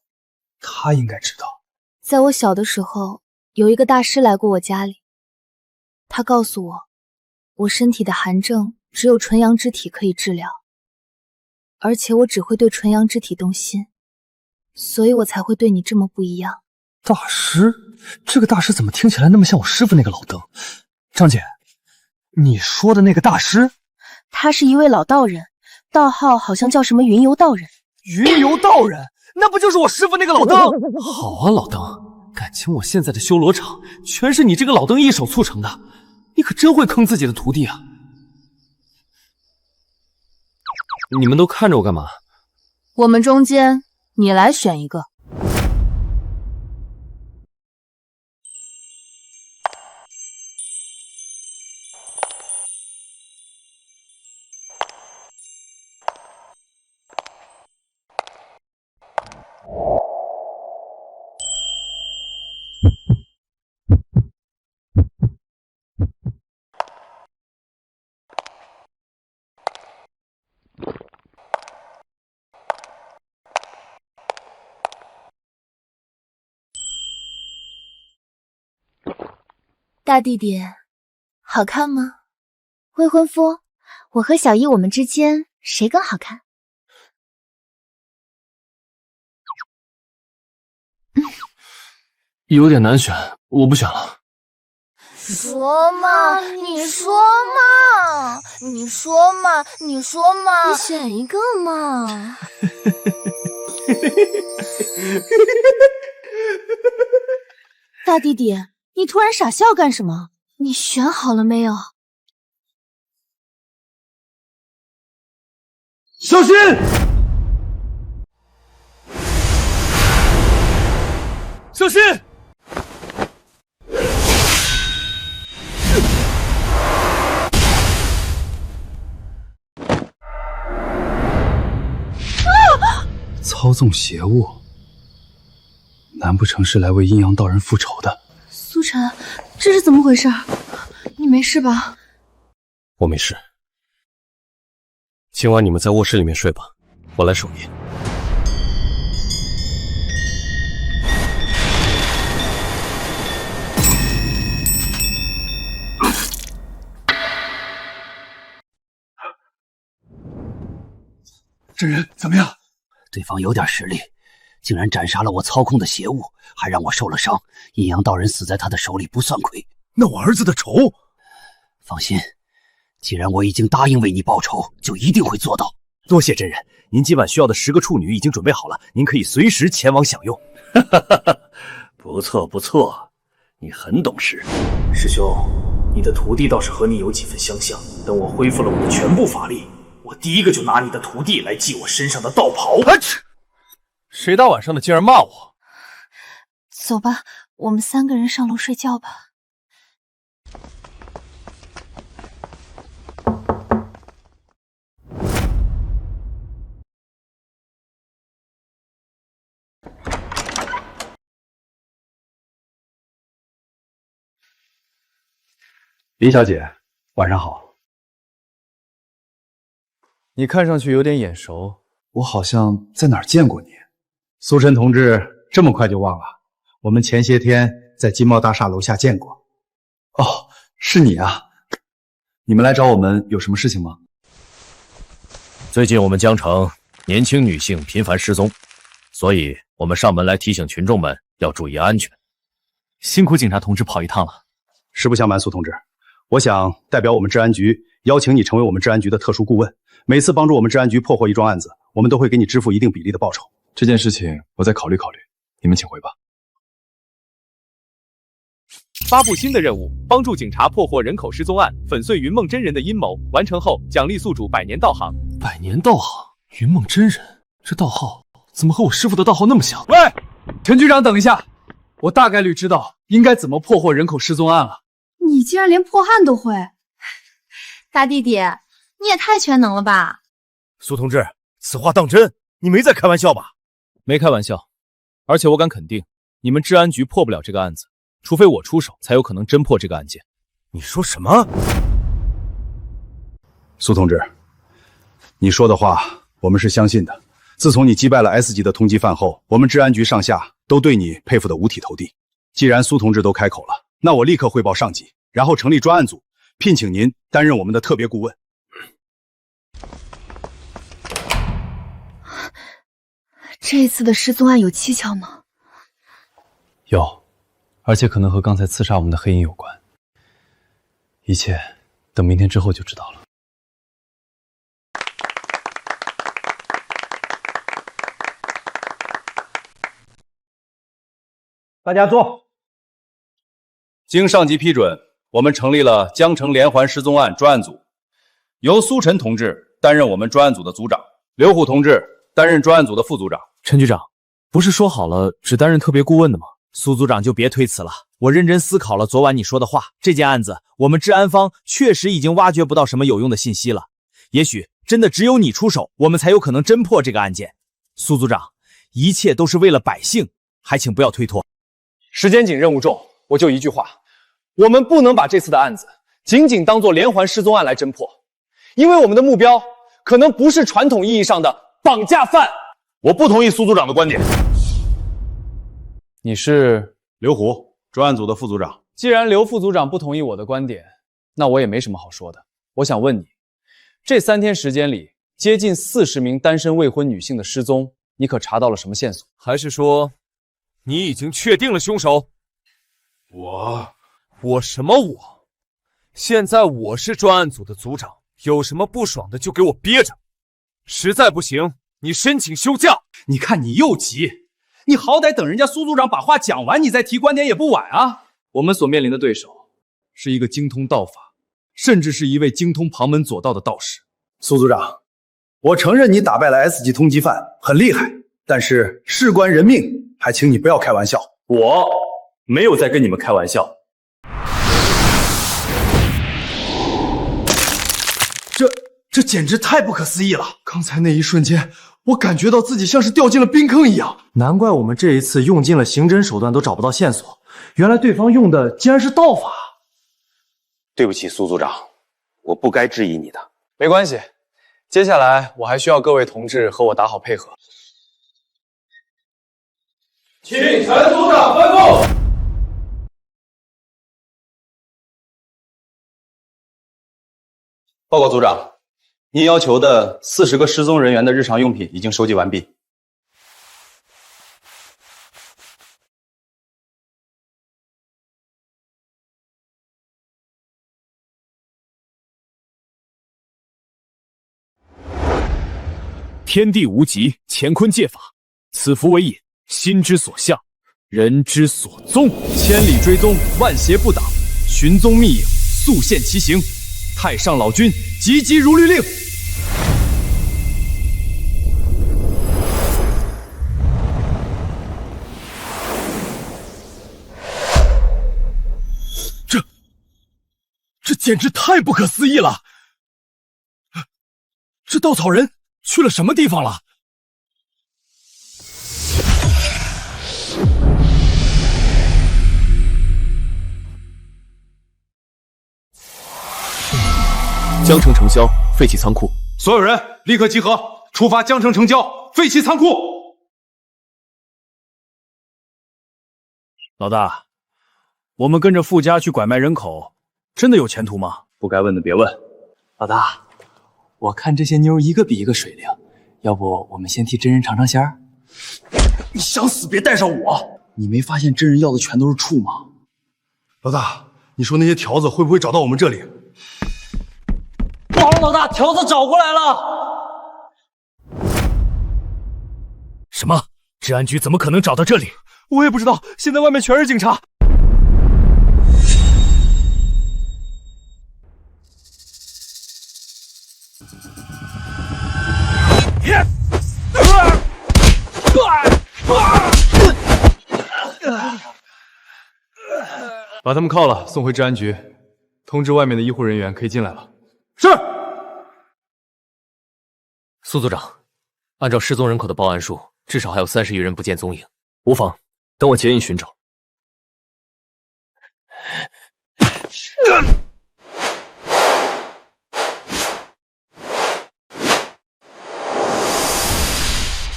Speaker 13: 他应该知道。
Speaker 6: 在我小的时候，有一个大师来过我家里，他告诉我，我身体的寒症只有纯阳之体可以治疗，而且我只会对纯阳之体动心，所以我才会对你这么不一样。
Speaker 8: 大师？这个大师怎么听起来那么像我师父那个老登？张姐，你说的那个大师？
Speaker 6: 他是一位老道人，道号好像叫什么云游道人。
Speaker 8: 云游道人？那不就是我师父那个老登？
Speaker 4: 好啊，老登，感情我现在的修罗场全是你这个老登一手促成的，你可真会坑自己的徒弟啊！你们都看着我干嘛？
Speaker 23: 我们中间，你来选一个。
Speaker 15: 大弟弟，好看吗？未婚夫，我和小姨我们之间谁更好看？
Speaker 4: 有点难选，我不选了。
Speaker 15: 说嘛，你说嘛，你说嘛，你说嘛，你选一个嘛。
Speaker 6: 大弟弟，你突然傻笑干什么？你选好了没有？
Speaker 8: 小心！小心！
Speaker 13: 操纵邪物，难不成是来为阴阳道人复仇的？
Speaker 14: 苏晨，这是怎么回事？你没事吧？
Speaker 3: 我没事。今晚你们在卧室里面睡吧，我来守夜。
Speaker 2: 真人怎么样？
Speaker 16: 对方有点实力，竟然斩杀了我操控的邪物，还让我受了伤。阴阳道人死在他的手里不算亏。
Speaker 3: 那我儿子的仇？
Speaker 16: 放心，既然我已经答应为你报仇，就一定会做到。
Speaker 3: 多谢真人，您今晚需要的10个处女已经准备好了，您可以随时前往享用。
Speaker 12: 不错不错，你很懂事。师兄，你的徒弟倒是和你有几分相像。等我恢复了我的全部法力，我第一个就拿你的徒弟来祭我身上的道袍。
Speaker 8: 谁大晚上的竟然骂我？
Speaker 6: 走吧，我们3个人上楼睡觉吧。
Speaker 13: 林小姐，晚上好。你看上去有点眼熟，我好像在哪儿见过你。苏晨同志这么快就忘了？我们前些天在金茂大厦楼下见过。哦，是你啊！你们来找我们有什么事情吗？
Speaker 3: 最近我们江城年轻女性频繁失踪，所以我们上门来提醒群众们要注意安全。
Speaker 4: 辛苦警察同志跑一趟了。
Speaker 13: 实不相瞒，苏同志，我想代表我们治安局邀请你成为我们治安局的特殊顾问，每次帮助我们治安局破获一桩案子，我们都会给你支付一定比例的报酬。
Speaker 18: 这件事情我再考虑考虑，你们请回吧。
Speaker 1: 发布新的任务，帮助警察破获人口失踪案，粉碎云梦真人的阴谋。完成后，奖励宿主100年道行。
Speaker 8: 100年道行，云梦真人，这道号怎么和我师傅的道号那么像？
Speaker 13: 喂，陈局长，等一下，我大概率知道应该怎么破获人口失踪案了。
Speaker 6: 你竟然连破案都会，大弟弟，你也太全能了吧！
Speaker 3: 苏同志，此话当真？你没在开玩笑吧？
Speaker 5: 没开玩笑，而且我敢肯定，你们治安局破不了这个案子，除非我出手，才有可能侦破这个案件。
Speaker 3: 你说什么？
Speaker 2: 苏同志，你说的话我们是相信的。自从你击败了 S 级的通缉犯后，我们治安局上下都对你佩服得五体投地。既然苏同志都开口了，那我立刻汇报上级，然后成立专案组，聘请您担任我们的特别顾问。
Speaker 6: 这次的失踪案有蹊跷吗？
Speaker 13: 有，而且可能和刚才刺杀我们的黑影有关。一切等明天之后就知道了。
Speaker 2: 大家坐。经上级批准，我们成立了江城连环失踪案专案组，由苏晨同志担任我们专案组的组长，刘虎同志担任专案组的副组长。
Speaker 5: 陈局长，不是说好了只担任特别顾问的吗？苏组长就别推辞了，我认真思考了昨晚你说的话，这件案子我们治安方确实已经挖掘不到什么有用的信息了，也许真的只有你出手，我们才有可能侦破这个案件。苏组长，一切都是为了百姓，还请不要推脱。
Speaker 13: 时间紧，任务重，我就一句话，我们不能把这次的案子仅仅当作连环失踪案来侦破，因为我们的目标可能不是传统意义上的绑架犯。
Speaker 2: 我不同意苏组长的观点。
Speaker 13: 你是
Speaker 2: 刘虎，专案组的副组长。
Speaker 13: 既然刘副组长不同意我的观点，那我也没什么好说的。我想问你，这3天时间里，接近40名单身未婚女性的失踪，你可查到了什么线索？
Speaker 5: 还是说你已经确定了凶手？我什么我？现在我是专案组的组长，有什么不爽的就给我憋着，实在不行你申请休假。
Speaker 2: 你看你又急，你好歹等人家苏组长把话讲完，你再提观点也不晚啊。
Speaker 13: 我们所面临的对手是一个精通道法，甚至是一位精通旁门左道的道士。
Speaker 2: 苏组长，我承认你打败了 S 级通缉犯，很厉害，但是事关人命，还请你不要开玩笑。
Speaker 3: 我没有在跟你们开玩笑。
Speaker 8: 这简直太不可思议了！刚才那一瞬间，我感觉到自己像是掉进了冰坑一样。难怪我们这一次用尽了刑侦手段都找不到线索，原来对方用的竟然是道法。
Speaker 7: 对不起，苏组长，我不该质疑你的。
Speaker 13: 没关系，接下来我还需要各位同志和我打好配合。
Speaker 2: 请陈组长吩咐。报告组长，您要求的40个失踪人员的日常用品已经收集完毕。
Speaker 5: 天地无极，乾坤借法，此符为引，心之所向，人之所踪。千里追踪，万邪不挡，寻踪觅影，速现其形。太上老君急急如律令。
Speaker 8: 这简直太不可思议了！这稻草人去了什么地方了？
Speaker 4: 江城城郊废弃仓库，
Speaker 2: 所有人立刻集合，出发江城城郊废弃仓库。
Speaker 5: 老大，我们跟着傅家去拐卖人口，真的有前途吗？
Speaker 2: 不该问的别问。
Speaker 13: 老大，我看这些妞一个比一个水灵，要不我们先替真人尝尝鲜儿？
Speaker 8: 你想死别带上我！
Speaker 13: 你没发现真人要的全都是处吗？
Speaker 8: 老大，你说那些条子会不会找到我们这里？
Speaker 12: 不好了，老大，条子找过来了！
Speaker 5: 什么？治安局怎么可能找到这里？
Speaker 8: 我也不知道，现在外面全是警察。
Speaker 13: 把他们铐了，送回治安局，通知外面的医护人员可以进来了。
Speaker 4: 是。苏组长，按照失踪人口的报案数，至少还有30余人不见踪影，无妨，等我接应寻找。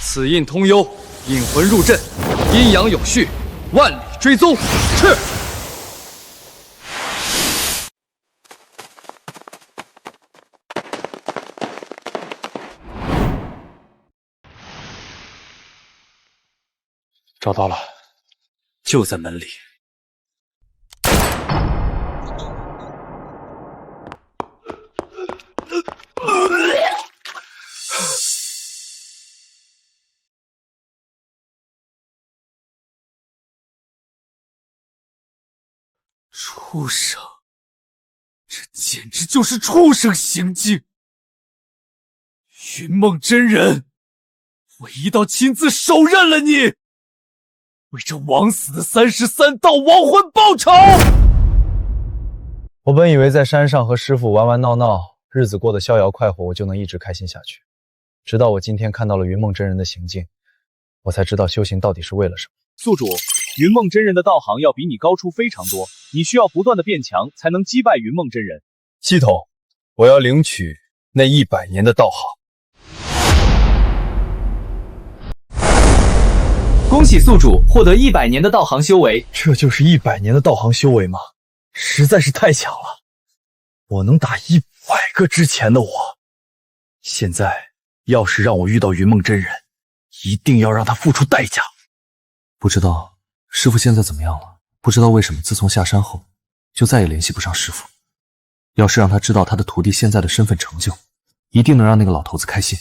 Speaker 13: 此印通幽，引魂入阵，阴阳有序，万里追踪。是。找到了，就在门里。
Speaker 8: 畜生，这简直就是畜生行径！云梦真人，我一道亲自手刃了你，为这枉死的33道亡魂报仇！
Speaker 24: 我本以为在山上和师傅玩玩闹闹，日子过得逍遥快活，我就能一直开心下去。直到我今天看到了云梦真人的行径，我才知道修行到底是为了什么。
Speaker 1: 宿主，云梦真人的道行要比你高出非常多，你需要不断的变强，才能击败云梦真人。
Speaker 24: 系统，我要领取那100年的道行。
Speaker 9: 恭喜宿主获得100年的道行修为。
Speaker 24: 这就是100年的道行修为吗？实在是太强了，我能打100个之前的我。现在要是让我遇到云梦真人，一定要让他付出代价。
Speaker 4: 不知道师傅现在怎么样了？不知道为什么自从下山后，就再也联系不上师傅。要是让他知道他的徒弟现在的身份成就，一定能让那个老头子开心。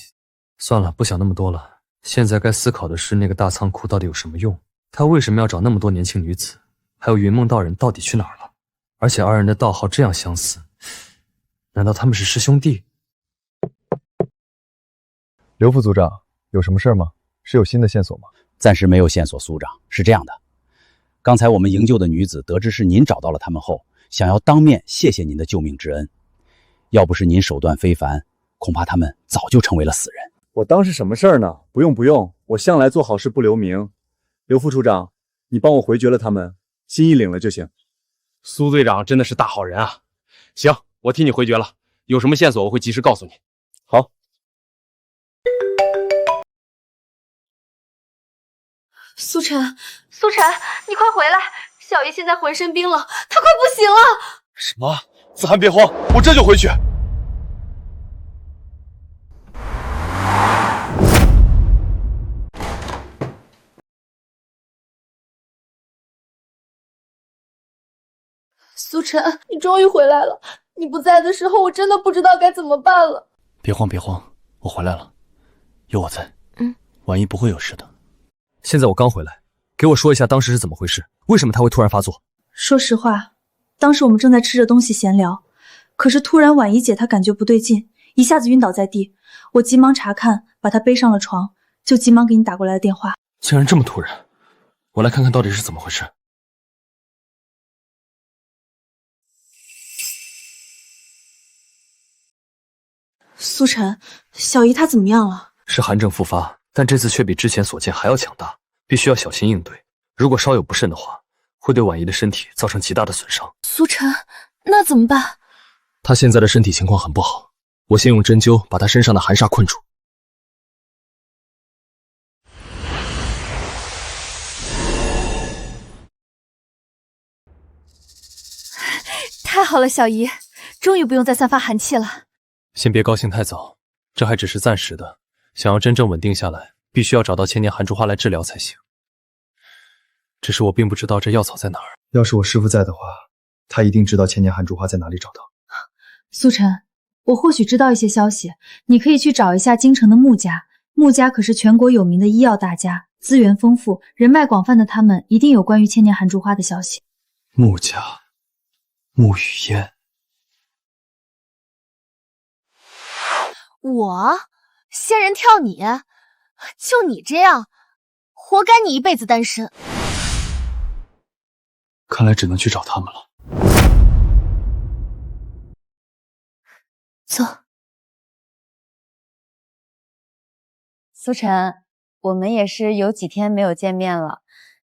Speaker 4: 算了，不想那么多了。现在该思考的是那个大仓库到底有什么用？他为什么要找那么多年轻女子？还有云梦道人到底去哪儿了？而且二人的道号这样相似，难道他们是师兄弟？
Speaker 24: 刘副组长，有什么事吗？是有新的线索吗？
Speaker 16: 暂时没有线索，苏长。是这样的，刚才我们营救的女子得知是您找到了他们后，想要当面谢谢您的救命之恩。要不是您手段非凡，恐怕他们早就成为了死人。
Speaker 24: 我当是什么事儿呢？不用，我向来做好事不留名。刘副处长，你帮我回绝了他们，心意领了就行。
Speaker 5: 苏队长真的是大好人啊！行，我替你回绝了，有什么线索我会及时告诉你。
Speaker 24: 好。
Speaker 11: 苏晨，你快回来！小姨现在浑身冰冷，她快不行了。
Speaker 13: 什么？子涵别慌，我这就回去。
Speaker 11: 苏晨，你终于回来了！你不在的时候，我真的不知道该怎么办了。
Speaker 4: 别慌，我回来了，有我在，婉仪不会有事的。现在我刚回来，给我说一下当时是怎么回事，为什么他会突然发作？
Speaker 10: 说实话，当时我们正在吃着东西闲聊，可是突然婉仪姐她感觉不对劲，一下子晕倒在地，我急忙查看，把她背上了床，就急忙给你打过来的电话。
Speaker 4: 竟然这么突然，我来看看到底是怎么回事。
Speaker 10: 苏晨，小姨她怎么样了？
Speaker 4: 是寒症复发，但这次却比之前所见还要强大，必须要小心应对。如果稍有不慎的话，会对婉仪的身体造成极大的损伤。
Speaker 11: 苏晨，那怎么办？
Speaker 4: 她现在的身体情况很不好，我先用针灸把她身上的寒煞困住。
Speaker 6: 太好了，小姨，终于不用再散发寒气了。
Speaker 4: 先别高兴太早，这还只是暂时的，想要真正稳定下来，必须要找到千年寒竹花来治疗才行。只是我并不知道这药草在哪儿。
Speaker 24: 要是我师父在的话，他一定知道千年寒竹花在哪里找到。
Speaker 14: 苏晨，我或许知道一些消息，你可以去找一下京城的穆家。穆家可是全国有名的医药大家，资源丰富，人脉广泛的他们一定有关于千年寒竹花的消息。
Speaker 24: 穆家，穆雨嫣。
Speaker 6: 我仙人跳你？就你这样，活该你一辈子单身。
Speaker 13: 看来只能去找他们了。
Speaker 6: 走。
Speaker 10: 苏晨，我们也是有几天没有见面了。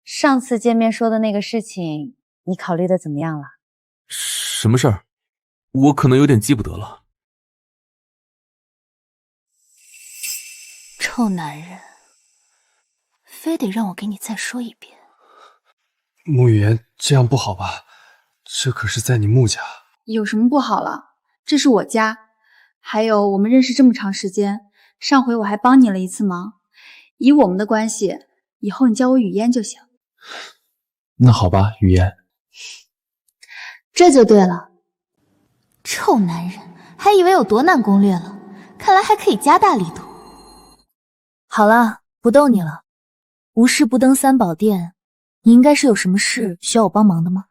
Speaker 10: 上次见面说的那个事情，你考虑的怎么样了？
Speaker 17: 什么事儿？我可能有点记不得了。
Speaker 6: 臭男人，非得让我给你再说一遍。
Speaker 13: 穆雨言，这样不好吧？这可是在你穆家。
Speaker 14: 有什么不好了？这是我家，还有我们认识这么长时间，上回我还帮你了一次忙。以我们的关系，以后你叫我雨嫣就行。
Speaker 13: 那好吧，雨嫣。
Speaker 6: 这就对了。臭男人，还以为有多难攻略了，看来还可以加大力度。好了，不逗你了。无事不登三宝殿，你应该是有什么事需要我帮忙的吗？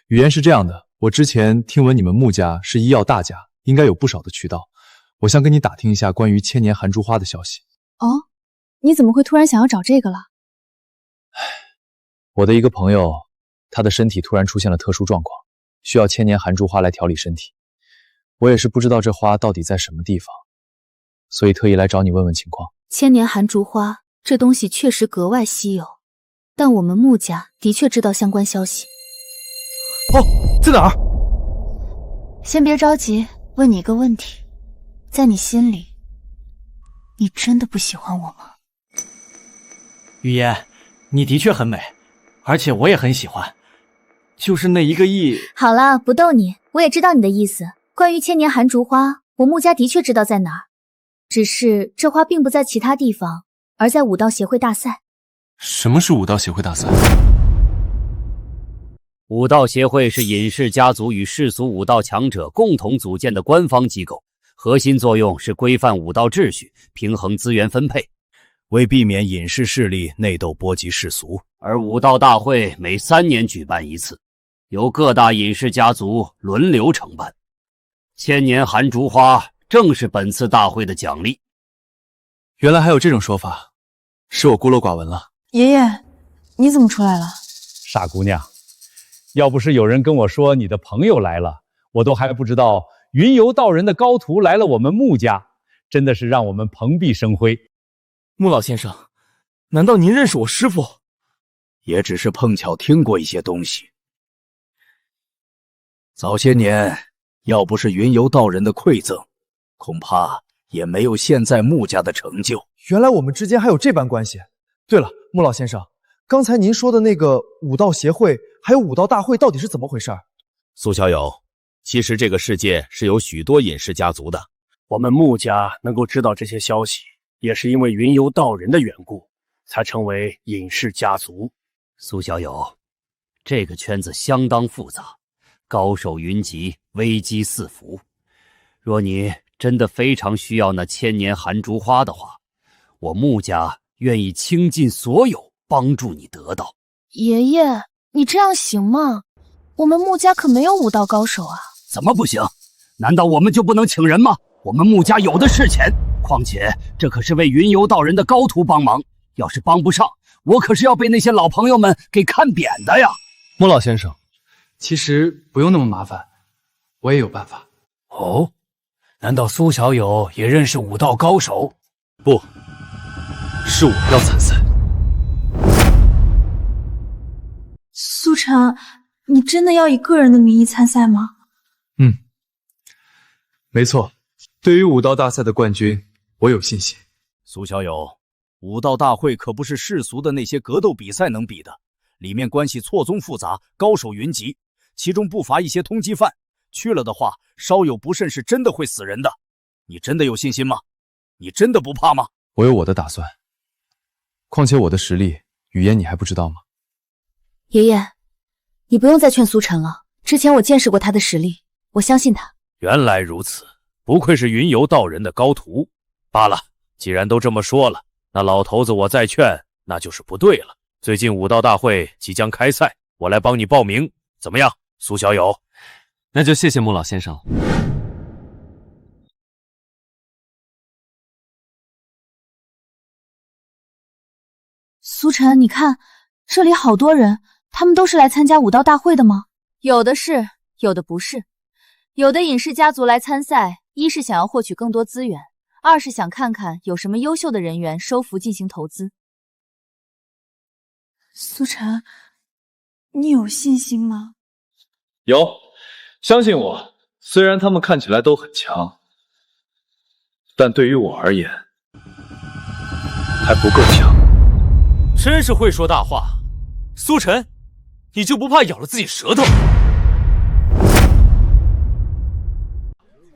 Speaker 24: 语言是这样的，我之前听闻你们穆家是医药大家，应该有不少的渠道，我想跟你打听一下关于千年寒竹花的消息。
Speaker 14: 哦，你怎么会突然想要找这个了？
Speaker 24: 我的一个朋友，他的身体突然出现了特殊状况，需要千年寒竹花来调理身体。我也是不知道这花到底在什么地方，所以特意来找你问问情况。
Speaker 6: 千年寒竹花这东西确实格外稀有，但我们穆家的确知道相关消息。
Speaker 8: 哦，在哪儿？
Speaker 6: 先别着急，问你一个问题，在你心里，你真的不喜欢我吗？
Speaker 12: 雨嫣，你的确很美，而且我也很喜欢。就是那1个亿……
Speaker 6: 好了，不逗你，我也知道你的意思。关于千年寒竹花，我穆家的确知道在哪儿，只是这花并不在其他地方，而在武道协会大赛。
Speaker 17: 什么是武道协会大赛？
Speaker 16: 武道协会是尹氏家族与世俗武道强者共同组建的官方机构，核心作用是规范武道秩序，平衡资源分配，
Speaker 3: 为避免尹氏势力内斗波及世俗。
Speaker 16: 而武道大会每3年举办一次，由各大尹氏家族轮流承办。千年寒竹花正是本次大会的奖励。
Speaker 4: 原来还有这种说法，是我孤陋寡闻了。
Speaker 14: 爷爷，你怎么出来了？
Speaker 5: 傻姑娘，要不是有人跟我说你的朋友来了，我都还不知道云游道人的高徒来了我们穆家，真的是让我们蓬荜生辉。
Speaker 12: 穆老先生，难道您认识我师父？
Speaker 1: 也只是碰巧听过一些东西。早些年，要不是云游道人的馈赠，恐怕也没有现在穆家的成就。
Speaker 8: 原来我们之间还有这般关系。对了，穆老先生，刚才您说的那个武道协会还有武道大会到底是怎么回事？
Speaker 3: 苏小友，其实这个世界是有许多尹氏家族的，
Speaker 12: 我们穆家能够知道这些消息，也是因为云游道人的缘故，才成为尹氏家族。
Speaker 16: 苏小友，这个圈子相当复杂，高手云集，危机四伏。若你真的非常需要那千年寒竹花的话，我穆家愿意倾尽所有帮助你得到。
Speaker 6: 爷爷，你这样行吗？我们穆家可没有武道高手啊。
Speaker 16: 怎么不行？难道我们就不能请人吗？我们穆家有的是钱，况且这可是为云游道人的高徒帮忙，要是帮不上，我可是要被那些老朋友们给看扁的呀。
Speaker 13: 穆老先生，其实不用那么麻烦，我也有办法。
Speaker 12: 哦，难道苏小友也认识武道高手？
Speaker 4: 不，是我要参赛。
Speaker 14: 苏晨，你真的要以个人的名义参赛吗？
Speaker 4: 没错，对于武道大赛的冠军，我有信心。
Speaker 3: 苏小友，武道大会可不是世俗的那些格斗比赛能比的，里面关系错综复杂，高手云集，其中不乏一些通缉犯，去了的话，稍有不慎是真的会死人的。你真的有信心吗？你真的不怕吗？
Speaker 24: 我有我的打算，况且我的实力，语言你还不知道吗？
Speaker 6: 爷爷，你不用再劝苏晨了，之前我见识过他的实力，我相信他。
Speaker 3: 原来如此，不愧是云游道人的高徒。罢了，既然都这么说了，那老头子我再劝，那就是不对了。最近武道大会即将开赛，我来帮你报名，怎么样，苏小友？
Speaker 17: 那就谢谢穆老先生了。
Speaker 6: 苏晨，你看，这里好多人，他们都是来参加武道大会的吗？有的是，有的不是。有的尹氏家族来参赛，一是想要获取更多资源，二是想看看有什么优秀的人员收服进行投资。
Speaker 14: 苏晨，你有信心吗？
Speaker 24: 有，相信我。虽然他们看起来都很强，但对于我而言还不够强。
Speaker 12: 真是会说大话，苏晨，你就不怕咬了自己舌头？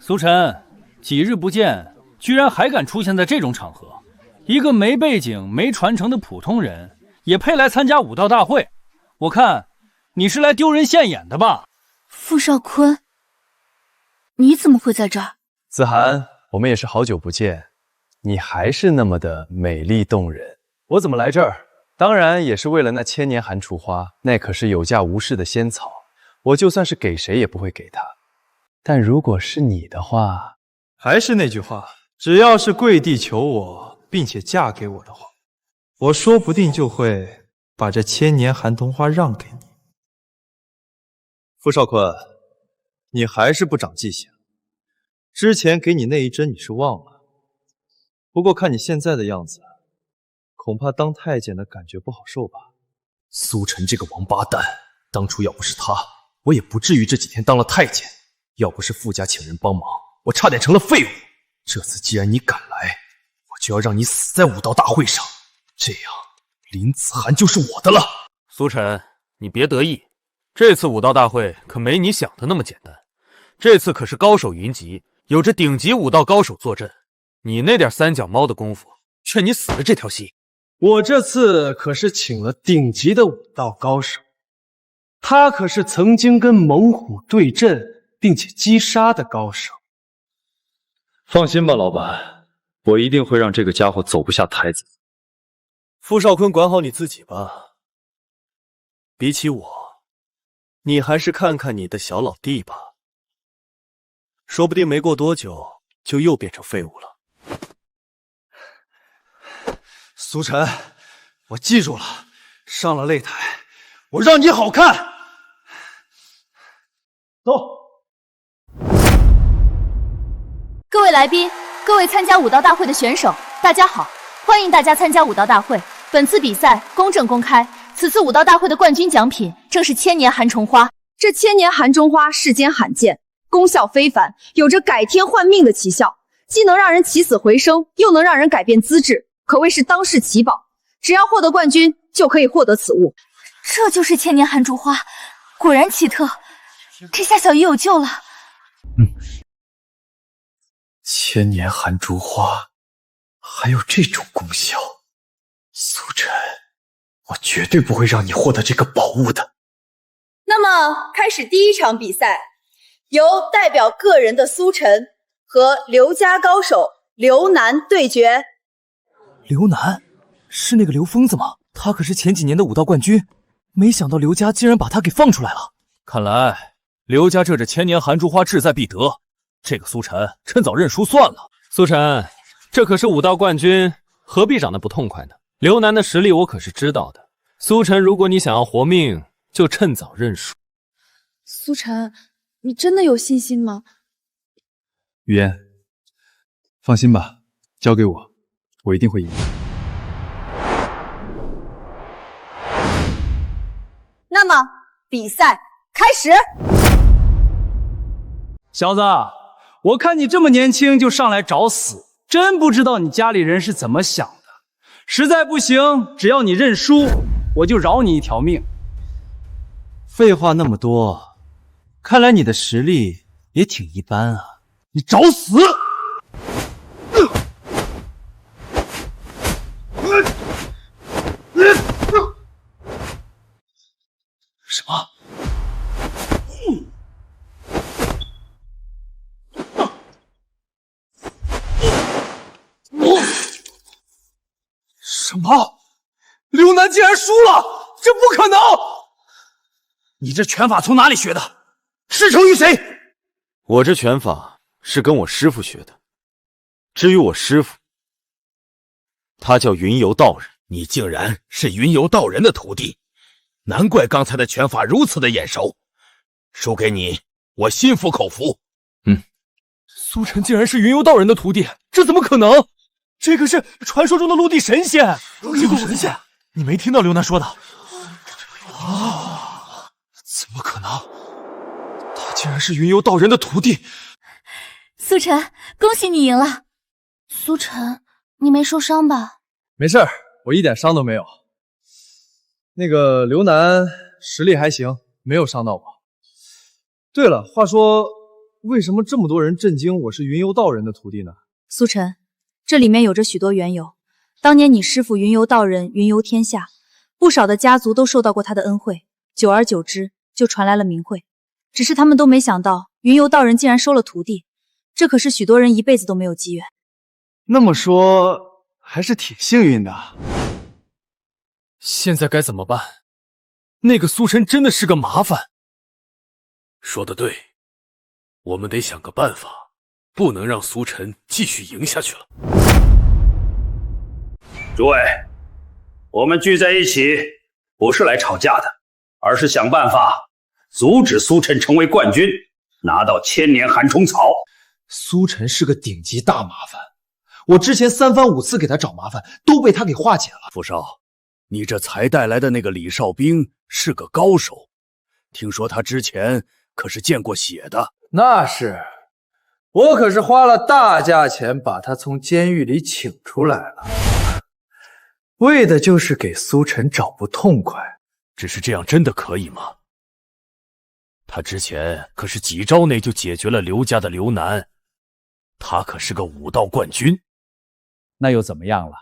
Speaker 5: 苏晨，几日不见，居然还敢出现在这种场合，一个没背景、没传承的普通人，也配来参加武道大会？我看你是来丢人现眼的吧？
Speaker 23: 傅少坤，你怎么会在这儿？
Speaker 24: 子涵，我们也是好久不见，你还是那么的美丽动人。我怎么来这儿？当然也是为了那千年寒雏花，那可是有价无市的仙草，我就算是给谁也不会给他。但如果是你的话，
Speaker 13: 还是那句话，只要是跪地求我，并且嫁给我的话，我说不定就会把这千年寒桐花让给你。
Speaker 24: 傅少坤，你还是不长记性。之前给你那一针你是忘了，不过看你现在的样子，恐怕当太监的感觉不好受吧？
Speaker 4: 苏晨这个王八蛋，当初要不是他，我也不至于这几天当了太监。要不是傅家请人帮忙，我差点成了废物。这次既然你敢来，我就要让你死在武道大会上，这样林子涵就是我的了。
Speaker 12: 苏晨，你别得意，这次武道大会可没你想的那么简单。这次可是高手云集，有着顶级武道高手坐镇，你那点三脚猫的功夫，劝你死了这条心。
Speaker 13: 我这次可是请了顶级的武道高手，他可是曾经跟猛虎对阵并且击杀的高手。
Speaker 24: 放心吧，老板，我一定会让这个家伙走不下台子。
Speaker 3: 傅少坤，管好你自己吧。比起我，你还是看看你的小老弟吧，说不定没过多久就又变成废物了。
Speaker 13: 苏晨，我记住了，上了擂台，我让你好看。走。
Speaker 6: 各位来宾，各位参加武道大会的选手，大家好，欢迎大家参加武道大会。本次比赛公正公开，此次武道大会的冠军奖品正是千年寒虫花。
Speaker 11: 这千年寒中花世间罕见，功效非凡，有着改天换命的奇效，既能让人起死回生，又能让人改变资质，可谓是当世奇宝。只要获得冠军，就可以获得此物。
Speaker 6: 这就是千年寒竹花，果然奇特，这下小姨有救了。
Speaker 4: 千年寒竹花还有这种功效，苏晨，我绝对不会让你获得这个宝物的。
Speaker 11: 那么开始第一场比赛，由代表个人的苏晨和刘家高手刘楠对决。
Speaker 8: 刘楠是那个刘疯子吗？他可是前几年的武道冠军，没想到刘家竟然把他给放出来了。
Speaker 5: 看来刘家这千年寒竹花志在必得，这个苏晨趁早认输算了。苏晨，这可是武道冠军，何必长得不痛快呢？刘楠的实力我可是知道的。苏晨，如果你想要活命，就趁早认输。
Speaker 14: 苏晨，你真的有信心吗？
Speaker 18: 雨嫣，放心吧，交给我，我一定会赢。
Speaker 11: 那么比赛开始。
Speaker 5: 小子，我看你这么年轻就上来找死，真不知道你家里人是怎么想的。实在不行，只要你认输，我就饶你一条命。
Speaker 8: 废话那么多，看来你的实力也挺一般啊！
Speaker 13: 你找死！
Speaker 8: 什么？
Speaker 13: 什么？刘楠竟然输了？这不可能！你这拳法从哪里学的？师承于谁？
Speaker 3: 我这拳法是跟我师父学的。至于我师父，他叫云游道人，你竟然是云游道人的徒弟，难怪刚才的拳法如此的眼熟。输给你，我心服口服。
Speaker 8: 苏晨竟然是云游道人的徒弟，这怎么可能？这可是传说中的陆地神仙！陆地神仙，你没听到刘楠说的？怎么可能？他竟然是云游道人的徒弟！
Speaker 23: 苏晨，恭喜你赢了。
Speaker 6: 苏晨，你没受伤吧？
Speaker 13: 没事儿，我一点伤都没有。那个刘楠实力还行，没有伤到我。对了，话说，为什么这么多人震惊我是云游道人的徒弟呢？
Speaker 14: 苏晨，这里面有着许多缘由。当年你师父云游道人云游天下，不少的家族都受到过他的恩惠，久而久之就传来了名讳。只是他们都没想到，云游道人竟然收了徒弟，这可是许多人一辈子都没有机缘。
Speaker 13: 那么说，还是挺幸运的。
Speaker 8: 现在该怎么办？那个苏晨真的是个麻烦。
Speaker 12: 说得对，我们得想个办法，不能让苏晨继续赢下去了。
Speaker 19: 诸位，我们聚在一起不是来吵架的，而是想办法阻止苏晨成为冠军，拿到千年寒虫草。
Speaker 13: 苏晨是个顶级大麻烦，我之前3番5次给他找麻烦，都被他给化解了。
Speaker 3: 傅少，你这才带来的那个李少兵是个高手，听说他之前可是见过血的。
Speaker 13: 那是，我可是花了大价钱把他从监狱里请出来了，为的就是给苏晨找不痛快。
Speaker 12: 只是这样真的可以吗？他之前可是几招内就解决了刘家的刘楠，他可是个武道冠军。
Speaker 5: 那又怎么样了？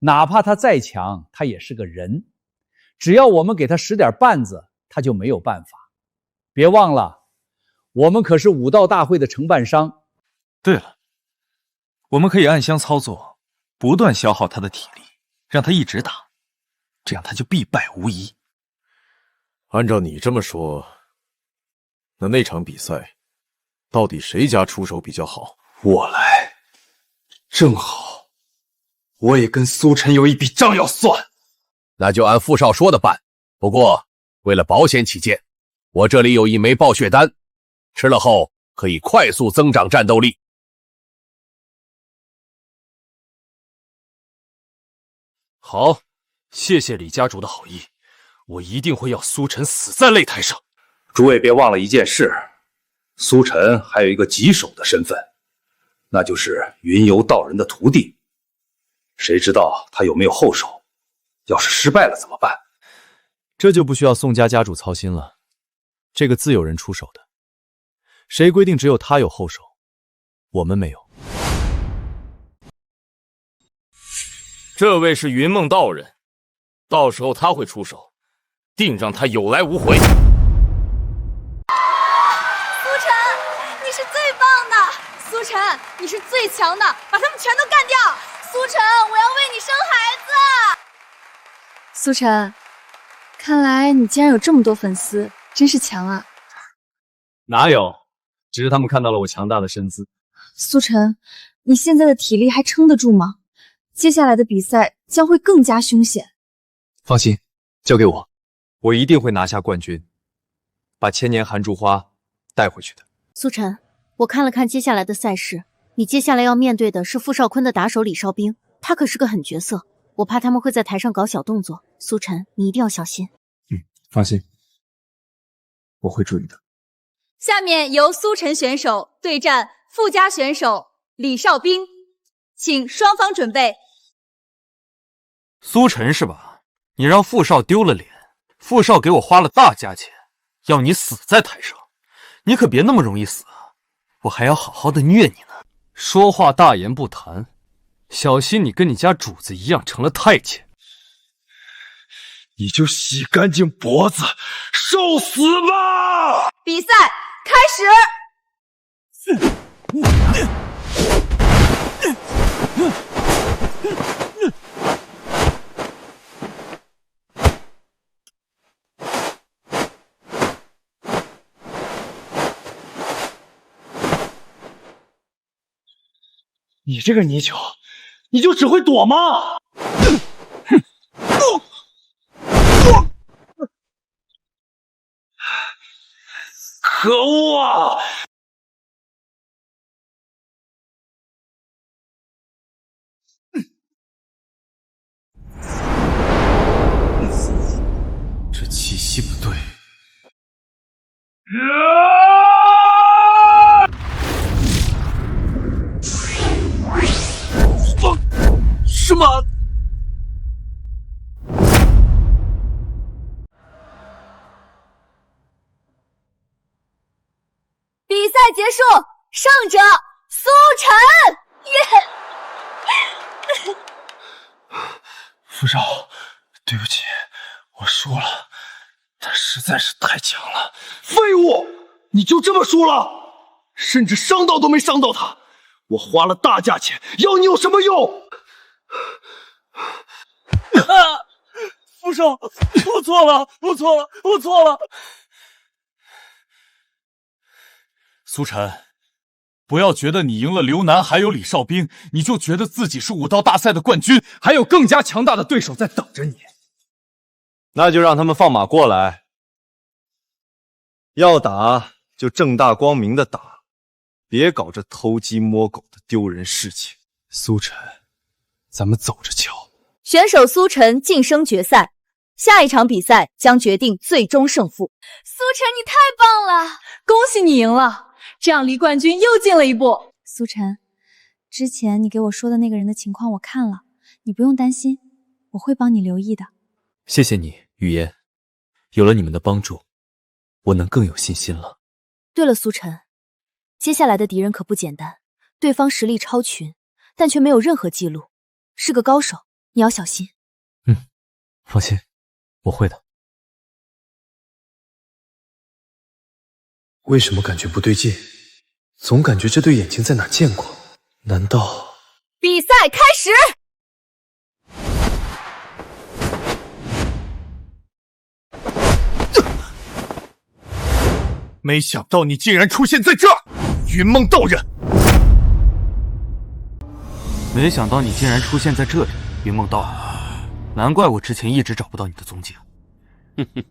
Speaker 5: 哪怕他再强，他也是个人，只要我们给他使点绊子，他就没有办法。别忘了，我们可是武道大会的承办商。
Speaker 13: 对了，我们可以暗箱操作，不断消耗他的体力，让他一直打，这样他就必败无疑。
Speaker 17: 按照你这么说，那场比赛到底谁家出手比较好？
Speaker 13: 我来，正好，我也跟苏晨有一笔账要算。
Speaker 3: 那就按傅少说的办。不过为了保险起见，我这里有一枚暴血丹，吃了后可以快速增长战斗力。
Speaker 12: 好，谢谢李家主的好意，我一定会要苏晨死在擂台上。
Speaker 19: 诸位别忘了一件事，苏晨还有一个棘手的身份，那就是云游道人的徒弟。谁知道他有没有后手？要是失败了怎么办？
Speaker 4: 这就不需要宋家家主操心了，这个自有人出手的。谁规定只有他有后手？我们没有。
Speaker 12: 这位是云梦道人，到时候他会出手，定让他有来无回。
Speaker 23: 苏晨，你是最棒的！苏晨，你是最强的，把他们全都干掉！苏晨，我要为你生孩子！
Speaker 14: 苏晨，看来你竟然有这么多粉丝，真是强啊！
Speaker 8: 哪有，只是他们看到了我强大的身姿。
Speaker 14: 苏晨，你现在的体力还撑得住吗？接下来的比赛将会更加凶险。
Speaker 4: 放心，交给我，我一定会拿下冠军，把千年寒竹花带回去的。
Speaker 6: 苏晨，我看了看接下来的赛事，你接下来要面对的是傅少坤的打手李少兵，他可是个狠角色，我怕他们会在台上搞小动作。苏晨，你一定要小心。
Speaker 13: 放心，我会注意的。
Speaker 23: 下面由苏晨选手对战傅家选手李少兵，请双方准备。
Speaker 12: 苏晨是吧？你让傅少丢了脸，傅少给我花了大价钱，要你死在台上，你可别那么容易死啊！我还要好好的虐你呢。说话大言不惭，小心你跟你家主子一样成了太监。
Speaker 2: 你就洗干净脖子，受死吧！
Speaker 23: 比赛开始。
Speaker 2: 你这个泥鳅，你就只会躲吗？
Speaker 12: 哼，
Speaker 2: 可恶啊！
Speaker 8: 这气息不对。
Speaker 2: 什么？
Speaker 23: 比赛结束，胜者苏晨。耶！
Speaker 8: 傅少，对不起，我输了，他实在是太强了。
Speaker 2: 废物！你就这么输了？甚至伤到都没伤到他，我花了大价钱，要你有什么用？
Speaker 12: 傅少，我错了，我错了，我错了。苏晨，不要觉得你赢了刘楠还有李少斌，你就觉得自己是武道大赛的冠军，还有更加强大的对手在等着你。
Speaker 24: 那就让他们放马过来，要打就正大光明的打，别搞这偷鸡摸狗的丢人事情。
Speaker 8: 苏晨，咱们走着瞧。
Speaker 23: 选手苏晨晋升决赛，下一场比赛将决定最终胜负。
Speaker 11: 苏晨，你太棒了，恭喜你赢了，这样离冠军又近了一步。
Speaker 6: 苏晨，之前你给我说的那个人的情况我看了，你不用担心，我会帮你留意的。
Speaker 4: 谢谢你，雨嫣，有了你们的帮助，我能更有信心了。
Speaker 23: 对了，苏晨，接下来的敌人可不简单，对方实力超群，但却没有任何记录，是个高手，你要小心。
Speaker 4: 放心，我会的。
Speaker 8: 为什么感觉不对劲？总感觉这对眼睛在哪见过？难道……
Speaker 23: 比赛开始！
Speaker 12: 没想到你竟然出现在这儿，云梦道人！
Speaker 15: 没想到你竟然出现在这里，云梦道人。难怪我之前一直找不到你的踪迹。
Speaker 16: 哼哼，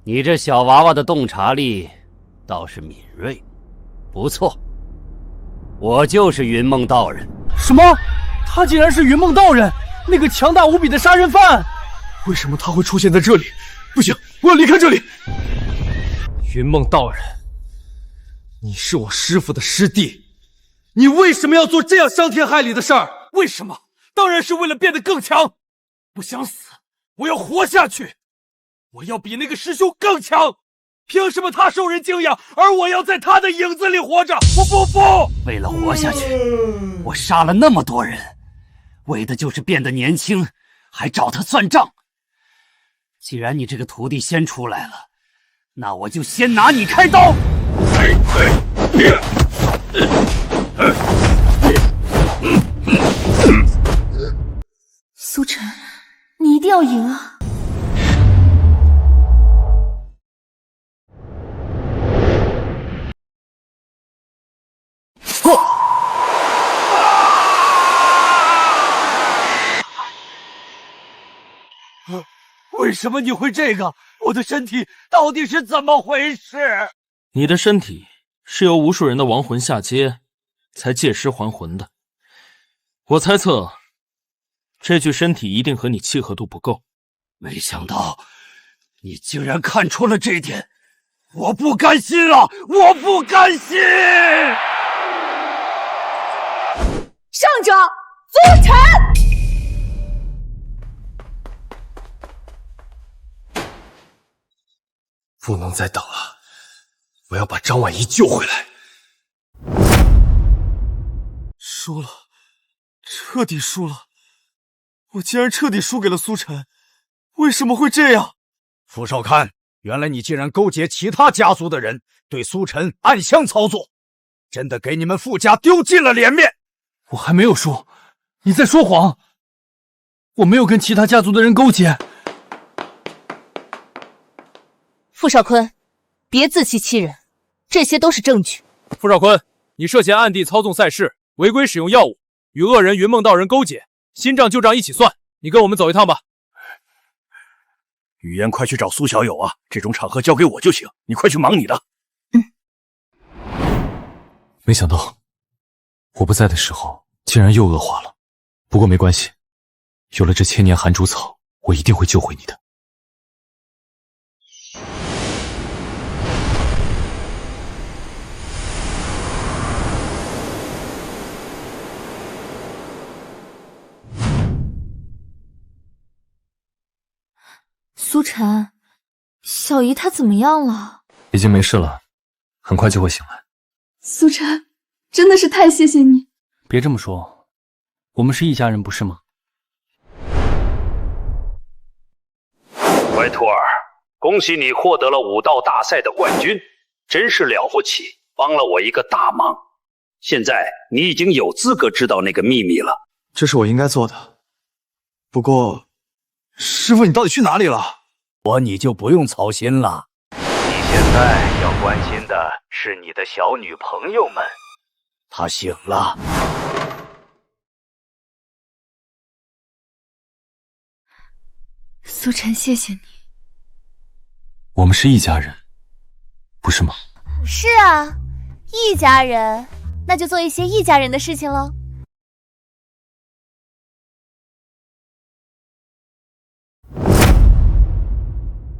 Speaker 16: 你这小娃娃的洞察力倒是敏锐，不错。我就是云梦道人。
Speaker 8: 什么？他竟然是云梦道人，那个强大无比的杀人犯？为什么他会出现在这里？不行，我要离开这里！云梦道人，你是我师父的师弟，你为什么要做这样伤天害理的事儿？
Speaker 12: 为什么？当然是为了变得更强。不想死，我要活下去，我要比那个师兄更强。凭什么他受人敬仰，而我要在他的影子里活着？我不服！
Speaker 16: 为了活下去，我杀了那么多人，为的就是变得年轻，还找他算账。既然你这个徒弟先出来了，那我就先拿你开刀。
Speaker 23: 苏晨，你一定要赢啊！
Speaker 12: 为什么你会这个？我的身体到底是怎么回事？
Speaker 15: 你的身体是由无数人的亡魂下接，才借尸还魂的。我猜测，这具身体一定和你契合度不够。
Speaker 12: 没想到，你竟然看出了这一点，我不甘心啊！我不甘心！
Speaker 11: 胜者苏晨。
Speaker 8: 不能再等了，我要把张婉仪救回来。输了，彻底输了，我竟然彻底输给了苏晨，为什么会这样？
Speaker 2: 傅少康，原来你竟然勾结其他家族的人，对苏晨暗箱操作，真的给你们傅家丢尽了脸面。
Speaker 8: 我还没有输，你在说谎，我没有跟其他家族的人勾结。
Speaker 23: 傅少坤，别自欺欺人，这些都是证据。
Speaker 5: 傅少坤，你涉嫌暗地操纵赛事，违规使用药物，与恶人云梦道人勾结，新账旧账一起算。你跟我们走一趟吧。
Speaker 3: 语言快去找苏小友啊，这种场合交给我就行，你快去忙你的。
Speaker 4: 没想到我不在的时候竟然又恶化了，不过没关系，有了这千年寒竹草，我一定会救回你的。
Speaker 6: 苏晨，小姨她怎么样了？
Speaker 4: 已经没事了，很快就会醒来。
Speaker 11: 苏晨，真的是太谢谢你。
Speaker 12: 别这么说，我们是一家人，不是吗？
Speaker 19: 怀兔儿，恭喜你获得了武道大赛的冠军，真是了不起，帮了我一个大忙。现在你已经有资格知道那个秘密了。
Speaker 13: 这是我应该做的。不过，师傅，你到底去哪里了？
Speaker 3: 你就不用操心了。
Speaker 12: 你现在要关心的是你的小女朋友们。
Speaker 3: 她醒了。
Speaker 6: 苏晨，谢谢你。
Speaker 4: 我们是一家人，不是吗？
Speaker 6: 是啊，一家人，那就做一些一家人的事情喽。